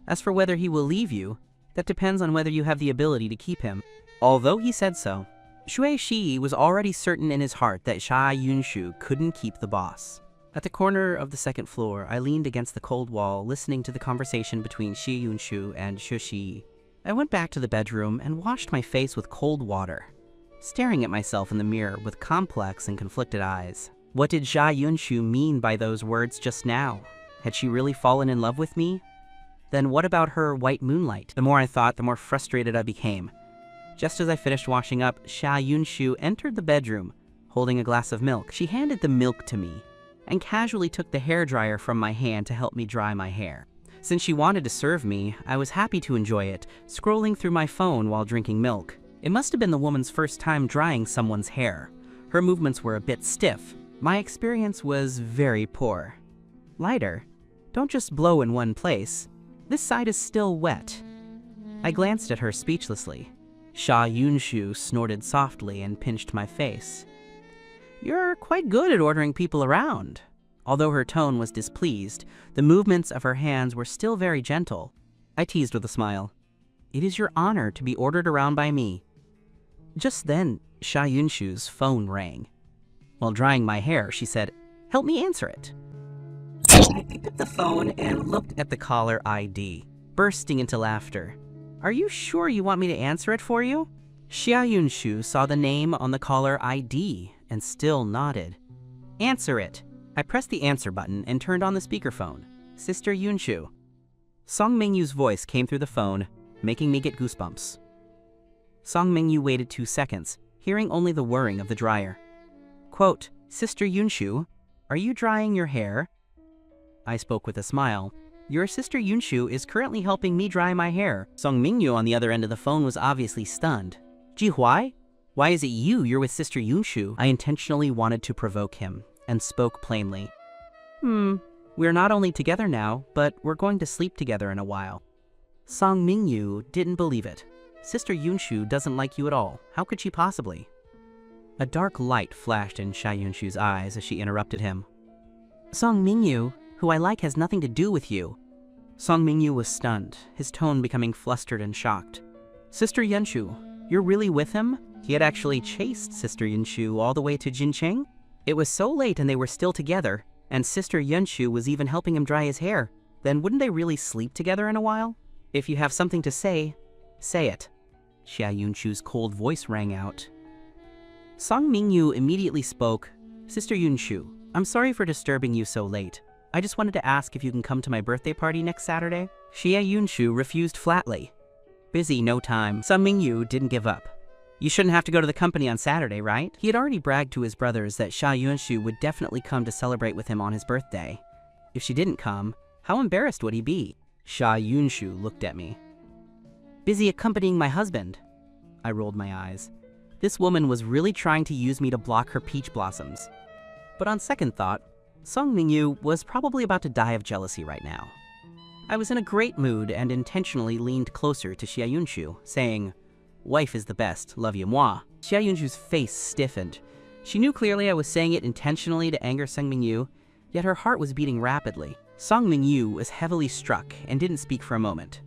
As for whether he will leave you, that depends on whether you have the ability to keep him. Although he said so, Shui Shi was already certain in his heart that Xia Yunshu couldn't keep the boss. At the corner of the 2nd floor, I leaned against the cold wall, listening to the conversation between Xia Yunshu and Shu Shi. I went back to the bedroom and washed my face with cold water, staring at myself in the mirror with complex and conflicted eyes. What did Xia Yunshu mean by those words just now? Had she really fallen in love with me? Then what about her white moonlight? The more I thought, the more frustrated I became. Just as I finished washing up, Xia Yunshu entered the bedroom, holding a glass of milk. She handed the milk to me, and casually took the hairdryer from my hand to help me dry my hair. Since she wanted to serve me, I was happy to enjoy it, scrolling through my phone while drinking milk. It must have been the woman's first time drying someone's hair. Her movements were a bit stiff. My experience was very poor. Lighter. Don't just blow in one place. This side is still wet. I glanced at her speechlessly. Xia Yunshu snorted softly and pinched my face. You're quite good at ordering people around. Although her tone was displeased, the movements of her hands were still very gentle. I teased with a smile. It is your honor to be ordered around by me. Just then, Xia Yunshu's phone rang. While drying my hair, she said, help me answer it. picked up the phone and looked at the caller ID, bursting into laughter. Are you sure you want me to answer it for you? Xia Yunshu saw the name on the caller ID and still nodded. Answer it. I pressed the answer button and turned on the speakerphone. Sister Yunshu. Song Mingyu's voice came through the phone, making me get goosebumps. Song Mingyu waited 2 seconds, hearing only the whirring of the dryer. Quote, Sister Yunshu, are you drying your hair? I spoke with a smile. Your sister Yunshu is currently helping me dry my hair. Song Mingyu on the other end of the phone was obviously stunned. Jihuai? Why is it you're with Sister Yunshu? I intentionally wanted to provoke him, and spoke plainly. We're not only together now, but we're going to sleep together in a while. Song Mingyu didn't believe it. Sister Yunshu doesn't like you at all. How could she possibly? A dark light flashed in Xia Yunshu's eyes as she interrupted him. Song Mingyu, who I like has nothing to do with you. Song Mingyu was stunned, his tone becoming flustered and shocked. Sister Yunshu, you're really with him? He had actually chased Sister Yunshu all the way to Jincheng? It was so late and they were still together, and Sister Yunshu was even helping him dry his hair. Then wouldn't they really sleep together in a while? If you have something to say it. Xia Yunshu's cold voice rang out. Song Mingyu immediately spoke. Sister Yunshu, I'm sorry for disturbing you so late. I just wanted to ask if you can come to my birthday party next Saturday. Xia Yunshu refused flatly. Busy, no time. Song Mingyu didn't give up. You shouldn't have to go to the company on Saturday, right? He had already bragged to his brothers that Xia Yunshu would definitely come to celebrate with him on his birthday. If she didn't come, how embarrassed would he be? Xia Yunshu looked at me. Busy accompanying my husband. I rolled my eyes. This woman was really trying to use me to block her peach blossoms. But on second thought, Song Mingyu was probably about to die of jealousy right now. I was in a great mood and intentionally leaned closer to Xia Yunshu, saying, Wife is the best, love you moi. Xia Yunshu's face stiffened. She knew clearly I was saying it intentionally to anger Song Mingyu, yet her heart was beating rapidly. Song Mingyu was heavily struck and didn't speak for a moment.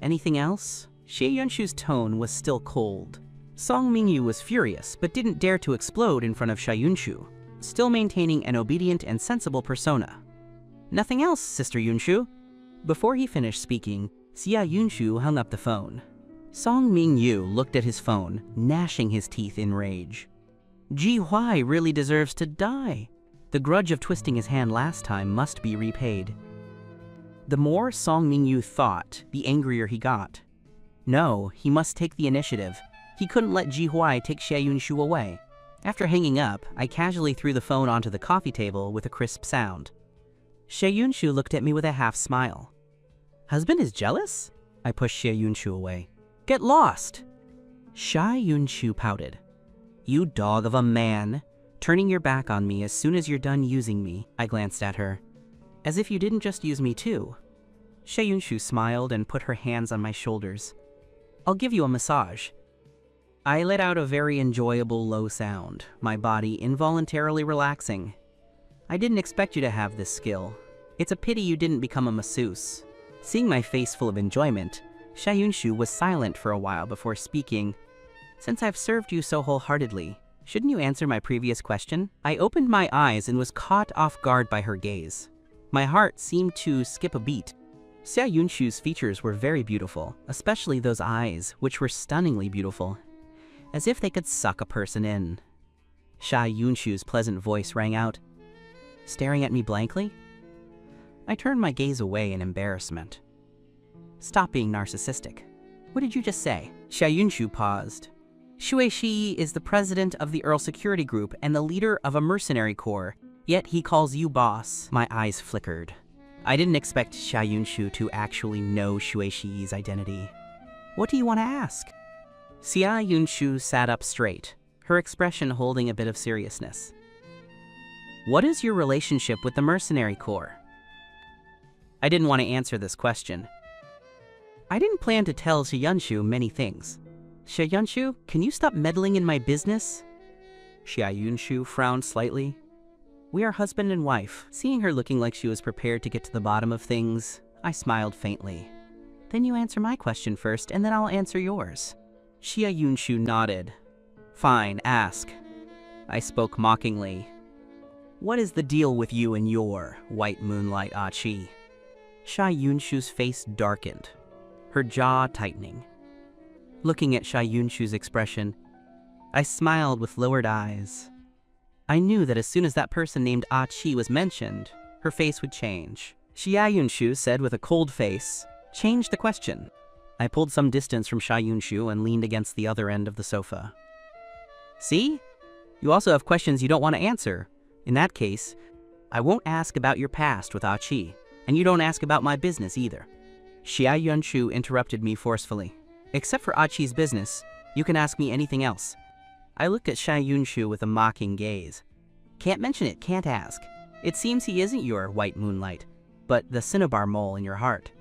Anything else? Xia Yunshu's tone was still cold. Song Mingyu was furious, but didn't dare to explode in front of Xia Yunshu, still maintaining an obedient and sensible persona. Nothing else, Sister Yunshu? Before he finished speaking, Xia Yunshu hung up the phone. Song Mingyu looked at his phone, gnashing his teeth in rage. Ji Huai really deserves to die. The grudge of twisting his hand last time must be repaid. The more Song Mingyu thought, the angrier he got. No, he must take the initiative. He couldn't let Ji Huai take Xia Yunshu away. After hanging up, I casually threw the phone onto the coffee table with a crisp sound. Xia Yunshu looked at me with a half smile. Husband is jealous? I pushed Xia Yunshu away. Get lost! Xia Yunshu pouted. You dog of a man, turning your back on me as soon as you're done using me. I glanced at her. As if you didn't just use me too. Xia Yunshu smiled and put her hands on my shoulders. I'll give you a massage. I let out a very enjoyable low sound, my body involuntarily relaxing. I didn't expect you to have this skill. It's a pity you didn't become a masseuse. Seeing my face full of enjoyment, Xia Yunshu was silent for a while before speaking. Since I've served you so wholeheartedly, shouldn't you answer my previous question? I opened my eyes and was caught off guard by her gaze. My heart seemed to skip a beat. Xia Yunshu's features were very beautiful, especially those eyes, which were stunningly beautiful, as if they could suck a person in. Xia Yunshu's pleasant voice rang out, staring at me blankly. I turned my gaze away in embarrassment. Stop being narcissistic. What did you just say? Xia Yunshu paused. Shui Shi is the president of the Earl Security Group and the leader of a mercenary corps, yet he calls you boss. My eyes flickered. I didn't expect Xia Yunshu to actually know Shui Shi's identity. What do you want to ask? Xia Yunshu sat up straight, her expression holding a bit of seriousness. What is your relationship with the mercenary corps? I didn't want to answer this question. I didn't plan to tell Xia Yunshu many things. Xia Yunshu, can you stop meddling in my business? Xia Yunshu frowned slightly. We are husband and wife. Seeing her looking like she was prepared to get to the bottom of things, I smiled faintly. Then you answer my question first, and then I'll answer yours. Xia Yunshu nodded. Fine, ask. I spoke mockingly. What is the deal with you and your white moonlight Achi? Sha Yunshu's face darkened, her jaw tightening. Looking at Sha Yunshu's expression, I smiled with lowered eyes. I knew that as soon as that person named Achi was mentioned, her face would change. Xia Yunshu said with a cold face, "Change the question." I pulled some distance from Sha Yunshu and leaned against the other end of the sofa. See? You also have questions you don't want to answer. In that case, I won't ask about your past with Achi, and you don't ask about my business either. Xia Yunshu interrupted me forcefully. Except for Achi's business, you can ask me anything else. I looked at Xia Yunshu with a mocking gaze. Can't mention it, can't ask. It seems he isn't your white moonlight, but the cinnabar mole in your heart.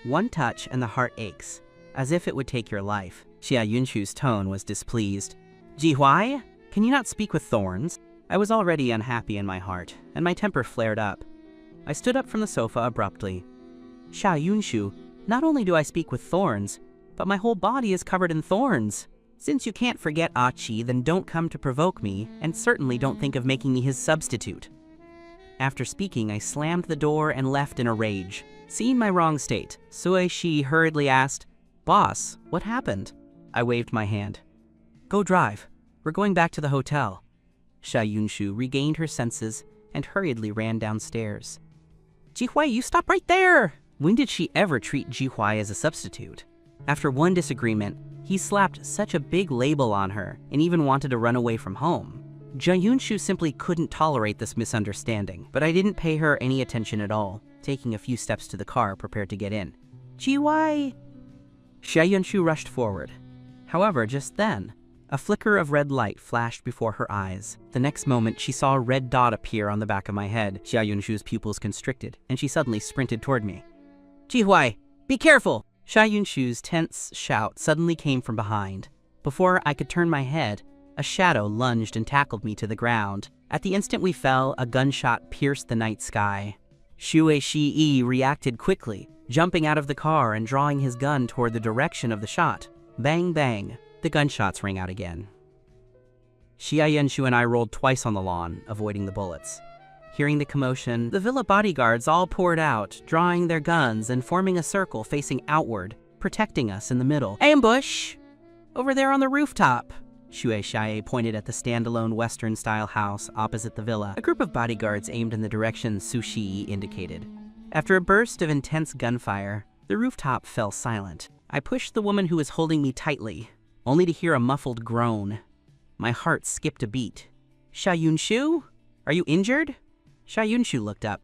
One touch and the heart aches, as if it would take your life. Xia Yunshu's tone was displeased. Jihuai, can you not speak with thorns? I was already unhappy in my heart, and my temper flared up. I stood up from the sofa abruptly. Xia Yunshu, not only do I speak with thorns, but my whole body is covered in thorns. Since you can't forget Achi, then don't come to provoke me, and certainly don't think of making me his substitute. After speaking, I slammed the door and left in a rage. Seeing my wrong state, Sue Shi hurriedly asked, "Boss, what happened?" I waved my hand. "Go drive. We're going back to the hotel." Xia Yunshu regained her senses and hurriedly ran downstairs. "Jihuai, you stop right there!" When did she ever treat Jihuai as a substitute? After one disagreement, he slapped such a big label on her and even wanted to run away from home. Xia Yunshu simply couldn't tolerate this misunderstanding, but I didn't pay her any attention at all, taking a few steps to the car prepared to get in. "Jihuai!" Xia Yunshu rushed forward. However, just then, a flicker of red light flashed before her eyes. The next moment, she saw a red dot appear on the back of my head. Xia Yunshu's pupils constricted, and she suddenly sprinted toward me. "Jihuai, be careful!" Xia Yunshu's tense shout suddenly came from behind. Before I could turn my head, a shadow lunged and tackled me to the ground. At the instant we fell, a gunshot pierced the night sky. Xue Shi reacted quickly, jumping out of the car and drawing his gun toward the direction of the shot. Bang, bang. The gunshots rang out again. Xia Yunshu and I rolled twice on the lawn, avoiding the bullets. Hearing the commotion, the villa bodyguards all poured out, drawing their guns and forming a circle facing outward, protecting us in the middle. "Ambush! Over there on the rooftop!" Xue Shi pointed at the standalone Western-style house opposite the villa. A group of bodyguards aimed in the direction Su Shi indicated. After a burst of intense gunfire, the rooftop fell silent. I pushed the woman who was holding me tightly, only to hear a muffled groan. My heart skipped a beat. "Xia Yunshu? Are you injured?" Xia Yunshu looked up.